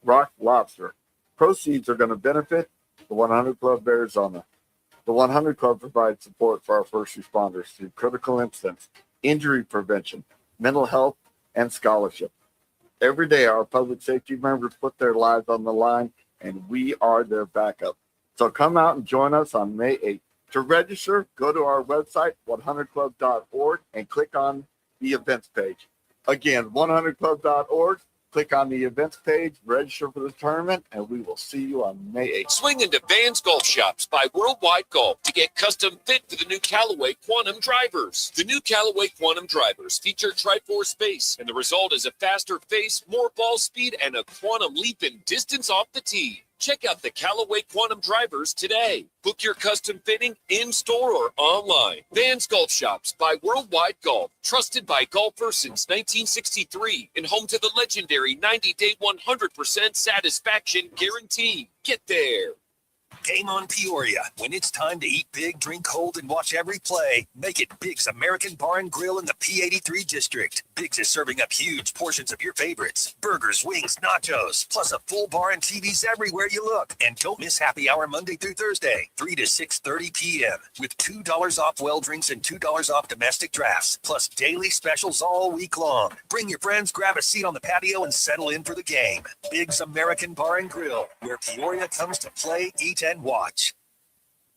Rock Lobster. Proceeds are going to benefit the 100 Club of Arizona. The 100 Club provides support for our first responders through critical incidents, injury prevention, mental health, and scholarship. Every day, our public safety members put their lives on the line, and we are their backup. So come out and join us on May 8th. To register, go to our website, 100club.org, and click on the events page. Again, 100club.org. Click on the events page, register for the tournament, and we will see you on May 8th. Swing into Vans Golf Shops by Worldwide Golf to get custom fit for the new Callaway Quantum drivers. The new Callaway Quantum drivers feature Tri-Force base, and the result is a faster face, more ball speed, and a quantum leap in distance off the tee. Check out the Callaway Quantum drivers today. Book your custom fitting in-store or online. Vans Golf Shops by Worldwide Golf. Trusted by golfers since 1963 and home to the legendary 90-day 100% satisfaction guarantee. Get there. Game on Peoria. When it's time to eat big, drink cold, and watch every play, make it Big's American Bar and Grill in the P83 district. Big's is serving up huge portions of your favorites. Burgers, wings, nachos, plus a full bar and TVs everywhere you look. And don't miss happy hour Monday through Thursday, 3 to 6:30 p.m. with $2 off well drinks and $2 off domestic drafts, plus daily specials all week long. Bring your friends, grab a seat on the patio, and settle in for the game. Big's American Bar and Grill, where Peoria comes to play, eat, and watch.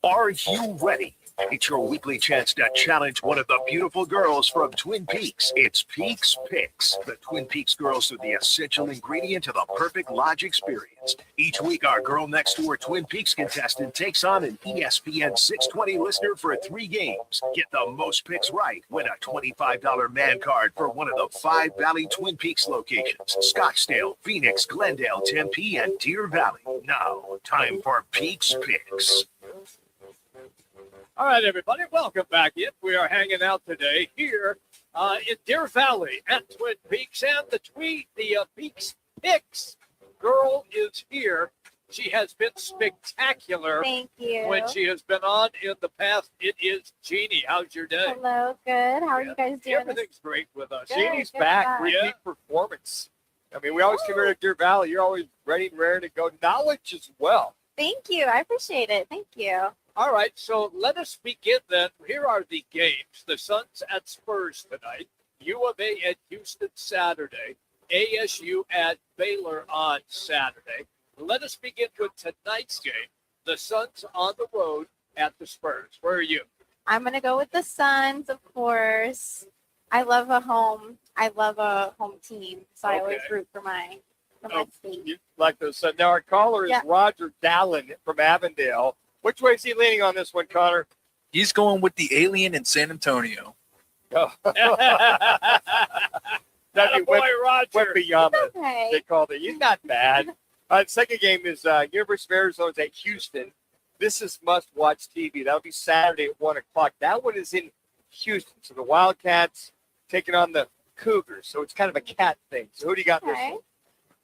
Are you ready? It's your weekly chance to challenge one of the beautiful girls from Twin Peaks. It's Peaks Picks. The Twin Peaks girls are the essential ingredient to the perfect lodge experience. Each week, our girl next door Twin Peaks contestant takes on an ESPN 620 listener for 3 games. Get the most picks right. Win a $25 man card for one of the 5 Valley Twin Peaks locations: Scottsdale, Phoenix, Glendale, Tempe, and Deer Valley. Now, time for Peaks Picks. All right, everybody, welcome back in. We are hanging out today here in Deer Valley at Twin Peaks, and the Peaks Picks girl is here. She has been spectacular. Thank you. When she has been on in the past. It is Jeannie. How's your day? Hello, good. How are you guys doing? Everything's great with us. Good, Jeannie's good back, stuff. repeat performance. I mean, we always come here to Deer Valley. You're always ready and rare to go. Knowledge as well. Thank you. I appreciate it. Thank you. All right, so let us begin then. Here are the games. The Suns at Spurs tonight. U of A at Houston Saturday. ASU at Baylor on Saturday. Let us begin with tonight's game. The Suns on the road at the Spurs. Where are you? I'm going to go with the Suns, of course. I love a home team, so I always root for my team. You like those. So now our caller is Roger Dallin from Avondale. Which way is he leaning on this one, Connor? He's going with the alien in San Antonio. Oh. That'd be Wembanyama. Okay. They called it. He's not bad. Second game is University of Arizona at Houston. This is must-watch TV. That'll be Saturday at 1 o'clock. That one is in Houston. So the Wildcats taking on the Cougars. So it's kind of a cat thing. So who do you got this one?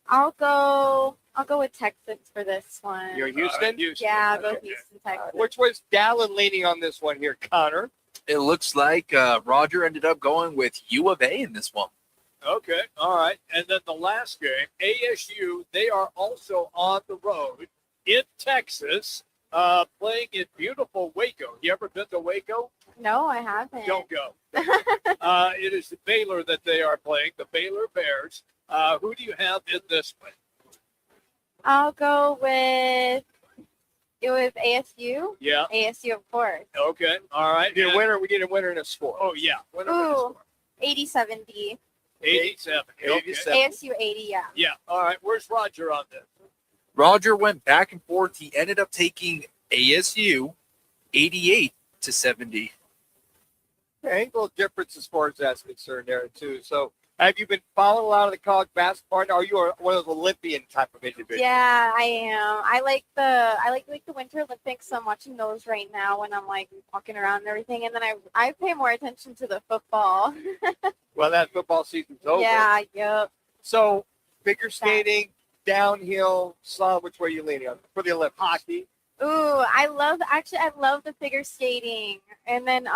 I'll go with Texas for this one. You're Houston? Yeah, I'll go Houston, Texas. Which was Dallin leaning on this one here, Connor? It looks like Roger ended up going with U of A in this one. Okay, all right. And then the last game, ASU, they are also on the road in Texas, playing in beautiful Waco. You ever been to Waco? No, I haven't. Don't go. It is the Baylor that they are playing, the Baylor Bears. Who do you have in this one? I'll go with ASU. Yeah. ASU, of course. Okay, all right. We need a winner and a score. Oh, yeah. Winner and a Ooh, score. 80-70. 87. Okay. ASU 80, yeah. Yeah, all right. Where's Roger on this? Roger went back and forth. He ended up taking ASU 88-70. Okay, a little difference as far as that's concerned there, too. So have you been following a lot of the college basketball? Are you one of those Olympian type of individuals? Yeah, I am. I like the Winter Olympics. So I'm watching those right now when I'm like walking around and everything. And then I pay more attention to the football. Well, that football season's over. Yeah, yep. So figure skating, downhill, which way are you leaning on for the Olympics? Hockey. Ooh, I love the figure skating. And then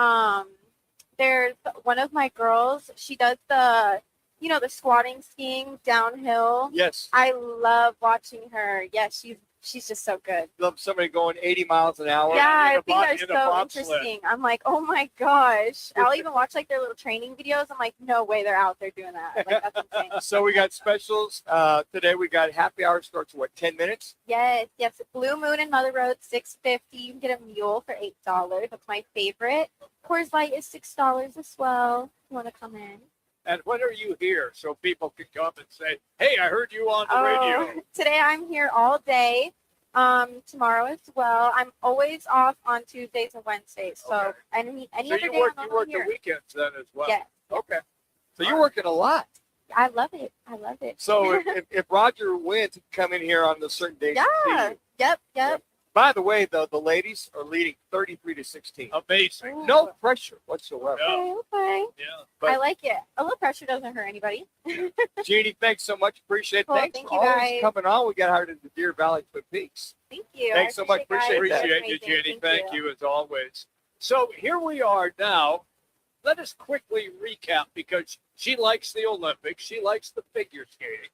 there's one of my girls, she does the the squatting skiing downhill. Yes. I love watching her. Yes, she's just so good. Love somebody going 80 miles an hour. Yeah, I in a think bob- that's in a so bobsled. interesting. I'm like, oh my gosh. I'll even watch like their little training videos. I'm like, no way they're out there doing that. Like, that's insane. So we got specials. Today we got happy hour starts, 10 minutes? Yes. Blue Moon and Mother Road, $6.50. You can get a mule for $8. That's my favorite. Coors Light is $6 as well. If you want to come in. And when are you here so people can come and say, hey, I heard you on the radio? Today I'm here all day. Tomorrow as well. I'm always off on Tuesdays and Wednesdays. So any So other you day work, I'm you over work here. the weekends then as well? Yes. Okay. So you're working a lot. I love it. So if Roger wins, come in here on the certain days. to see Yeah. you. Yep. By the way, though, the ladies are leading 33-16. Amazing. No pressure whatsoever. Okay. Yeah. But- I like it. A little pressure doesn't hurt anybody. Jeannie, thanks so much. Appreciate it. Well, Thanks thank for you, always guys. coming on. We got hired at the Deer Valley Twin Peaks. Thank you. Thanks so much. Appreciate that. Appreciate you, Jenny. Thank you as always. So here we are now. Let us quickly recap because she likes the Olympics. She likes the figure skating.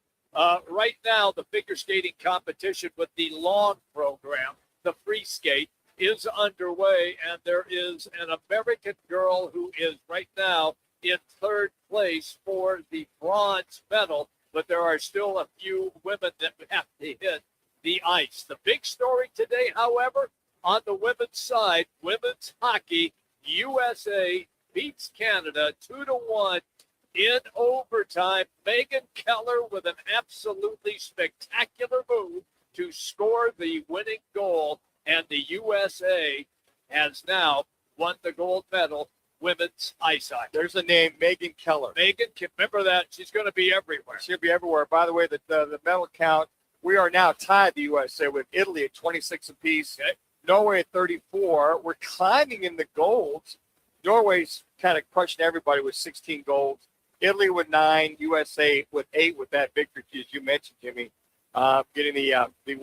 Right now, the figure skating competition with the long program, the free skate, is underway, and there is an American girl who is right now in third place for the bronze medal, but there are still a few women that have to hit the ice. The big story today, however, on the women's side, women's hockey, USA beats Canada 2-1 in overtime. Megan Keller with an absolutely spectacular move to score the winning goal, and the USA has now won the gold medal women's ice hockey. There's a name, Megan Keller. Megan, remember that. She's going to be everywhere. She'll be everywhere. By the way, the medal count, we are now tied, the USA, with Italy at 26 apiece. Okay. Norway at 34. We're climbing in the golds. Norway's kind of crushing everybody with 16 golds. Italy with 9, USA with 8 with that victory, as you mentioned, Jimmy, getting the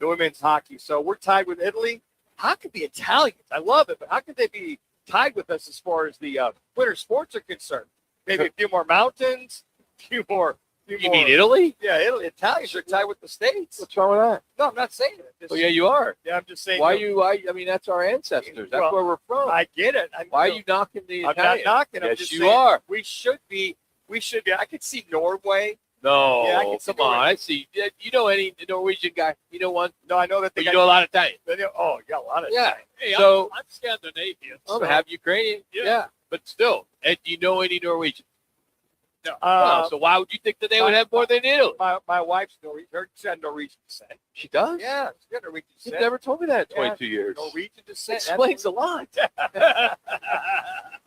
women's hockey. So we're tied with Italy. How could the Italians? I love it, but how could they be tied with us as far as the winter sports are concerned? Maybe a few more mountains, a few more. You mean Italy? Yeah, Italy. Italians are tied with the States. What's wrong with that? No, I'm not saying it. Oh, yeah, you are. Yeah, I'm just saying. Why I mean, that's our ancestors. That's Well, where we're from. I get it. Why are you knocking the I'm Italians? not knocking. I'm Yes, just you saying are. We should be. I could see Norway. No, Yeah, I can see come on. Norway. I see. You know any Norwegian guy? You know one? No, I know that they You know a lot of Italian. Oh, yeah, a lot of. Yeah. Hey, So I'm Scandinavian. I'm so- half Ukrainian. Yeah. But still, and do you know any Norwegian? No. No. So why would you think that they would have more than Italy? My wife's Norwegian. She's got Norwegian descent. She does? Yeah, she's got Norwegian You've descent. never told me that in Yeah, 22 years. Norwegian descent. Explains a lot.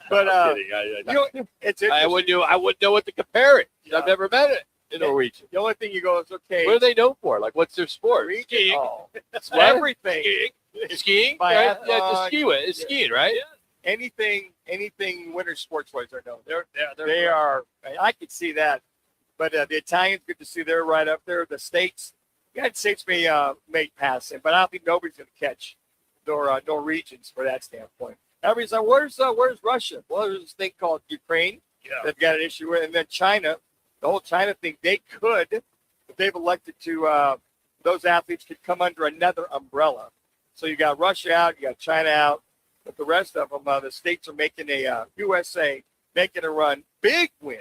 But I'm kidding. you know, it's I interesting. wouldn't know what to compare it. I've never met it in Norwegian. The only thing you go is okay. What are they known for? Like, what's their sport? Skiing. Oh. That's What? everything. Skiing? Biathlon. Right? Yeah, the it's skiing, right? Anything winter sports wise are known. They're They are. I could see that. But the Italians, good to see they're right up there. The States, the United States may pass it, but I don't think nobody's going to catch Norwegians for that standpoint. Everybody's like, where's Russia? Well, there's this thing called Ukraine. Yeah. They've got an issue with, and then China, the whole China thing. They could, if they've elected to, those athletes could come under another umbrella. So you got Russia out, you got China out, but the rest of them, the states are making a USA making a run, big win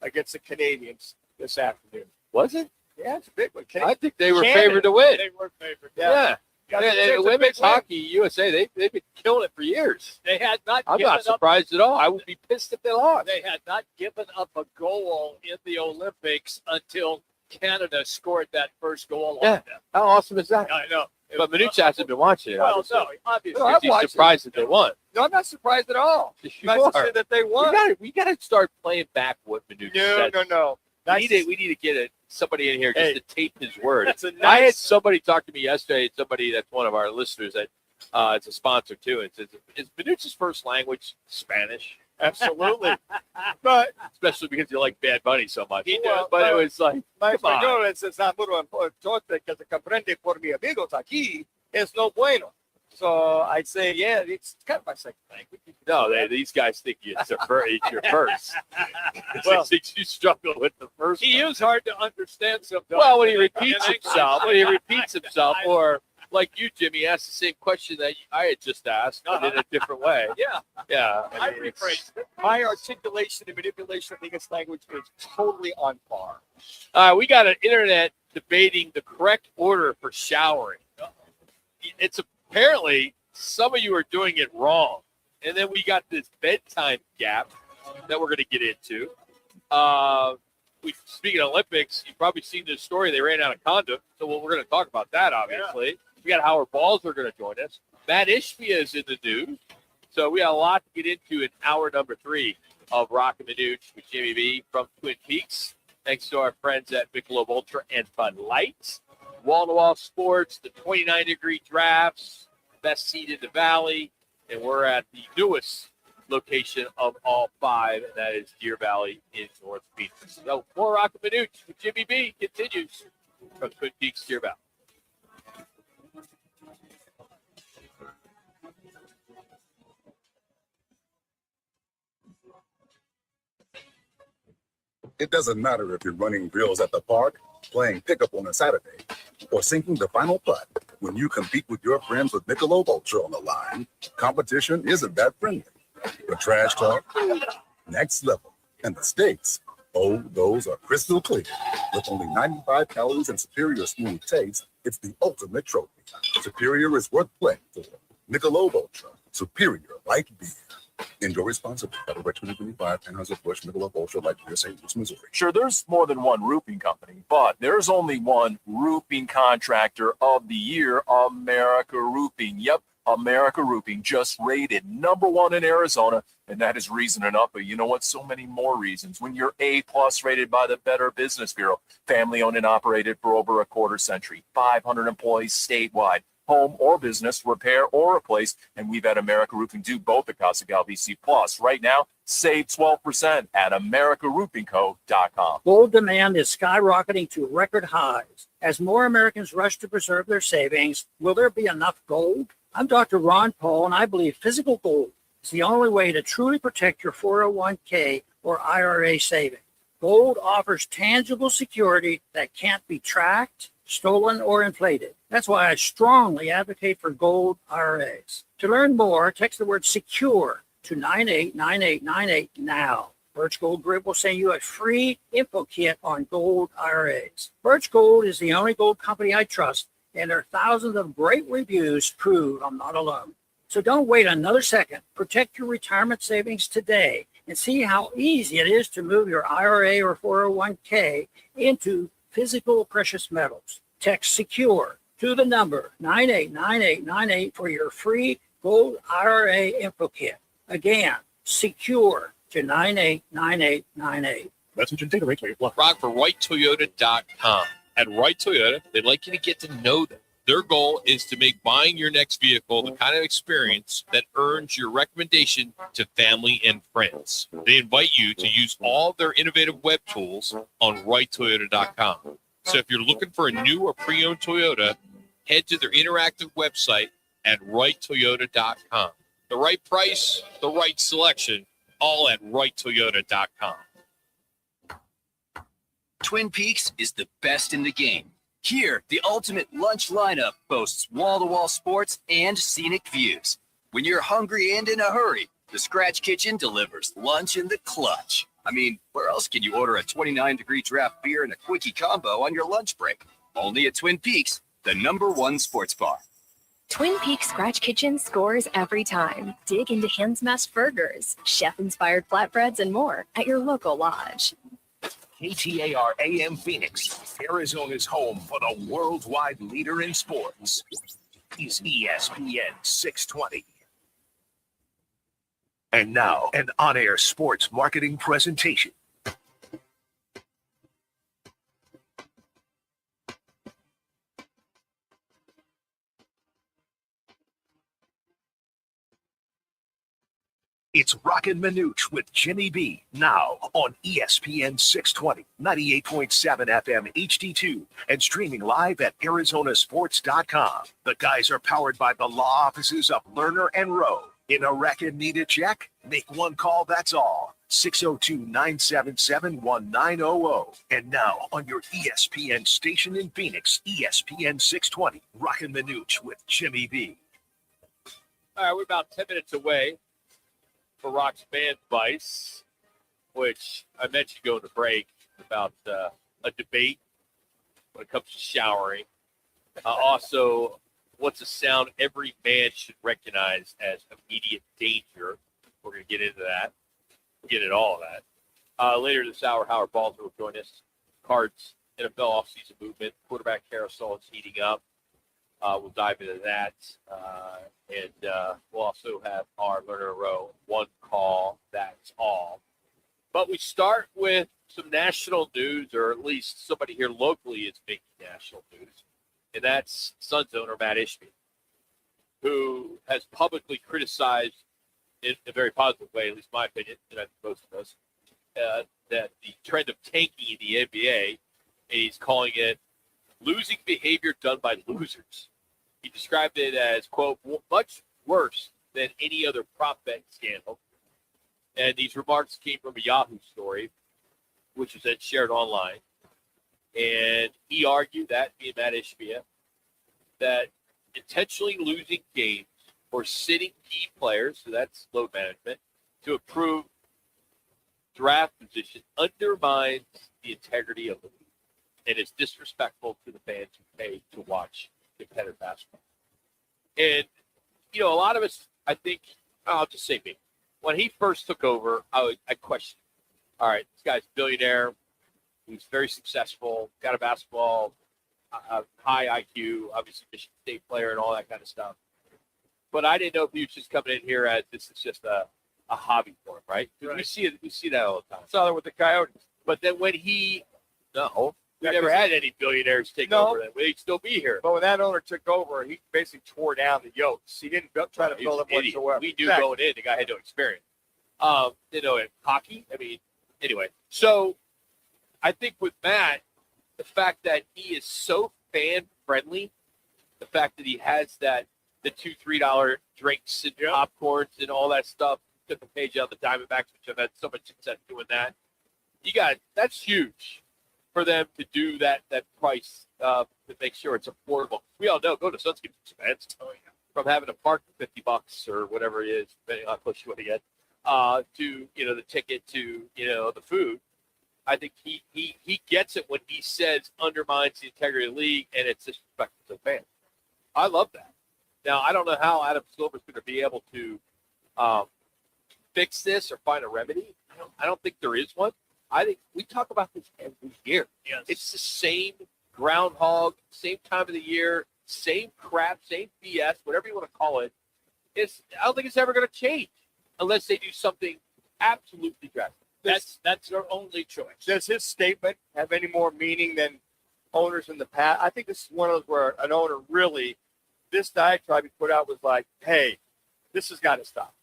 against the Canadians this afternoon. Was it? Yeah, it's a big one. I think they were Canada. favored to win. They were favored. Yeah. Yeah, Yeah, women's hockey, USA, they've been killing it for years. They had not. I'm given not surprised at all. I would be pissed if they Up, lost. they had not given up a goal in the Olympics until Canada scored that first goal Yeah. on them. How awesome is that? I know. But Manuch hasn't been watching it. Well, obviously. no, obviously. No, I've He's watched surprised that they won. No, I'm not surprised at all. You Nice to are. see that they won. We got to start playing back what Manuch said. No. We need to get somebody in here just to tape his word. That's a I had nice. somebody talk to me yesterday, somebody that's one of our listeners that it's a sponsor too. And says, is Manuch's first language Spanish? Absolutely. But Especially because you like Bad Bunny so much. He does, But it was like, my come on. español es muy importante que se comprende por mis amigos aquí it's no bueno. So I'd say, yeah, it's kind of my second language. No, these guys think it's your first. Well, Since you struggle with the first. He is hard to understand sometimes. Well, when he repeats himself, or like you, Jimmy, asked the same question that I had just asked, but in a different way. Yeah. Yeah. I rephrased it. my articulation and manipulation of the English language is totally on par. We got an internet debating the correct order for showering. It's apparently some of you are doing it wrong. And then we got this bedtime gap that we're going to get into. Speaking of Olympics, you've probably seen this story. They ran out of condoms. So we're going to talk about that, obviously. Yeah. We got Howard Balzer going to join us. Matt Ishbia is in the news. So we got a lot to get into in hour number 3 of Roc and Manuch with Jimmy B from Twin Peaks. Thanks to our friends at Michelob Ultra and Bud Light. Wall-to-wall sports, the 29-degree drafts, best seat in the valley. And we're at the newest location of all 5, and that is Deer Valley in North Phoenix. So more Roc and Manuch with Jimmy B continues from Twin Peaks, Deer Valley. It doesn't matter if you're running drills at the park, playing pickup on a Saturday, or sinking the final putt. When you compete with your friends with Michelob Ultra on the line, competition isn't that friendly. The trash talk, next level, and the stakes, oh, those are crystal clear. With only 95 calories and superior smooth taste, it's the ultimate trophy. Superior is worth playing for. Michelob Ultra, superior light beer. Enjoy responsibly. Copyright 2025, Anheuser-Busch, Michelob Ultra, Light Beer, St. Louis, Missouri. Sure, there's more than one roofing company, but there's only one roofing contractor of the year, America Roofing. Yep, America Roofing, just rated #1 in Arizona, and that is reason enough. But you know what? So many more reasons. When you're A+ rated by the Better Business Bureau, family owned and operated for over a quarter century, 500 employees statewide. Home or business, repair or replace, and we've had America Roofing do both at Casa Galvisi Plus. Right now, save 12% at AmericaRoofingCo.com. Gold demand is skyrocketing to record highs. As more Americans rush to preserve their savings, will there be enough gold? I'm Dr. Ron Paul, and I believe physical gold is the only way to truly protect your 401k or IRA savings. Gold offers tangible security that can't be tracked, stolen, or inflated. That's why I strongly advocate for gold IRAs. To learn more, text the word SECURE to 989898 now. Birch Gold Group will send you a free info kit on gold IRAs. Birch Gold is the only gold company I trust, and their thousands of great reviews prove I'm not alone. So don't wait another second. Protect your retirement savings today and see how easy it is to move your IRA or 401k into physical precious metals. Text SECURE to the number 989898 for your free gold IRA info kit. Again, SECURE to 989898. Message and data rate. Rock for WrightToyota.com. At Wright Toyota, they'd like you to get to know them. Their goal is to make buying your next vehicle the kind of experience that earns your recommendation to family and friends. They invite you to use all of their innovative web tools on WrightToyota.com. So if you're looking for a new or pre-owned Toyota, head to their interactive website at WrightToyota.com. The right price, the right selection, all at WrightToyota.com. Twin Peaks is the best in the game. Here, the ultimate lunch lineup boasts wall-to-wall sports and scenic views. When you're hungry and in a hurry, the Scratch Kitchen delivers lunch in the clutch. I mean, where else can you order a 29-degree draft beer and a quickie combo on your lunch break? Only at Twin Peaks, the #1 sports bar. Twin Peaks Scratch Kitchen scores every time. Dig into hand-smashed burgers, chef-inspired flatbreads, and more at your local lodge. KTAR AM Phoenix, Arizona's home for the worldwide leader in sports, is ESPN 620. And now, an on-air sports marketing presentation. It's Roc and Manuch with Jimmy B. Now on ESPN 620, 98.7 FM HD2, and streaming live at ArizonaSports.com. The guys are powered by the law offices of Lerner and Rowe. In a wreck and need a check? Make one call, that's all. 602-977-1900. And now on your ESPN station in Phoenix, ESPN 620, Roc and Manuch with Jimmy B. All right, we're about 10 minutes away for Roc's fan advice, which I mentioned going to break about a debate when it comes to showering. Also, what's a sound every man should recognize as immediate danger? We're going to get into that. We'll get into all of that. Later this hour, Howard Balzer will join us. Cards, NFL offseason movement, quarterback carousel is heating up. We'll dive into that. And we'll also have our Lerner Row one call, that's all. But we start with some national news, or at least somebody here locally is making national news. And that's Suns owner Matt Ishbia, who has publicly criticized, in a very positive way, at least my opinion, and I think most of us, that the trend of tanking in the NBA, and he's calling it losing behavior done by losers. He described it as, quote, much worse than any other prop bet scandal. And these remarks came from a Yahoo story, which was then shared online. And he argued that, being Matt Ishbia, that intentionally losing games or sitting key players, so that's load management, to improve draft position undermines the integrity of the league and is disrespectful to the fans who pay to watch competitive basketball. And, you know, a lot of us, I think, I'll just say me. When he first took over, I questioned, all right, this guy's a billionaire. He's very successful, got a basketball, high IQ, obviously Michigan State player and all that kind of stuff. But I didn't know if he was just coming in here as this is just a hobby for him, right? Right. We see that all the time. Saw that with the Coyotes. But then when we never had any billionaires take over them. We'd still be here. But when that owner took over, he basically tore down the yokes. He didn't try to He build was up an idiot. whatsoever. We knew going in, the guy had no experience. In hockey, I mean, anyway. So I think with Matt, the fact that he is so fan-friendly, the fact that he has the $2-3 drinks and popcorns and all that stuff, took a page out of the Diamondbacks, which have had so much success doing that. That's huge for them to do that price to make sure it's affordable. We all know, go to Suns games expense. From having to park for $50 or whatever it is, depending on how close you want to get, to the ticket to the food. I think he gets it when he says undermines the integrity of the league and it's disrespectful to the fans. I love that. Now I don't know how Adam Silver's going to be able to fix this or find a remedy. I don't think there is one. I think we talk about this every year. Yes. It's the same groundhog, same time of the year, same crap, same BS, whatever you want to call it. I don't think it's ever going to change unless they do something absolutely drastic. That's their only choice. Does his statement have any more meaning than owners in the past? I think this is one of those where an owner really, this diatribe he put out was like, hey, this has got to stop.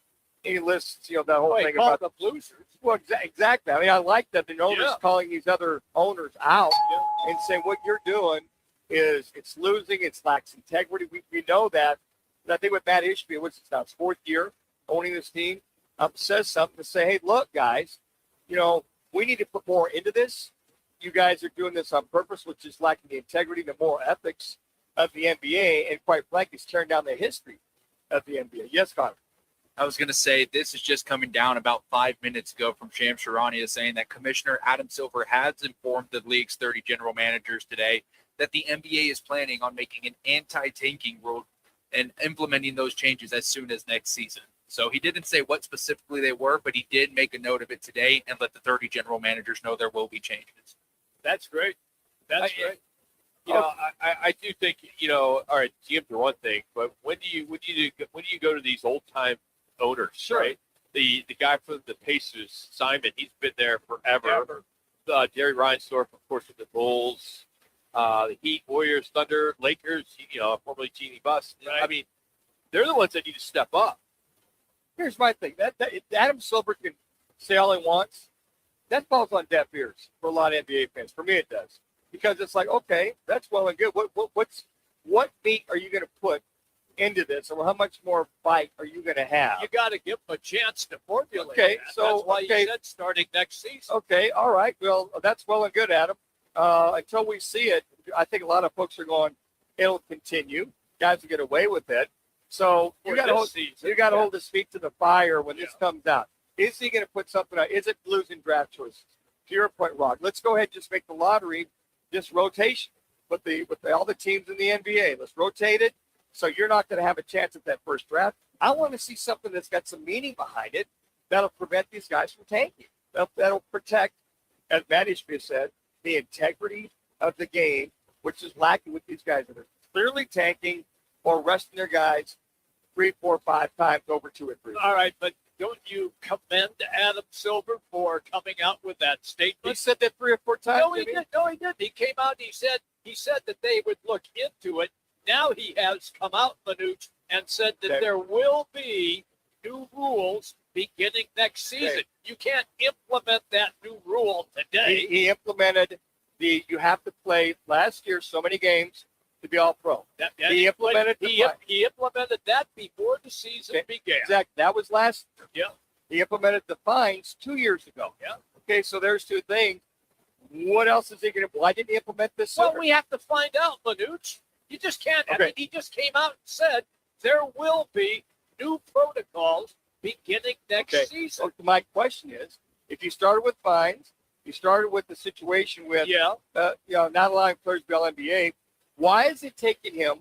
And he lists, that whole thing about the losers. Well, exactly. I mean, I like that the owner's calling these other owners out and saying what you're doing is it's losing, it's lacks integrity. We know that. And I think with Matt Ishbia, which is now his fourth year owning this team, says something to say, hey, look, guys, we need to put more into this. You guys are doing this on purpose, which is lacking the integrity, the moral ethics of the NBA, and quite frankly, it's tearing down the history of the NBA. Yes, Connor. I was going to say this is just coming down about 5 minutes ago from Shams Charania saying that Commissioner Adam Silver has informed the league's 30 general managers today that the NBA is planning on making an anti-tanking rule and implementing those changes as soon as next season. So he didn't say what specifically they were, but he did make a note of it today and let the 30 general managers know there will be changes. That's great. That's great. I do think, all right, GMs are one thing, but when do you go to these old time owners, right? The guy from the Pacers, Simon, he's been there forever. Jerry Reinsdorf, of course, with the Bulls, the Heat, Warriors, Thunder, Lakers, formerly Genie Bus. Right. I mean, they're the ones that need to step up. Here's my thing. That Adam Silver can say all he wants. That falls on deaf ears for a lot of NBA fans. For me, it does, because it's like, okay, that's well and good. What meat are you going to put into this, or how much more bite are you going to have? You got to give them a chance to formulate. Okay, that. so That's why you said starting next season. Okay, all right. Well, that's well and good, Adam. Until we see it, I think a lot of folks are going, it'll continue. Guys will get away with it. So you got to hold his feet to the fire when this comes out. Is he going to put something out? Is it losing draft choices? To your point, Roc, let's go ahead and just make the lottery just rotation with all the teams in the NBA. Let's rotate it. So you're not going to have a chance at that first draft. I want to see something that's got some meaning behind it that'll prevent these guys from tanking. That'll protect, as Matt Ishbia said, the integrity of the game, which is lacking with these guys that are clearly tanking or resting their guys 3, 4, 5 times over 2 or 3. All right, but don't you commend Adam Silver for coming out with that statement? He said that 3 or 4 times. No, he didn't. No, he didn't. He came out and he said that they would look into it. Now he has come out, Manuch, and said that there will be new rules beginning next season. Okay. You can't implement that new rule today. He implemented you have to play last year so many games to be all pro. He implemented he implemented that before the season began. Exactly. That was last year. Yeah. He implemented the fines 2 years ago. Yeah. Okay, so there's 2 things. What else is he going to? Why didn't he implement this sooner? Well, we have to find out, Manuch. You just can't. Okay. I mean, he just came out and said there will be new protocols beginning next season. So my question is, if you started with fines, you started with the situation with not allowing players to be all NBA, why is it taking him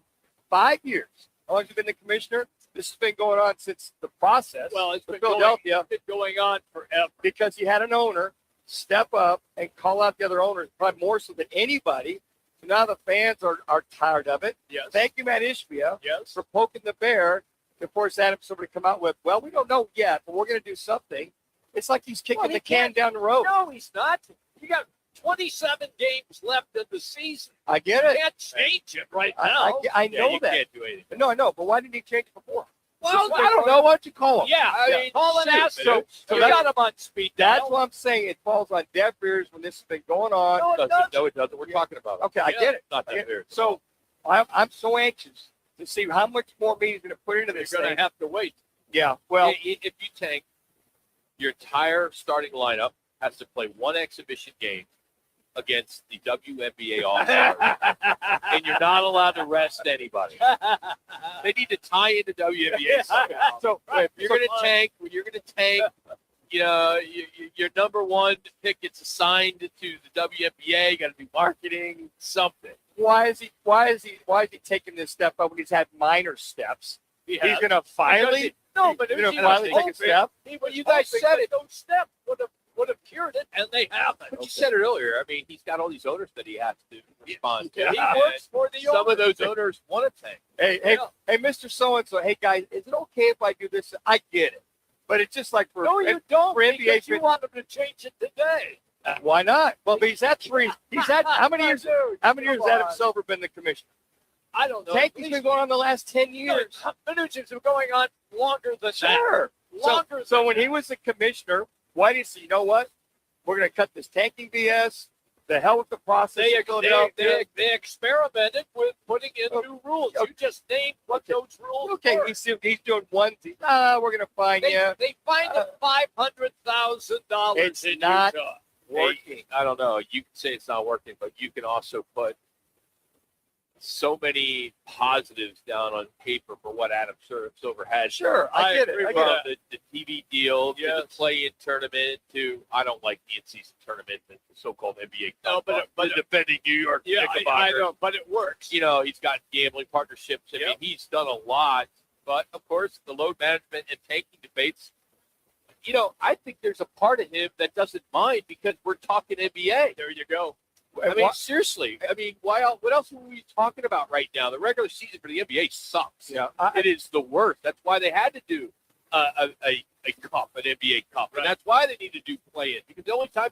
5 years? How long has he been the commissioner? This has been going on since the process. Well, it's been Philadelphia. going on forever. Because he had an owner step up and call out the other owners, probably more so than anybody. So now the fans are tired of it. Yes. Thank you, Matt Ishbia, Yes. for poking the bear to force Adam Silver to come out with, well, we don't know yet, but we're going to do something. It's like he's kicking the can down the road. No, he's not. You got 27 games left in the season. I get it. You can't change it right now. I know you that. can't do anything. No, I know, but why didn't he change it before? Well, I don't know. Why don't you call him? Yeah, I mean, call and ask him. So You that's- got him on speed That's dial. what I'm saying. It falls on deaf ears when this has been going on. No, it doesn't. No, it doesn't. We're talking about it. Okay, I get it. Not that weird. So I'm so anxious to see how much more meat he's going to put into this. You're going thing. to have to wait. Yeah. Well, If you tank, your entire starting lineup has to play one exhibition game against the WNBA All-Stars, and you're not allowed to rest anybody. They need to tie into WNBA somehow. So if you're going to tank, you know, your number one pick gets assigned to the WNBA. You got to do marketing, something. why is he taking this step up when he's had minor steps? He's going to finally. But he's going to finally take a step. You guys said it. Those steps would have cured it, and they haven't. But you said it earlier. I mean, he's got all these owners that he has to respond to. He works for the Some of owners. those owners want to tank. Hey, Mr. So-and-so, hey, guys, is it okay if I do this? I get it. But it's just like for No, you don't. for NBA Because you want them to change it today. Why not? Well, but he's had 3. He's had how many years? Dude, How many years come has Adam on. Silver been the commissioner? I don't know. Tanking's been going on the last 10 years. Manuch has been going on longer than Sure. that. Longer So than when that. he was the commissioner, why did he say, you know what? We're going to cut this tanking BS. The hell with the process. They experimented with putting in new rules. You just named what those rules Okay, were. he's doing one thing. We're going to find you. They fined him $500,000 It's in not Utah. working. I don't know. You can say it's not working, but you can also put so many positives down on paper for what Adam Silver had. Sure, I get it. I get From it. the TV deal to the play-in tournament to I don't like the in-season tournament, the so-called NBA. No, but the defending New York Knickerbocker. I know, but it works. You know, he's got gambling partnerships. I mean, he's done a lot. But of course, the load management and tanking debates. You know, I think there's a part of him that doesn't mind because we're talking NBA. There you go. I mean, seriously. I mean, why? What else are we talking about right now? The regular season for the NBA sucks. Yeah, it is the worst. That's why they had to do a cup, an NBA cup, and that's why they need to do play-in because the only time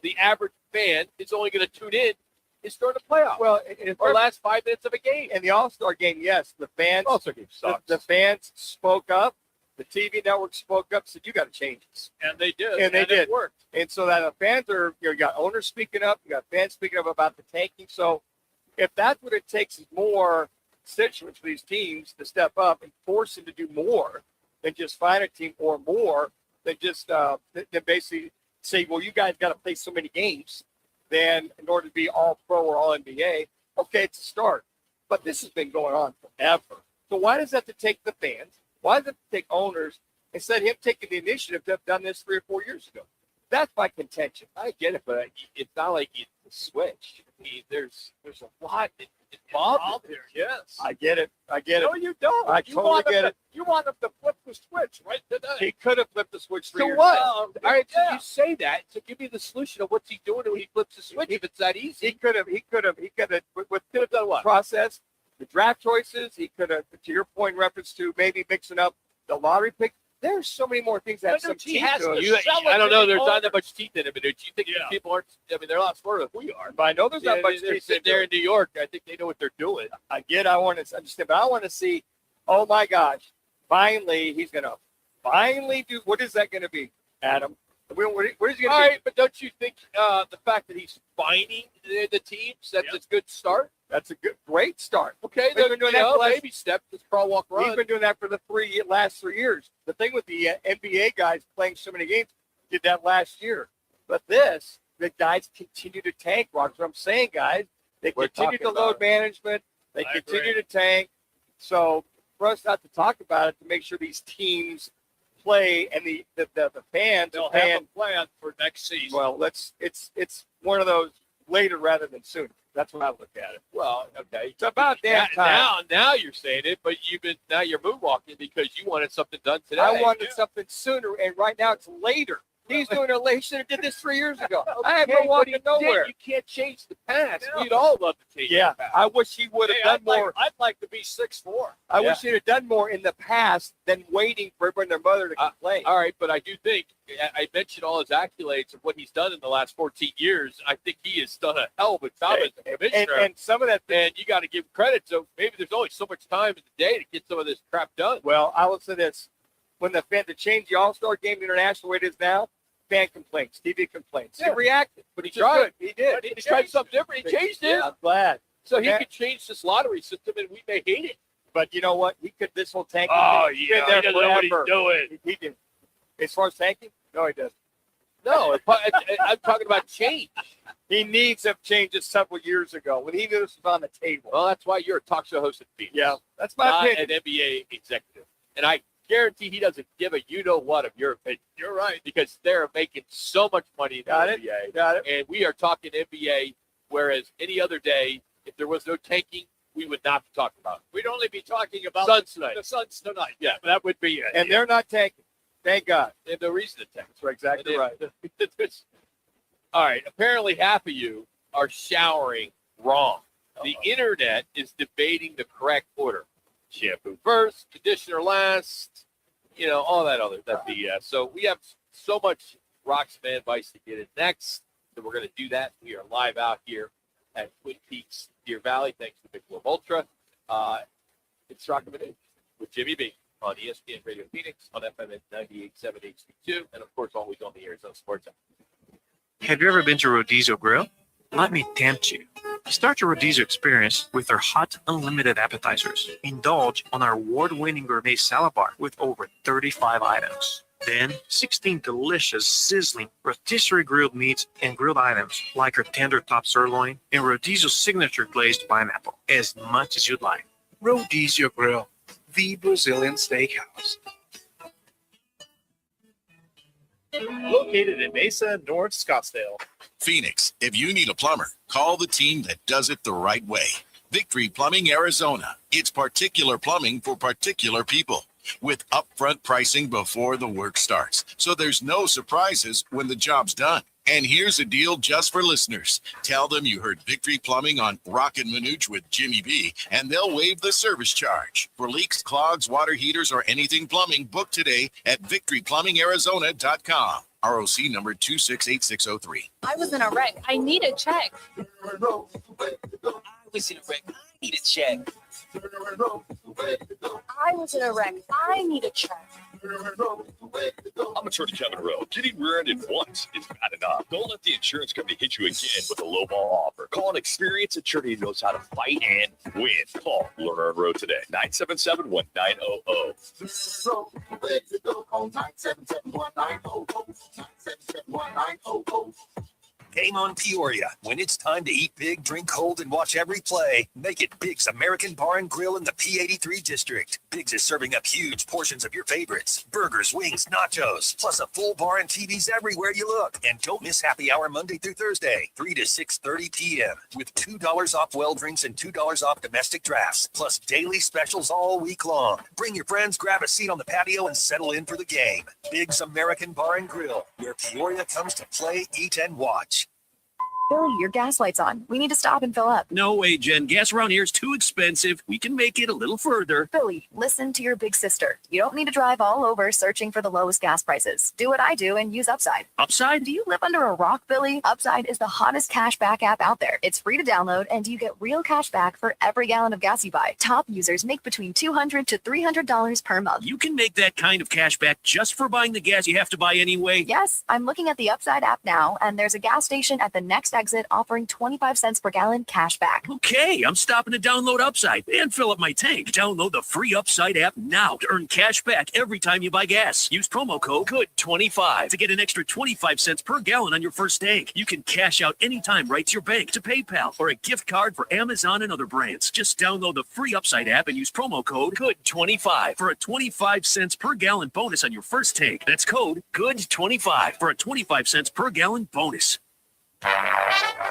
the average fan, is only going to tune in is during the playoffs. Well, or last 5 minutes of a game. In the All-Star game, yes, the fans. All-Star game sucks. The fans spoke up. The TV network spoke up, said, you got to change this. And they did. And they did. It worked. And so that the fans are, you got owners speaking up, you got fans speaking up about the tanking. So if that's what it takes is more constituents for these teams to step up and force them to do more than just find a team or more than just than basically say, well, you guys got to play so many games then in order to be all pro or all NBA. Okay, it's a start. But this has been going on forever. So why does that have to take the fans? Why does it have to take owners instead of him taking the initiative to have done this 3 or 4 years ago? That's my contention. I get it, but it's not like you switch. I mean, there's a lot involved here. Yes. I get it. No, you don't. I You totally want get them it. You want them to flip the switch right today. He could have flipped the switch 3 So years what? ago. All right, so Yeah. you say that. So give me the solution of what's he doing when he flips the switch. If it's that easy, He could have with could have done what? process, the draft choices. He could have, to your point, in reference to maybe mixing up the lottery pick. There's so many more things that have some Manuch, he teeth has to to it. sell it I don't to know. the There's not owner. that much teeth in it, but do you think these Yeah. people aren't? I mean, they're a lot smarter than we are. But I know there's not much They're teeth sitting into there it. in New York. I think they know what they're doing. I want to understand, but I want to see, oh my gosh, finally he's going to finally do, what is that going to be, Adam? What is he All going to right, but don't you think the fact that he's finding the teams, that's a good start? That's a great start. Okay, He's been doing that for the last- baby step. Just crawl, walk, run. He's been doing that for the last 3 years. The thing with the NBA guys playing so many games, did that last year. But the guys continue to tank, Rock. That's what I'm saying, guys. They We're continue to talking load about management. They I continue agree. to tank. So for us not to talk about it, to make sure these teams play and the fans They'll are paying, have a plan for next season. well, it's one of those later rather than sooner. That's what I look at it. Well, okay. It's about damn time. Now you're saying it, but now you're moonwalking because you wanted something done today. I wanted something sooner, and right now it's later. He's doing it late. He should have did this 3 years ago. I have no Okay, but walking he nowhere. did. You can't change the past. Yeah. We'd all love to change Yeah, the past. I wish he would have Hey, done more. I'd like to be 6'4". I wish he'd have done more in the past than waiting for everyone and their mother to complain. All right, but I do think I mentioned all his accolades of what he's done in the last 14 years. I think he has done a hell of a job as a commissioner. and some of that, And you got to give credit. So maybe there's only so much time in the day to get some of this crap done. well, I will say this: when the fan to change the All-Star Game international the way it is now, fan complaints, TV complaints. He Yeah. reacted, But he which is tried. good. He did. He tried something different. He changed it. Yeah, I'm glad. So he Yeah. could change this lottery system, and we may hate it. But you know what? He could. This whole tanking. Oh, thing, he's yeah, been there he doesn't know what he's forever. doing. He did. As far as tanking, no, he doesn't. No, I'm talking about change. He needs to have changed it several years ago when he knew this was on the table. Well, that's why you're a talk show host at Phoenix. Yeah, that's my not opinion. an NBA executive. And I guarantee he doesn't give a you-know-what of your opinion. You're right. Because they're making so much money in the Got it. NBA. Got it. And we are talking NBA, whereas any other day, if there was no tanking, we would not be talking about it. We'd only be talking about Suns tonight. the Suns tonight. Yeah. That would be it. And they're not tanking. Thank God. They have no reason to tank. That's right, exactly right. All right. Apparently, half of you are showering wrong. The internet is debating the correct order. Shampoo first, conditioner last, all that BS. So we have so much Roc's fan advice to get in next. So we're going to do that. We are live out here at Twin Peaks, Deer Valley. Thanks to Big Blue Ultra. It's Roc and Manuch with Jimmy B on ESPN Radio Phoenix on FM at 98.7 HD2, and of course always on the Arizona Sports app. Have you ever been to Rodizio Grill? Let me tempt you. Start your Rodizio experience with our hot, unlimited appetizers. Indulge on our award-winning gourmet salad bar with over 35 items. Then, 16 delicious, sizzling, rotisserie grilled meats and grilled items like our tender top sirloin and Rodizio's signature glazed pineapple, as much as you'd like. Rodizio Grill, the Brazilian steakhouse. Located in Mesa, North Scottsdale. Phoenix, if you need a plumber, call the team that does it the right way. Victory Plumbing Arizona. It's particular plumbing for particular people with upfront pricing before the work starts. So there's no surprises when the job's done. And here's a deal just for listeners. Tell them you heard Victory Plumbing on Roc and Manuch with Jimmy B, and they'll waive the service charge. For leaks, clogs, water heaters, or anything plumbing, book today at victoryplumbingarizona.com. ROC number 268603. I was in a wreck. I need a check. I was in a wreck. I need a check. I was in a wreck. I need a check. I'm Attorney Kevin Rowe. Getting rear-ended once is bad enough. Don't let the insurance company hit you again with a lowball offer. Call an experienced attorney who knows how to fight and win. Call Lerner and Rowe today. 977-1900. Game on Peoria. When it's time to eat big, drink cold, and watch every play, make it Big's American Bar and Grill in the P83 district. Big's is serving up huge portions of your favorites. Burgers, wings, nachos, plus a full bar and TVs everywhere you look. And don't miss happy hour Monday through Thursday, 3 to 6:30 p.m. with $2 off well drinks and $2 off domestic drafts, plus daily specials all week long. Bring your friends, grab a seat on the patio, and settle in for the game. Big's American Bar and Grill, where Peoria comes to play, eat, and watch. Billy, your gas light's on. We need to stop and fill up. No way, Jen. Gas around here is too expensive. We can make it a little further. Billy, listen to your big sister. You don't need to drive all over searching for the lowest gas prices. Do what I do and use Upside. Upside? Do you live under a rock, Billy? Upside is the hottest cash back app out there. It's free to download, and you get real cash back for every gallon of gas you buy. Top users make between $200 to $300 per month. You can make that kind of cash back just for buying the gas you have to buy anyway. Yes, I'm looking at the Upside app now, and there's a gas station at the next exit offering 25 cents per gallon cash back. Okay, I'm stopping to download Upside and fill up my tank. Download the free Upside app now to earn cash back every time you buy gas. Use promo code GOOD25 to get an extra 25 cents per gallon on your first tank. You can cash out anytime right to your bank, to PayPal, or a gift card for Amazon and other brands. Just download the free Upside app and use promo code GOOD25 for a 25 cents per gallon bonus on your first tank. That's code GOOD25 for a 25 cents per gallon bonus.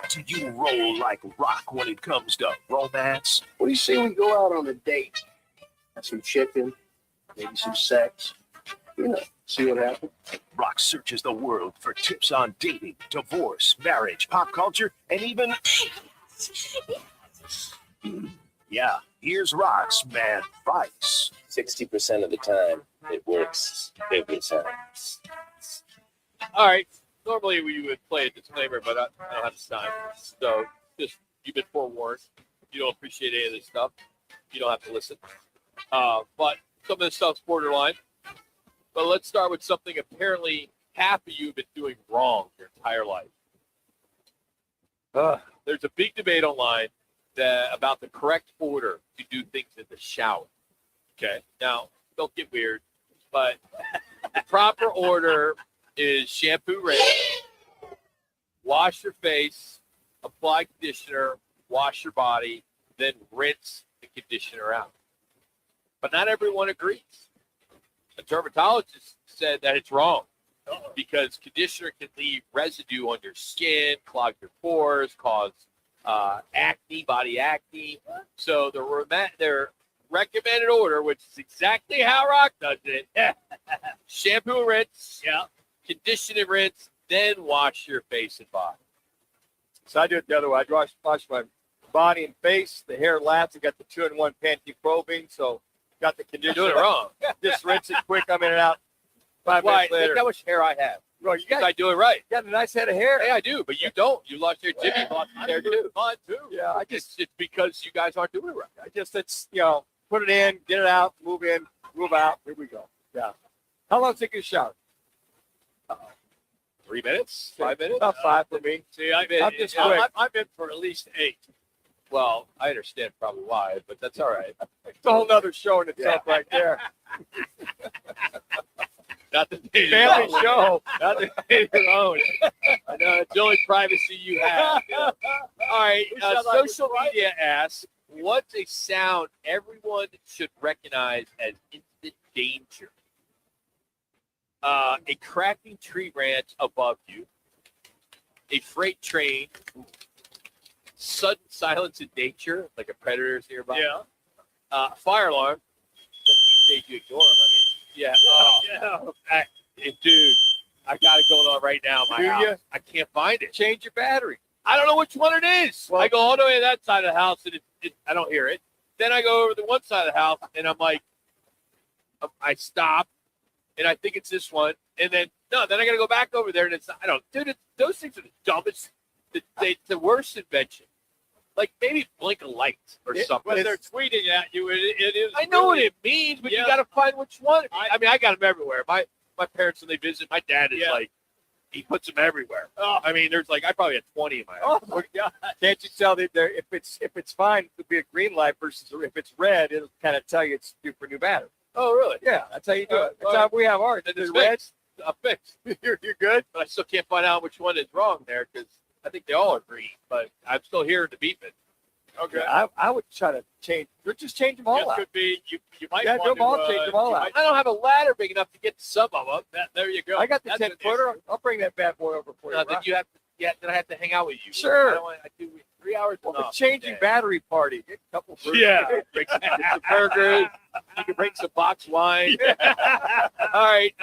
Do you roll like Rock when it comes to romance? What do you say we go out on a date? Have some chicken, maybe some sex. You know, see what happens. Rock searches the world for tips on dating, divorce, marriage, pop culture, and even... Yeah, here's Rock's mad advice. 60% of the time, it works every time. All right. Normally we would play a disclaimer, but I don't have time. So just, you've been forewarned. If you don't appreciate any of this stuff, you don't have to listen. But some of this stuff's borderline. But let's start with something apparently half of you have been doing wrong your entire life. There's a big debate online about the correct order to do things in the shower. Okay? Now, don't get weird, but the proper order is shampoo, rinse, wash your face, apply conditioner, wash your body, then rinse the conditioner out. But not everyone agrees. A dermatologist said that it's wrong because conditioner can leave residue on your skin, clog your pores, cause acne, body acne. So their recommended order, which is exactly how Rock does it, shampoo and rinse, condition and rinse, then wash your face and body. So I do it the other way. I wash my body and face. The hair lasts. I got the 2-in-1 panty probing. So got the conditioner. You're doing it wrong. Just rinse it quick. I'm in and out. 5 minutes later. Look how much hair I have. Bro, you got I do it right. You got a nice head of hair. Hey, I do, but you don't. You lost your Jimmy lost his hair too. Mine too. Yeah, It's because you guys aren't doing it right. it's put it in, get it out, move in, move out. Here we go. Yeah. How long does it take you to shower? 3 minutes, 5 minutes. About 5 for me. See, I'm just quick. in for at least 8. Well, I understand probably why, but that's all right. It's a whole nother show in itself right there. Not the Family show. Not the your own. I know it's the only privacy you have. All right. Social media asks, what's a sound everyone should recognize as instant danger? A cracking tree branch above you, a freight train, sudden silence in nature, like a predator's nearby. Yeah. Fire alarm. These days you ignore them. I mean, yeah. Dude, I got it going on right now in my house. I can't find it. Change your battery. I don't know which one it is. Well, I go all the way to that side of the house, and I don't hear it. Then I go over to one side of the house, and I'm like, I stop, and I think it's this one. And then I got to go back over there, and it's I don't. Dude, those things are the dumbest. The worst invention. Like maybe blink a light or something. When they're tweeting at you, it is. I know what really- it means, but Yeah. you got to find which one. I mean, I got them everywhere. My parents, when they visit, my dad is like, he puts them everywhere. Oh. I mean, there's like, I probably had 20 in my house. Oh my God! Can't you tell that if it's fine, it'll be a green light versus if it's red, it'll kind of tell you it's due for new battery. Oh, really? Yeah, that's how you do it. That's all how we have ours. Then The it's red. fixed. I'm fixed. You're good. But I still can't find out which one is wrong there because I think they all are green. But I'm still hearing the beeping. Okay. I would try to change. Just change them all This out. could be you might Yeah, want do them all, to, change them all you out. might- I don't have a ladder big enough to get to some of them. there you go. I got the That's 10 an footer. issue. I'll bring that bad boy over for you. Then Rock. you have to, then I have to hang out with you. Sure. I don't want, I do 3 hours. Well, enough the changing today. battery party. Get a couple burgers. Yeah. Bring some burgers. You can bring some box wine. All right.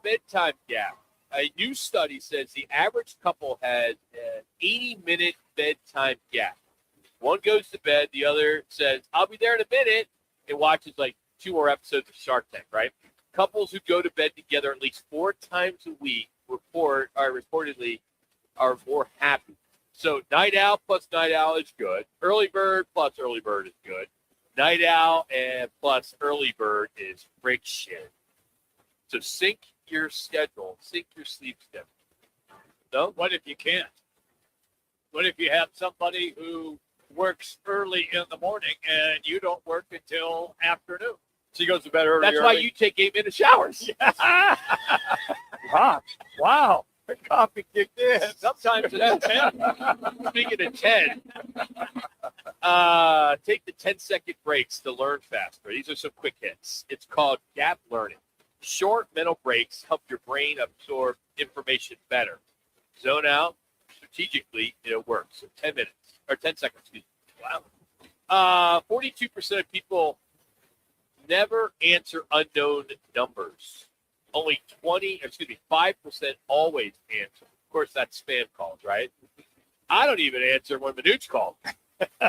Bedtime gap. A new study says the average couple has an 80-minute bedtime gap. One goes to bed, the other says, "I'll be there in a minute," and watches like 2 more episodes of Shark Tank, right? Couples who go to bed together at least 4 times a week reportedly are more happy. So night out plus night owl is good. Early bird plus early bird is good. Night owl and plus early bird is freak shit. So sync your schedule, sync your sleep schedule. No? What if you can't? What if you have somebody who works early in the morning and you don't work until afternoon? She goes to bed early. That's why you take 8-minute showers. Wow. The coffee kicked in. Sometimes it's 10. Speaking of 10, take the 10-second breaks to learn faster. These are some quick hits. It's called gap learning. Short mental breaks help your brain absorb information better. Zone out strategically, it works. So 10 minutes or 10 seconds. Excuse me. Wow. 42% of people never answer unknown numbers. Only 5% always answer. Of course, that's spam calls, right? I don't even answer when Manuch calls.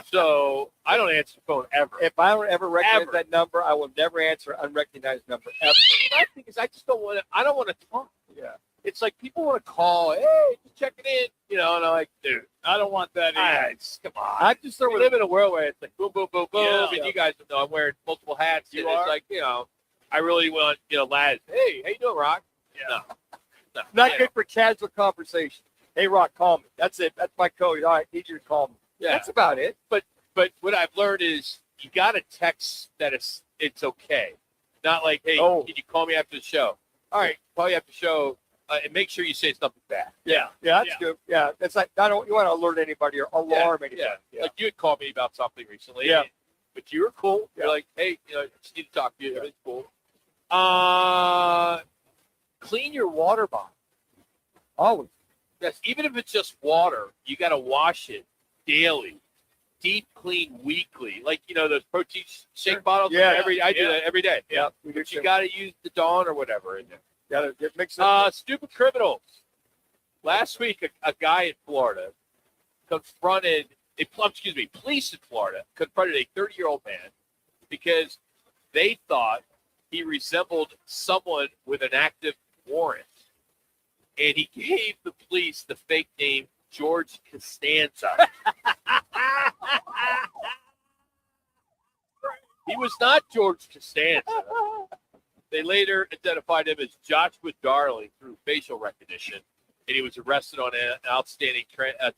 So I don't answer the phone ever. If I don't ever recognize Ever. that number, I will never answer an unrecognized number ever. My thing is, I just don't want to. I don't want to talk. Yeah. It's like people want to call. Hey, just checking in. And I'm like, dude, I don't want that either. come on. I just We live in a world where it's like boom, boom, boom, boom, Yeah. and you guys know I'm wearing multiple hats. You and are? It's like, I really want, lads. Hey, how you doing, Rock? Yeah. No, Not you good know. for casual conversation. Hey, Rock, call me. That's it. That's my code. All right, need you to call me. Yeah. That's about it. But what I've learned is you got to text that it's okay. Not like, hey, Oh. can you call me after the show? All right, call you after the show, and make sure you say something bad. Yeah. Yeah, that's good. Yeah, that's like you want to alert anybody or alarm anybody. Yeah. Like you had called me about something recently. Yeah. But you were cool. Yeah. You're like, hey, just need to talk to you. Everything's cool. Clean your water bottle. Always. Yes, even if it's just water, you got to wash it daily. Deep clean weekly. Like, those protein shake bottles. Yeah. I do that every day. Yeah. We do But you too. got to use the Dawn or whatever in there. Gotta get mixed up. Stupid criminals. Last week, a guy in Florida police in Florida confronted a 30-year-old man because they thought he resembled someone with an active warrant. And he gave the police the fake name George Costanza. He was not George Costanza. They later identified him as Joshua Darling through facial recognition, and he was arrested on an outstanding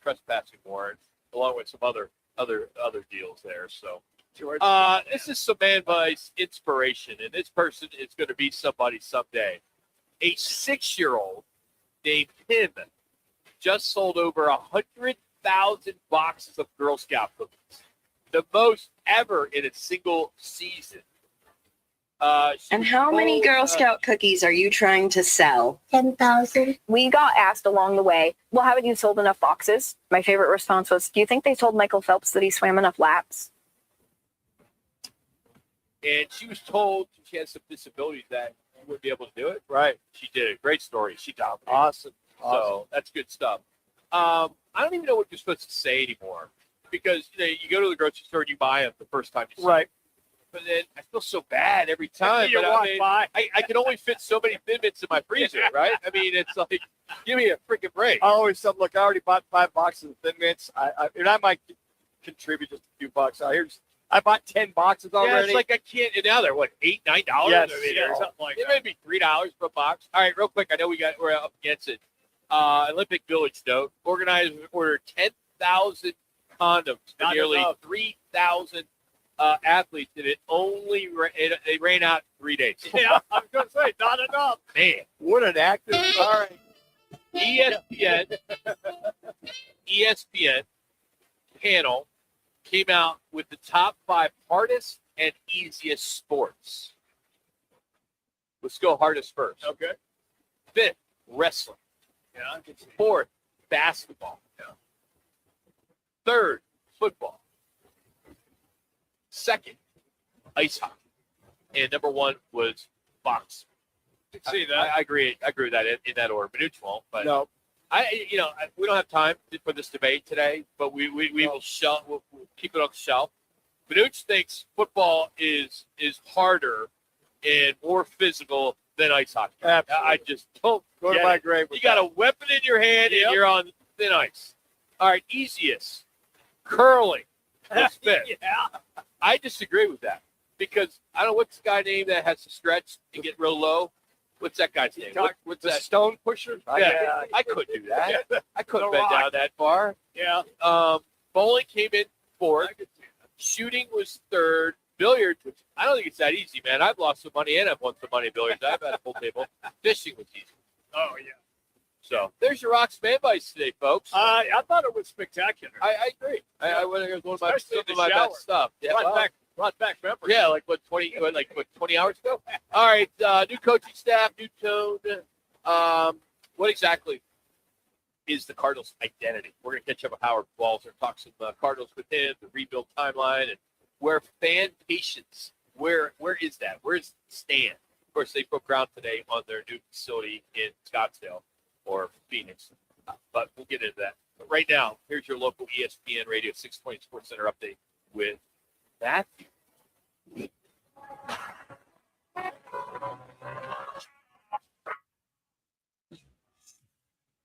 trespassing warrant, along with some other deals there. So, this is some advice, inspiration, and this person is going to be somebody someday. A 6-year-old named Tim just sold over 100,000 boxes of Girl Scout cookies, the most ever in a single season. And how many Girl Scout cookies are you trying to sell? 10,000. We got asked along the way, well, haven't you sold enough boxes? My favorite response was, do you think they told Michael Phelps that he swam enough laps? And she was told she has some disabilities that she wouldn't be able to do it. Right. She did a great story. She dominated. Awesome. So that's good stuff. I don't even know what you're supposed to say anymore because you go to the grocery store and you buy them the first time you see Right. them. But then I feel so bad every time. You But walk I mean, by. I can only fit so many Thin Mints in my freezer, right? I mean, it's like, give me a freaking break. I always said, look, I already bought 5 boxes of Thin Mints. I might contribute just a few bucks. I bought 10 boxes already. Yeah, it's like I can't. And now they're what, $8, $9? Yes, or something like it that. may be $3 per box. All right, real quick. I know we're up against it. Olympic Village note: organizers ordered 10,000 condoms for Not nearly enough. 3,000 athletes, and they ran out in 3 days. Yeah, I was going to say, not enough. Man, what an active. All right. ESPN panel came out with the top 5 hardest and easiest sports. Let's go hardest first. Okay. 5th, wrestling. Yeah, I can see. 4th, basketball. Yeah. 3rd, football. 2nd, ice hockey. And number 1 was boxing. See that? I agree. I agree with that in that order. Manuch won't, but No. We don't have time for this debate today, but we will we'll keep it on the shelf. Manuch thinks football is harder and more physical than ice hockey. Absolutely. I just don't Go to get my it. grave You with got that. a weapon in your hand Yep. and you're on thin ice. All right, easiest. Curling was 5th. Yeah. I disagree with that because I don't know what's the guy name that has to stretch and get real low. What's that guy's name? What's the that? stone pusher? Yeah, I couldn't do that. I couldn't The bend Rock. down that far. Yeah. Bowling came in 4th. Shooting was 3rd. Billiards, which I don't think it's that easy, man. I've lost some money and I've won some money in billiards. I've had a full table. Fishing was easy. Oh, yeah. So there's your Roc's fan bites today, folks. I thought it was spectacular. I agree. I went it was one of my, Especially some in of the my shower. best stuff. Yeah, Brought back memories. yeah, like 20 hours ago. All right, new coaching staff, new tone. What exactly is the Cardinals' identity? We're going to catch up with Howard Balzer, talk some Cardinals with him, the rebuild timeline, and where fan patience. Where is that? Where's it stand? Of course, they broke ground today on their new facility in Scottsdale or Phoenix, but we'll get into that. But right now, here's your local ESPN Radio 620 Sports Center update with Matthew.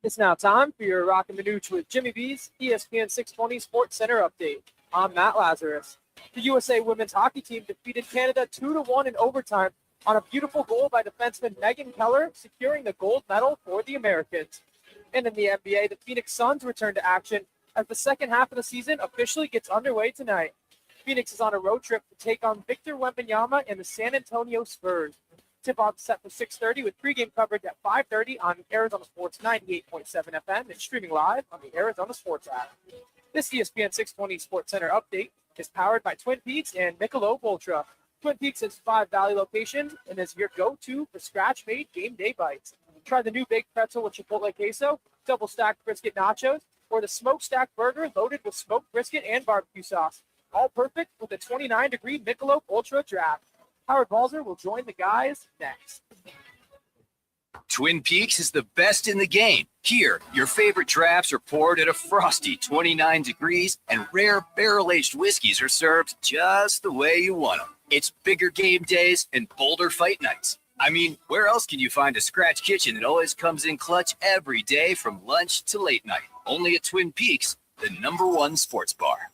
It's now time for your Roc and Manuch with Jimmy B's ESPN 620 Sports Center update. I'm Matt Lazarus. The USA women's hockey team defeated Canada 2-1 in overtime on a beautiful goal by defenseman Megan Keller, securing the gold medal for the Americans. And in the NBA, the Phoenix Suns return to action as the second half of the season officially gets underway tonight. Phoenix is on a road trip to take on Victor Wembanyama and the San Antonio Spurs. Tip-off set for 6:30 with pregame coverage at 5:30 on Arizona Sports 98.7 FM and streaming live on the Arizona Sports app. This ESPN 620 Sports Center update is powered by Twin Peaks and Michelob Ultra. Twin Peaks has 5 Valley locations and is your go-to for scratch-made game day bites. Try the new baked pretzel with Chipotle queso, double-stacked brisket nachos, or the smokestack burger loaded with smoked brisket and barbecue sauce. All perfect with a 29-degree Michelob Ultra draft. Howard Balzer will join the guys next. Twin Peaks is the best in the game. Here, your favorite drafts are poured at a frosty 29 degrees, and rare barrel-aged whiskeys are served just the way you want them. It's bigger game days and bolder fight nights. I mean, where else can you find a scratch kitchen that always comes in clutch every day from lunch to late night? Only at Twin Peaks, the #1 sports bar.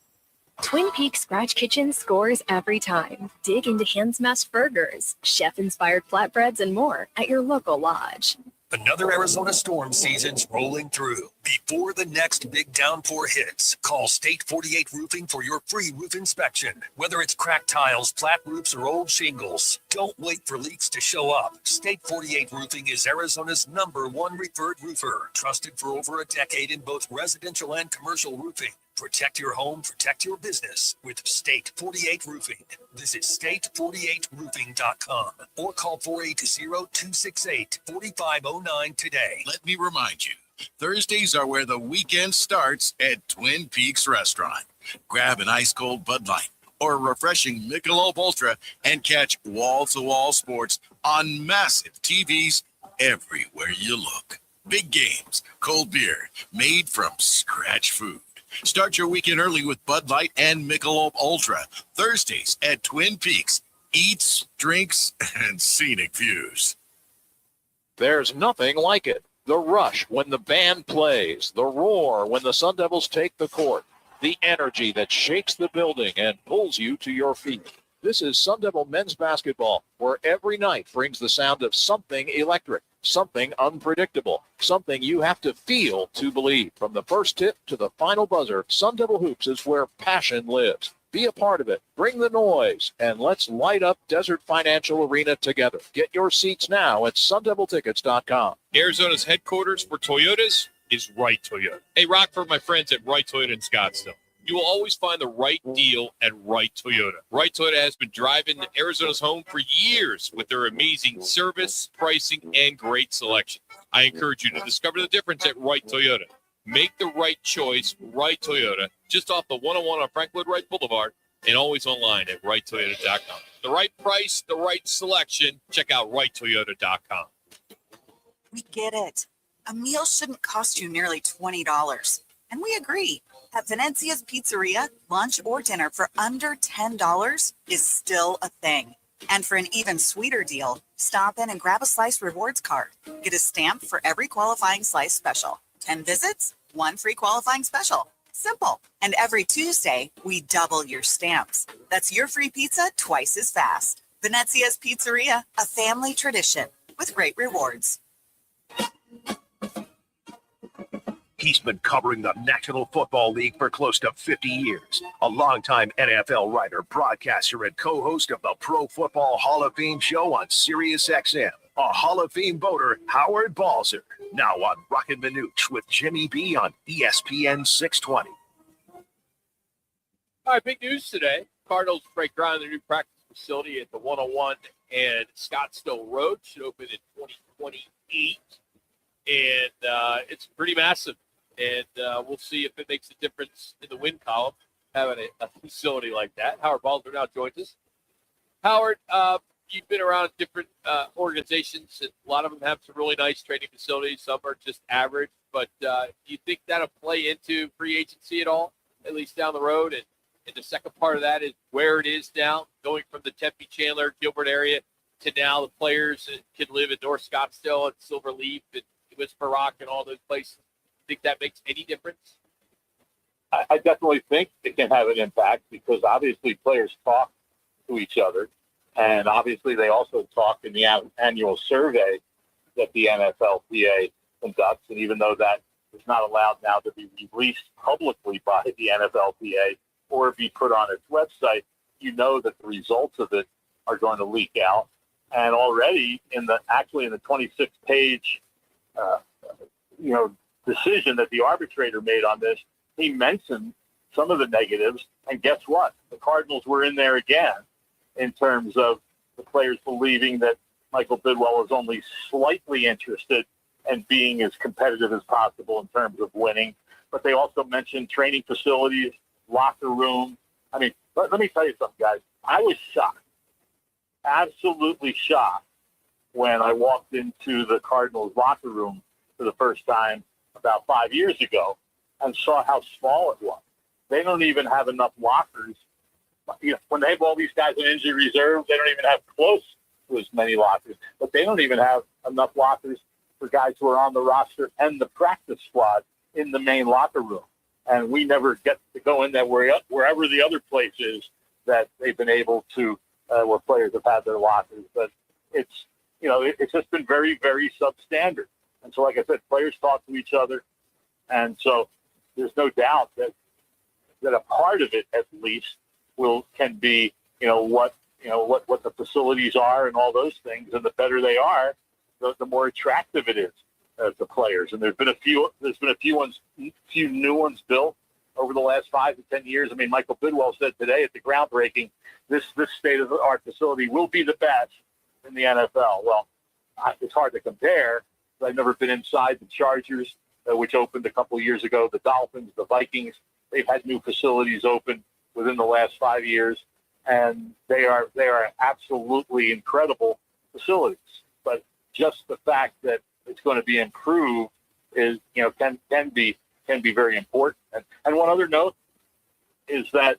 Twin Peaks Scratch Kitchen scores every time. Dig into hand-smashed burgers, chef-inspired flatbreads, and more at your local lodge. Another Arizona storm season's rolling through. Before the next big downpour hits, call State 48 Roofing for your free roof inspection. Whether it's cracked tiles, flat roofs, or old shingles, don't wait for leaks to show up. State 48 Roofing is Arizona's #1 referred roofer, trusted for over a decade in both residential and commercial roofing. Protect your home, protect your business with State 48 Roofing. Visit state48roofing.com or call 480-268-4509 today. Let me remind you, Thursdays are where the weekend starts at Twin Peaks Restaurant. Grab an ice-cold Bud Light or a refreshing Michelob Ultra and catch wall-to-wall sports on massive TVs everywhere you look. Big games, cold beer, made from scratch food. Start your weekend early with Bud Light and Michelob Ultra. Thursdays at Twin Peaks. Eats, drinks, and scenic views. There's nothing like it. The rush when the band plays, the roar when the Sun Devils take the court. the energy that shakes the building and pulls you to your feet. This is Sun Devil men's basketball, where every night brings the sound of something electric, something unpredictable, something you have to feel to believe. From the first tip to the final buzzer, Sun Devil Hoops is where passion lives. Be a part of it. Bring the noise, and let's light up Desert Financial Arena together. Get your seats now at sundeviltickets.com. Arizona's headquarters for Toyotas is Wright Toyota. Hey, Rock, for my friends at Wright Toyota in Scottsdale. You will always find the right deal at Wright Toyota. Wright Toyota has been driving Arizona's home for years with their amazing service, pricing, and great selection. I encourage you to discover the difference at Wright Toyota. Make the right choice, Wright Toyota, just off the 101 on Franklin Wright Boulevard, and always online at WrightToyota.com. The right price, the right selection. Check out WrightToyota.com. We get it. A meal shouldn't cost you nearly $20. And we agree. At Venezia's Pizzeria, lunch or dinner for under $10 is still a thing. And for an even sweeter deal, stop in and grab a Slice Rewards card. Get a stamp for every qualifying Slice special. 10 visits, 1 free qualifying special. Simple. And every Tuesday, we double your stamps. That's your free pizza twice as fast. Venezia's Pizzeria, a family tradition with great rewards. He's been covering the National Football League for close to 50 years. A longtime NFL writer, broadcaster, and co-host of the Pro Football Hall of Fame show on SiriusXM. A Hall of Fame voter, Howard Balzer. Now on Roc and Manuch with Jimmy B on ESPN 620. All right, big news today. Cardinals break ground on their new practice facility at the 101 and Scottsdale Road. Should open in 2028. And it's pretty massive. And we'll see if it makes a difference in the win column, having a facility like that. Howard Balzer now joins us. Howard, you've been around different organizations, and a lot of them have some really nice training facilities. Some are just average. But do you think that'll play into free agency at all, at least down the road? And the second part of that is where it is now, going from the Tempe, Chandler, Gilbert area to now the players that can live in North Scottsdale and Silverleaf and Whisper Rock and all those places. Think that makes any difference? I definitely think it can have an impact because obviously players talk to each other, and obviously they also talk in the annual survey that the NFLPA conducts. And even though that is not allowed now to be released publicly by the NFLPA or be put on its website, you know that the results of it are going to leak out. And already in the 26-page decision that the arbitrator made on this, he mentioned some of the negatives. And guess what? The Cardinals were in there again in terms of the players believing that Michael Bidwell is only slightly interested in being as competitive as possible in terms of winning. But they also mentioned training facilities, locker room. I mean, let me tell you something, guys. I was shocked, absolutely shocked, when I walked into the Cardinals locker room for the first time about 5 years ago and saw how small it was. They don't even have enough lockers. You know, when they have all these guys in injury reserve, they don't even have close to as many lockers. But they don't even have enough lockers for guys who are on the roster and the practice squad in the main locker room. And we never get to go in there wherever the other place is that they've been able to, where players have had their lockers. But it's just been very, very substandard. And so, like I said, players talk to each other. And so there's no doubt that a part of it, at least, can be, what the facilities are and all those things. And the better they are, the more attractive it is to players. And there's been a few new ones built over the last 5 to 10 years. I mean, Michael Bidwell said today at the groundbreaking, this state-of-the-art facility will be the best in the NFL. Well, it's hard to compare. I've never been inside the Chargers, which opened a couple of years ago, the Dolphins, the Vikings. They've had new facilities open within the last 5 years, and they are absolutely incredible facilities. But just the fact that it's going to be improved is, can be very important. And one other note is that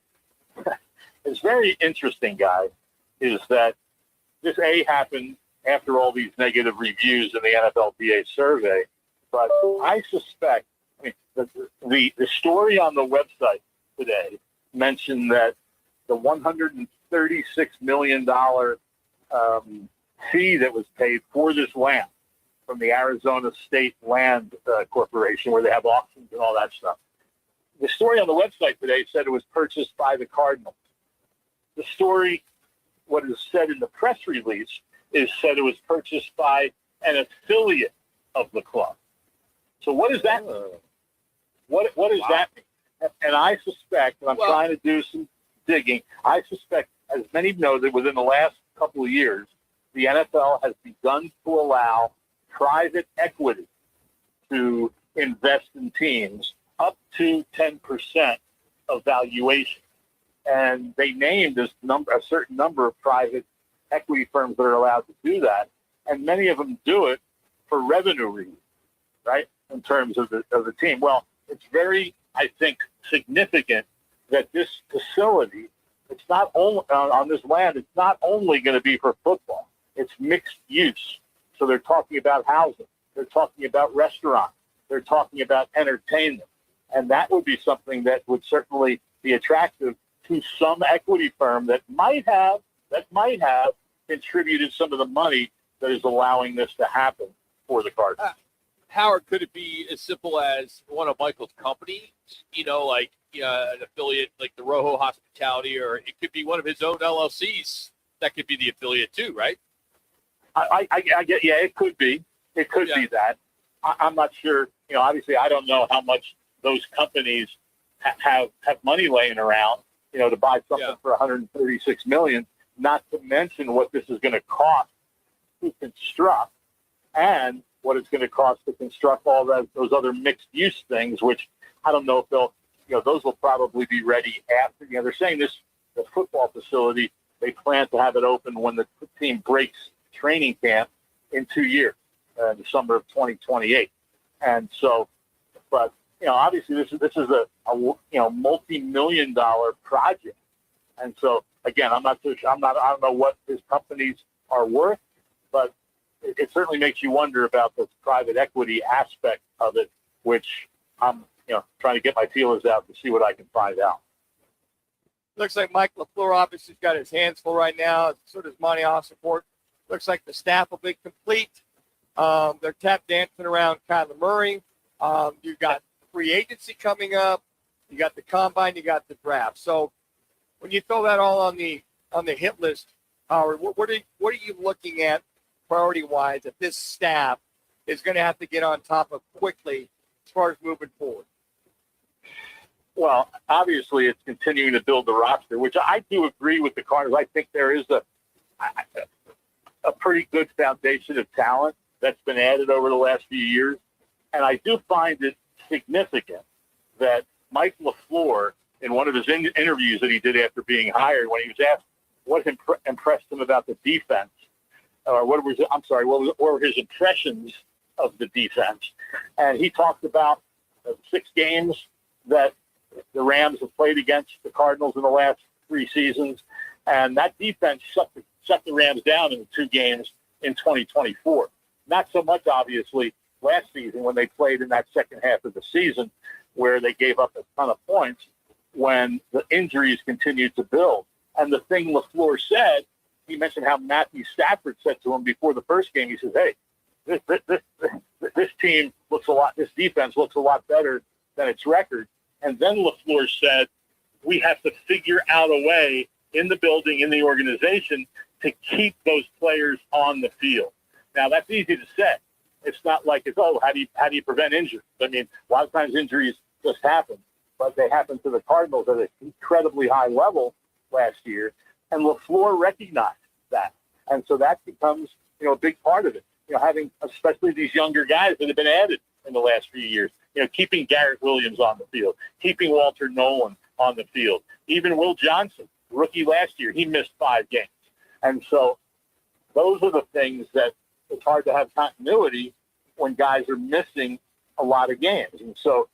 it's very interesting, guys, is that this happened after all these negative reviews in the NFLPA survey. But I suspect, the story on the website today mentioned that the $136 million fee that was paid for this land from the Arizona State Land Corporation, where they have auctions and all that stuff. The story on the website today said it was purchased by the Cardinals. The story, what is said in the press release, is said it was purchased by an affiliate of the club. So what does that mean? What does that mean? And I suspect, and I'm trying to do some digging, I suspect, as many know, that within the last couple of years, the NFL has begun to allow private equity to invest in teams up to 10% of valuation. And they named a certain number of private equity firms that are allowed to do that. And many of them do it for revenue reasons, right, in terms of the team. Well, it's very, I think, significant that this facility, it's not only on this land, it's not only going to be for football. It's mixed use. So they're talking about housing. They're talking about restaurants. They're talking about entertainment. And that would be something that would certainly be attractive to some equity firm that might have contributed some of the money that is allowing this to happen for the Cardinals. Howard, could it be as simple as one of Michael's companies, like an affiliate like the Rojo Hospitality, or it could be one of his own LLCs that could be the affiliate too, right? I get, yeah, it could be. It could be that. I'm not sure. Obviously, I don't know how much those companies have money laying around, to buy something for $136 million. Not to mention what this is going to cost to construct, and what it's going to cost to construct all those other mixed use things, which I don't know if they'll, those will probably be ready after. They're saying the football facility, they plan to have it open when the team breaks training camp in 2 years, the summer of 2028. And so, but, obviously this is a multi-million-dollar project. And so, again, I'm not so sure. I don't know what his companies are worth, but it certainly makes you wonder about the private equity aspect of it, which I'm, trying to get my feelers out to see what I can find out. Looks like Mike LaFleur obviously has got his hands full right now. So does Monty Support. Looks like the staff will be complete. They're tap dancing around Kyler Murray. You've got free agency coming up. You got the combine. You got the draft. So when you throw that all on the hit list, Howard, what are you looking at priority-wise that this staff is going to have to get on top of quickly as far as moving forward? Well, obviously, it's continuing to build the roster, which I do agree with the Cardinals. I think there is a pretty good foundation of talent that's been added over the last few years. And I do find it significant that Mike LaFleur, in one of his interviews that he did after being hired, when he was asked what impressed him about the defense, or what were his impressions of the defense? And he talked about the 6 games that the Rams have played against the Cardinals in the last 3 seasons, and that defense shut the Rams down in the 2 games in 2024. Not so much, obviously, last season when they played in that second half of the season where they gave up a ton of points when the injuries continued to build. And the thing LaFleur said, he mentioned how Matthew Stafford said to him before the first game, he says, hey, this team looks a lot, this defense looks a lot better than its record. And then LaFleur said, we have to figure out a way in the building, in the organization, to keep those players on the field. Now, that's easy to say. It's not like how do you prevent injuries? I mean, a lot of times injuries just happen, but they happened to the Cardinals at an incredibly high level last year, and LaFleur recognized that. And so that becomes, a big part of it. Having especially these younger guys that have been added in the last few years, keeping Garrett Williams on the field, keeping Walter Nolan on the field. Even Will Johnson, rookie last year, he missed 5 games. And so those are the things that it's hard to have continuity when guys are missing a lot of games. And so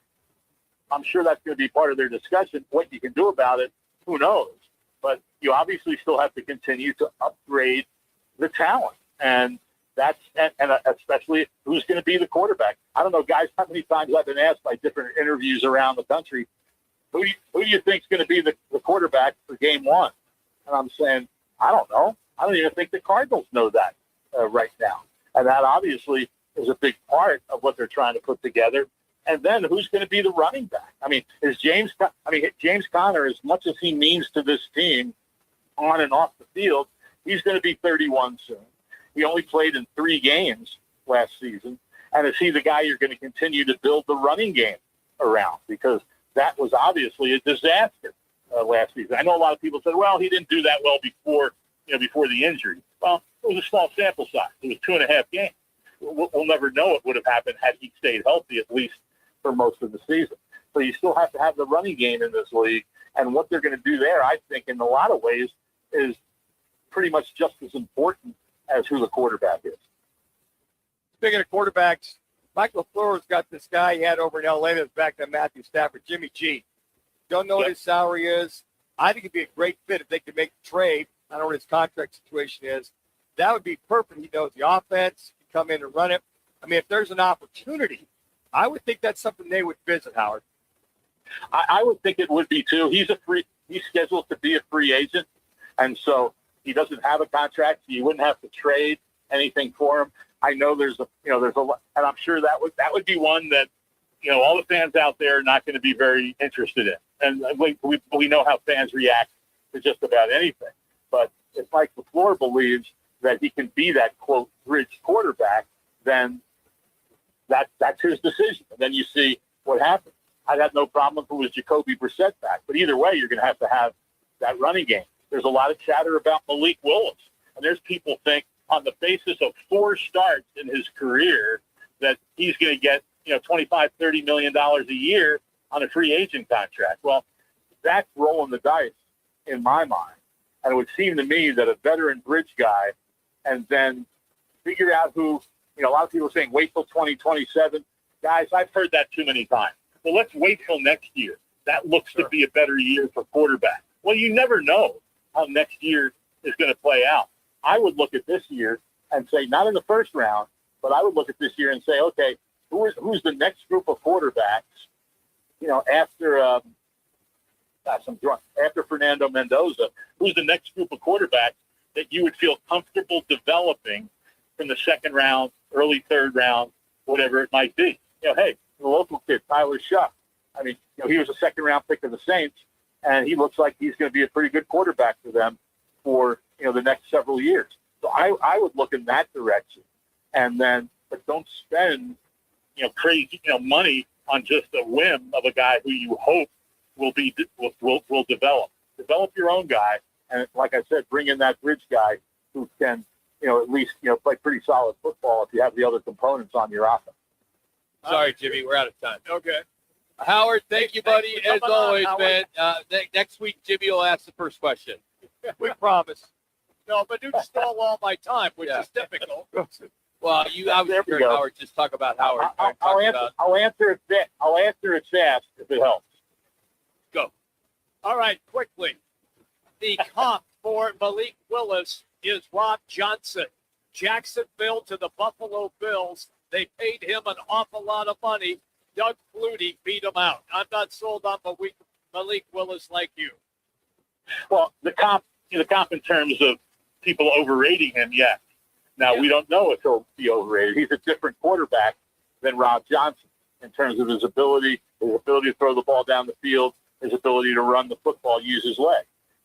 I'm sure that's going to be part of their discussion. What you can do about it, who knows? But you obviously still have to continue to upgrade the talent. And that's, and especially who's going to be the quarterback. I don't know, guys, how many times I've been asked by different interviews around the country, who do you think is going to be the quarterback for game one? And I'm saying, I don't know. I don't even think the Cardinals know that right now. And that obviously is a big part of what they're trying to put together. And then who's going to be the running back? I mean, James Conner, as much as he means to this team on and off the field, he's going to be 31 soon. He only played in 3 games last season. And is he the guy you're going to continue to build the running game around? Because that was obviously a disaster last season. I know a lot of people said, well, he didn't do that well before the injury. Well, it was a small sample size. It was 2.5 games. We'll never know what would have happened had he stayed healthy, at least for most of the season. So you still have to have the running game in this league. And what they're going to do there, I think, in a lot of ways, is pretty much just as important as who the quarterback is. Speaking of quarterbacks, Michael LaFleur's got this guy he had over in L.A. that's back to Matthew Stafford, Jimmy G. Don't know what his salary is. I think it'd be a great fit if they could make the trade. I don't know what his contract situation is. That would be perfect. He knows the offense. He can come in and run it. I mean, if there's an opportunity, I would think that's something they would visit, Howard. I would think it would be too. He's scheduled to be a free agent, and so he doesn't have a contract. So you wouldn't have to trade anything for him. I know there's a lot, and I'm sure that would be one that all the fans out there are not going to be very interested in. And we know how fans react to just about anything. But if Mike LaFleur believes that he can be that quote bridge quarterback, then that's his decision. And then you see what happens. I'd have no problem if it was Jacoby Brissett back. But either way, you're going to have that running game. There's a lot of chatter about Malik Willis. And there's people think on the basis of 4 starts in his career that he's going to get, $25, $30 million a year on a free agent contract. Well, that's rolling the dice in my mind. And it would seem to me that a veteran bridge guy and then figure out who, a lot of people are saying wait till 2027. Guys, I've heard that too many times. Well, let's wait till next year. That looks to be a better year for quarterback. Well, you never know how next year is going to play out. I would look at this year and say, not in the first round, but I would look at this year and say, okay, who's the next group of quarterbacks, after Fernando Mendoza, who's the next group of quarterbacks that you would feel comfortable developing from the second round, early third round, whatever it might be. Hey, the local kid, Tyler Shuck. I mean, he was a second-round pick of the Saints, and he looks like he's going to be a pretty good quarterback for them for, the next several years. So I would look in that direction, but don't spend, crazy, money on just a whim of a guy who you hope will develop. Develop your own guy, and like I said, bring in that bridge guy who can, at least, play pretty solid football if you have the other components on your offense. Sorry, Jimmy, we're out of time. Okay. Howard, thank you, buddy. As always, Howard. man. Next week, Jimmy will ask the first question. We promise. No, but you stole all my time, which is typical. Well, I was hearing Howard just talk about Howard. I'll answer it fast if it helps. Go. All right, quickly. The comp for Malik Willis is Rob Johnson. Jacksonville to the Buffalo Bills. They paid him an awful lot of money. Doug Flutie beat him out. I'm not sold on Malik Willis like you. Well, the comp in terms of people overrating him, yes. Now, we don't know if he'll be overrated. He's a different quarterback than Rob Johnson in terms of his ability to throw the ball down the field, his ability to run the football, use his leg.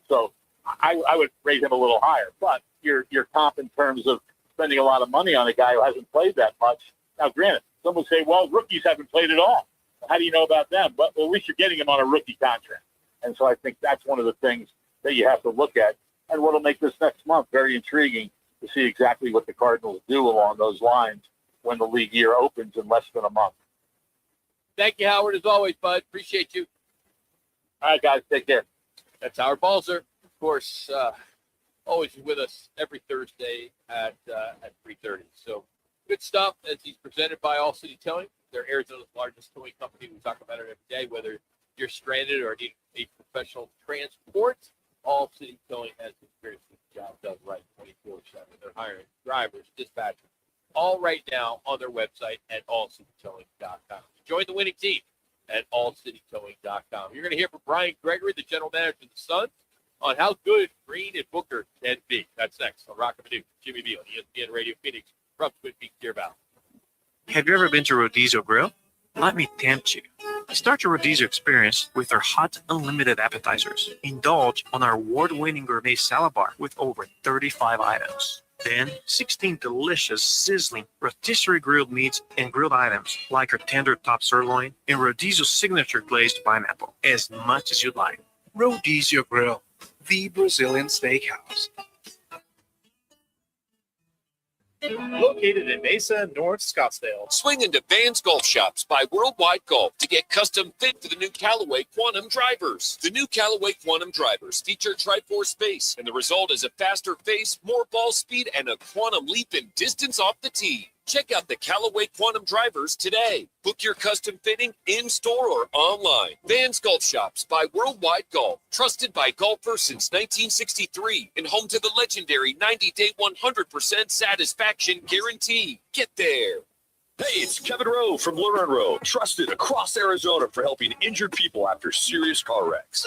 So I would rate him a little higher. But your comp in terms of spending a lot of money on a guy who hasn't played that much. Now, granted, some would say, well, rookies haven't played at all. How do you know about them? But at least you're getting him on a rookie contract. And so I think that's one of the things that you have to look at. And what'll make this next month very intriguing to see exactly what the Cardinals do along those lines when the league year opens in less than a month. Thank you, Howard, as always, bud. Appreciate you. All right, guys, take care. That's Howard Balzer, of course, always with us every Thursday at 3:30. So good stuff as he's presented by All City Towing. They're Arizona's largest towing company. We talk about it every day, whether you're stranded or need a professional transport. All City Towing has experienced this job done right 24/7. They're hiring drivers, dispatchers, all right now on their website at allcitytowing.com. Join the winning team at allcitytowing.com. You're going to hear from Brian Gregory, the general manager of the Suns, on how good Green and Booker can be. That's next on Roc and Manuch. Jimmy B on ESPN Radio Phoenix from Twin Peaks, Deer Valley. Have you ever been to Rodizio Grill? Let me tempt you. Start your Rodizio experience with our hot, unlimited appetizers. Indulge on our award-winning gourmet salad bar with over 35 items. Then, 16 delicious, sizzling rotisserie grilled meats and grilled items like our tender top sirloin and Rodizio's signature glazed pineapple, as much as you'd like. Rodizio Grill, the Brazilian steakhouse. Located in Mesa, North Scottsdale. Swing into Vans Golf Shops by Worldwide Golf to get custom fit for the new Callaway Quantum drivers. The new Callaway Quantum drivers feature Tri-Force base, and the result is a faster face, more ball speed, and a quantum leap in distance off the tee. Check out the Callaway Quantum drivers today. Book your custom fitting in-store or online. Vans Golf Shops by Worldwide Golf. Trusted by golfers since 1963 and home to the legendary 90-day 100% satisfaction guarantee. Get there. Hey, it's Kevin Rowe from Lerner & Rowe, trusted across Arizona for helping injured people after serious car wrecks.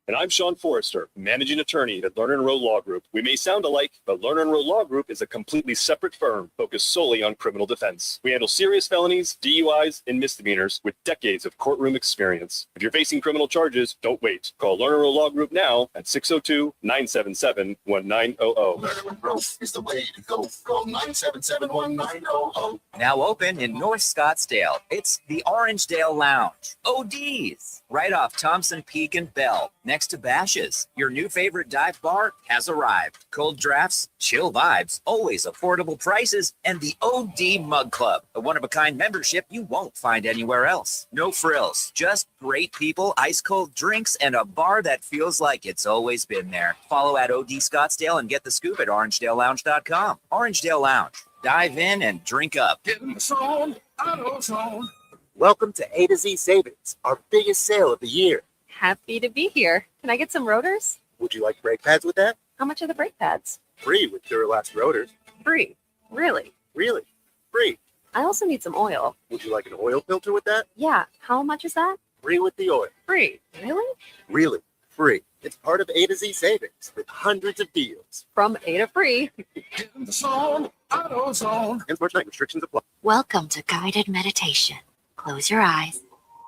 And I'm Sean Forrester, managing attorney at Lerner & Rowe Law Group. We may sound alike, but Lerner & Rowe Law Group is a completely separate firm focused solely on criminal defense. We handle serious felonies, DUIs, and misdemeanors with decades of courtroom experience. If you're facing criminal charges, don't wait. Call Lerner & Rowe Law Group now at 602-977-1900. Lerner & Rowe is the way to go. Call 977-1900. Now open in North Scottsdale. It's the Orangedale Lounge. ODs. Right off Thompson Peak and Bell. Next to Bash's. Your new favorite dive bar has arrived. Cold drafts, chill vibes, always affordable prices, and the OD Mug Club. A one-of-a-kind membership you won't find anywhere else. No frills. Just great people, ice-cold drinks, and a bar that feels like it's always been there. Follow at OD Scottsdale and get the scoop at orangedalelounge.com. Orangedale Lounge. Dive in and drink up. Getting the song, AutoZone. Welcome to A to Z Savings, our biggest sale of the year. Happy to be here. Can I get some rotors? Would you like brake pads with that? How much are the brake pads? Free with Duralast rotors. Free. Really? Really? Free. I also need some oil. Would you like an oil filter with that? Yeah. How much is that? Free with the oil. Free. Really? Really? Free. It's part of A to Z Savings with hundreds of deals. From A to free. Getting the song, AutoZone. And March 9 restrictions apply. Welcome to guided meditation. Close your eyes.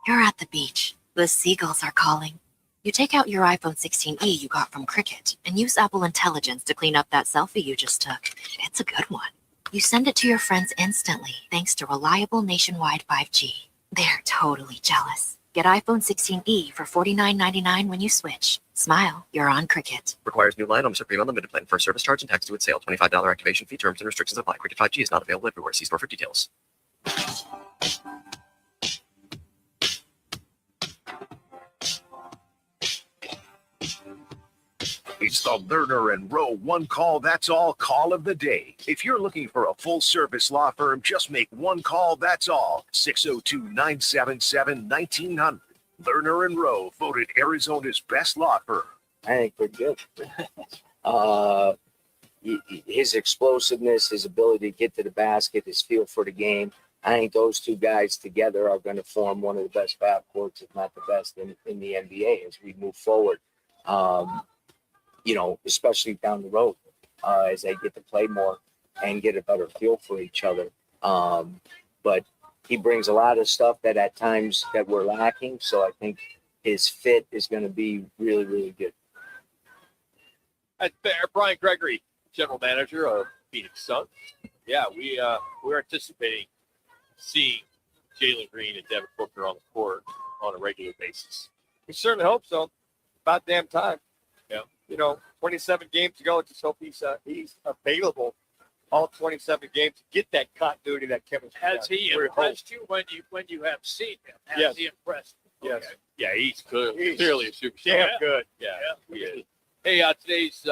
You're at the beach. The seagulls are calling. You take out your iPhone 16e you got from Cricket and use Apple Intelligence to clean up that selfie you just took. It's a good one. You send it to your friends instantly thanks to reliable nationwide 5G. They're totally jealous. Get iPhone 16e for $49.99 when you switch. Smile, you're on Cricket. Requires new line on Mr. Premium Unlimited plan. First service charge and tax due at sale. $25 activation fee. Terms and restrictions apply. Cricket 5G is not available everywhere. See store for details. It's the Lerner & Rowe one call, that's all call of the day. If you're looking for a full-service law firm, just make one call, that's all. 602-977-1900. Lerner & Rowe, voted Arizona's best law firm. I think we're good. His explosiveness, his ability to get to the basket, his feel for the game. I think those two guys together are going to form one of the best backcourts, if not the best in the NBA as we move forward. Especially down the road as they get to play more and get a better feel for each other. But he brings a lot of stuff that at times that we're lacking. So I think his fit is going to be really, really good. That's fair. Brian Gregory, general manager of Phoenix Suns. Yeah, we're anticipating seeing Jalen Green and Devin Booker on the court on a regular basis. We certainly hope so. About damn time. Yeah. 27 games to go. Just hope he's available all 27 games to get that continuity, that chemistry. Has he impressed you when you have seen him? Has he impressed you? Yes. Okay. Yeah, he's clearly a superstar. Damn good. Yeah, he is. Hey, today's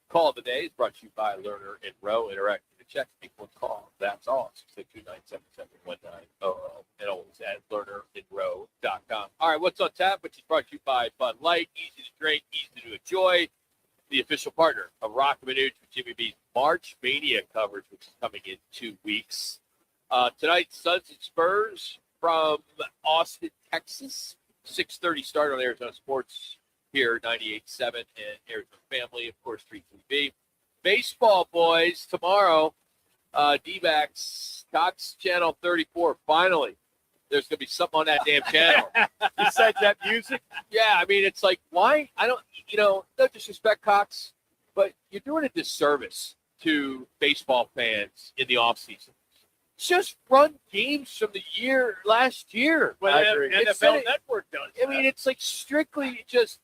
call of the day is brought to you by Lerner & Rowe. Interactive check, make one call. That's all. 662-977-1900. And always at lernerandrowe.com. All right, what's on tap, which is brought to you by Bud Light. Easy to drink, easy to enjoy. The official partner of Roc and Manuch with Jimmy B's March Mania coverage, which is coming in 2 weeks. Tonight, Suns and Spurs from Austin, Texas. 6:30 start on Arizona Sports here, 98.7 and Arizona Family, of course, 3TV. Baseball, boys, tomorrow, D-backs, Cox Channel 34, finally. There's going to be something on that damn channel. Besides that music? Yeah, I mean, it's like, why? I don't, no disrespect, Cox, but you're doing a disservice to baseball fans in the offseason. Just run games from the last year. But NFL Network does. I mean, it's like strictly just,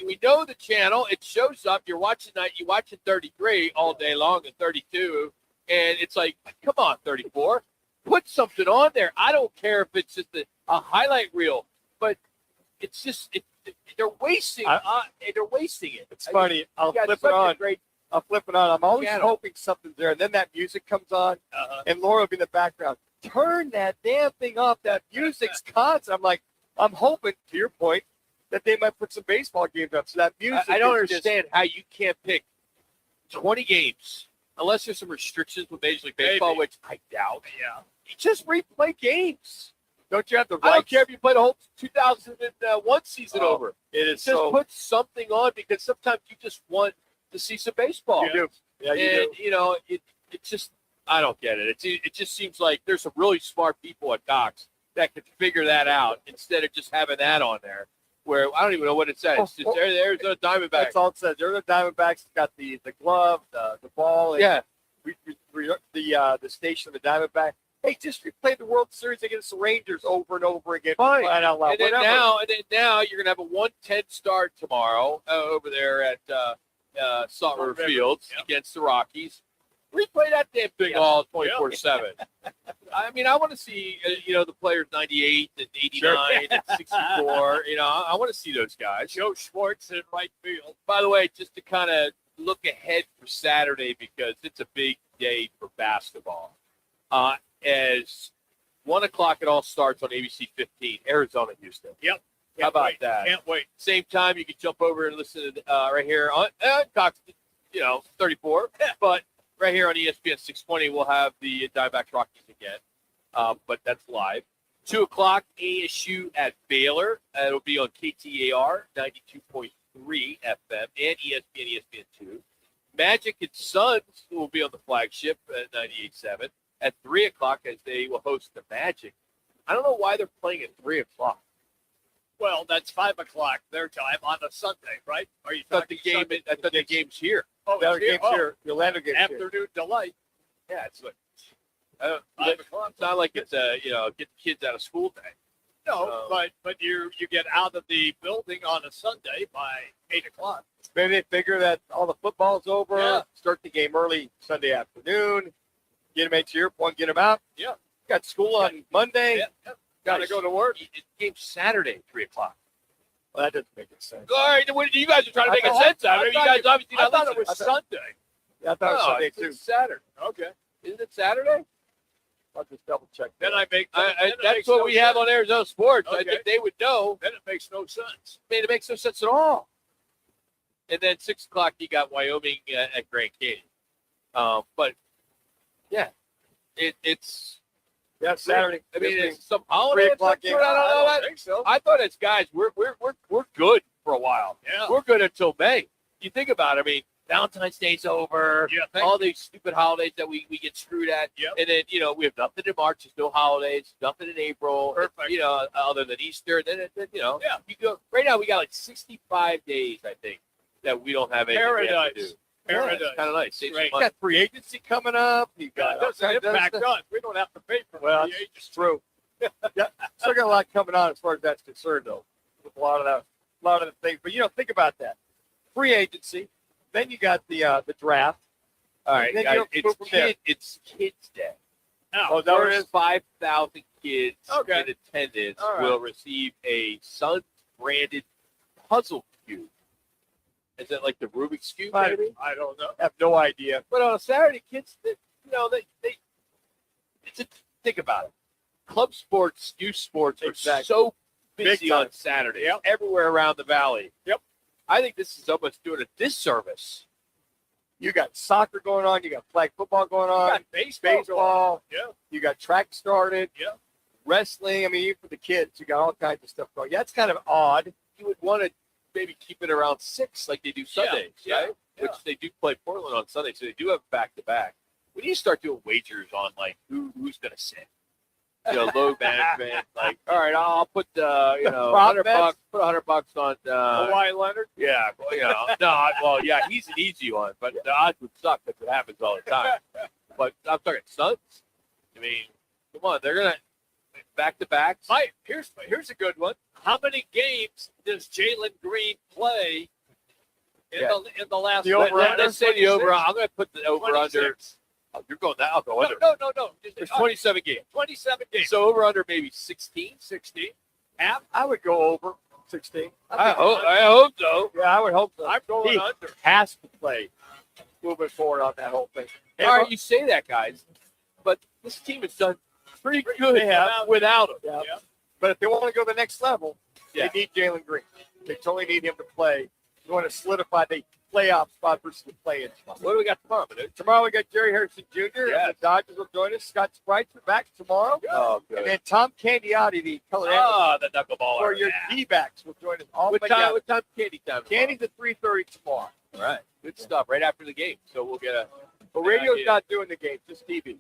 we know the channel. It shows up. You're watching 33 all day long and 32. And it's like, come on, 34. Put something on there. I don't care if it's just a highlight reel. But it's just, they're wasting they're wasting it. It's funny. I'll flip it on. I'll flip it on. I'm always hoping something's there. And then that music comes on, and Laura will be in the background. Turn that damn thing off. That music's constant. I'm hoping, to your point, that they might put some baseball games up. So that music. I don't understand how you can't pick 20 games, unless there's some restrictions with Major League Baseball, which I doubt. Yeah. You just replay games. Don't you have the I don't rights? care if you play the whole 2001 season over. It is just put something on, because sometimes you just want to see some baseball. You do. Yeah, you do. It just, I don't get it. It just seems like there's some really smart people at Cox that could figure that out instead of just having that on there, where I don't even know what it says. It's just there's a Diamondback. That's all it says. There's a Diamondbacks. It's got the glove, the ball. And Yeah. The station of the Diamondback. Hey, just replay the World Series against the Rangers over and over again. Fine. Flat out loud. And then now you're gonna have a 1:10 start tomorrow over there at Salt River Fields against the Rockies. Replay that damn thing all 24/7. I mean, I want to see the players 98 and 89 and 64. I want to see those guys. Joe Schwartz in right field. By the way, just to kind of look ahead for Saturday, because it's a big day for basketball. As 1 o'clock, it all starts on ABC 15, Arizona, Houston. Yep. How about that? Can't wait. Same time, you can jump over and listen to right here on Cox, 34. But right here on ESPN 620, we'll have the Diamondbacks Rockies again. But that's live. 2 o'clock, ASU at Baylor. It'll be on KTAR 92.3 FM and ESPN2. Magic and Suns will be on the flagship at 98.7 at 3 o'clock, as they will host the Magic. I don't know why they're playing at 3 o'clock. Well, that's 5 o'clock their time on a Sunday, right? Are you I thought talking the game? Sunday? I thought the game's here. Oh, The it's here. game's here. The Orlando game's here. Afternoon delight. Yeah, it's like 5 o'clock. It's not like it's get the kids out of school day. No, but you get out of the building on a Sunday by 8 o'clock. Maybe they figure that all the football's over. Yeah. Start the game early Sunday afternoon. Get them to your point. Get them out. Yeah. Got school on Monday. Yeah. Got to go to work. Game's Saturday, 3 o'clock. Well, that doesn't make any sense. All right, you guys are trying to make sense out of it. You guys obviously I not thought it listening. was Sunday. Yeah, I thought it was Sunday it's too. Saturday. Okay. Isn't it Saturday? I'll just double check. Then I make. That's what we have on Arizona Sports. I Okay. think they would know. Then it makes no sense. I mean, it makes no sense at all. And then 6 o'clock, you got Wyoming at Grand Canyon. But yeah, it's Saturday. I mean, it's some 3 holiday. o'clock game. I don't think so. I thought as guys, we're good for a while. Yeah. We're good until May. You think about it. I mean, Valentine's Day's over. Yeah, all these stupid holidays that we get screwed at. Yep. And then, we have nothing in March. There's no holidays. Nothing in April. Perfect. Other than Easter. Then, Yeah. you go. Right now, we got like 65 days, I think, that we don't have anything we have to do. Paradise. Yeah, it's kind of nice. Saves Great. some You money. got free agency coming up. You It got doesn't impact us. We don't have to pay for Well, free that's agency. true. Yeah, still got a lot coming on as far as that's concerned, though. With a lot of the things. But think about that. Free agency. Then you got the draft. All right, Then guys, you'll move from there. it's Kids Day. Now, Oh, that First is 5,000 kids Okay. in attendance All right. will receive a Suns-branded puzzle cube. Is that like the Rubik's Cube, maybe? I don't know. I have no idea. But on a Saturday, kids, think about it. Club sports, youth sports are Exactly. so Big busy time. on Saturday, Yep. everywhere around the valley. Yep. I think this is almost doing a disservice. You got soccer going on. You got flag football going You on. got baseball. Baseball. Yeah. You got track started. Yeah. wrestling. I mean, even for the kids, you got all kinds of stuff going. Yeah, it's kind of odd. You would want to maybe keep it around 6 like they do Sundays, right? Which they do play Portland on Sunday, so they do have back-to-back. When you start doing wagers on, like, who's going to sit, load management, like, all right, I'll put, $100 bucks, put $100 on Hawaii Leonard? Yeah, well, he's an easy one, but the odds would suck if it happens all the time. But I'm talking Suns. I mean, come on, they're going to back-to-backs. Mike, here's a good one. How many games does Jalen Green play in the last? Let's say the over. I'm going to put the over-under. Oh, you're going that. I'll go under. No. There's 27 games. 27 games. So over-under maybe 16. Half? I would go over 16. I hope so. Yeah, I would hope so. I'm going He under. has to play moving forward on that whole thing. All right, you say that, guys, but this team has done pretty good without him. Yeah. But if they want to go to the next level, they need Jalen Green. They totally need him to play. They want to solidify the playoff spot versus the play-in spot. What do we got tomorrow? Tomorrow we got Jerry Harrison Jr. Yes. The Dodgers will join us. Scott Spreitzer back tomorrow. Oh, good. And then Tom Candiotti, the color analyst the knuckleballer. for your D-backs will join us. All What together. time Candy time? Candy's at 3:30 tomorrow. All right. Good stuff. Right after the game. So we'll get a. But radio's not doing the game, just TV.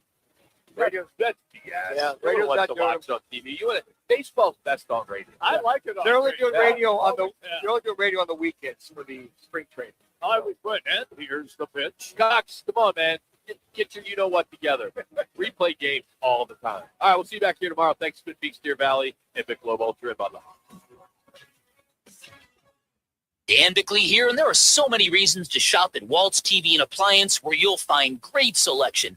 Radio's that's yeah, radio's not to doing watch on TV. You want baseball's best on radio. I like it. They're only doing radio on the they're only doing radio on the weekends for the spring training. I was good. And here's the pitch. Cox, come on, man. Get your you-know-what together. Replay games all the time. All right, we'll see you back here tomorrow. Thanks, Twin Peaks, Deer Valley, and Big Globe Ultra and Butler. Dan Bickley here, and there are so many reasons to shop at Walt's TV and Appliance, where you'll find great selection,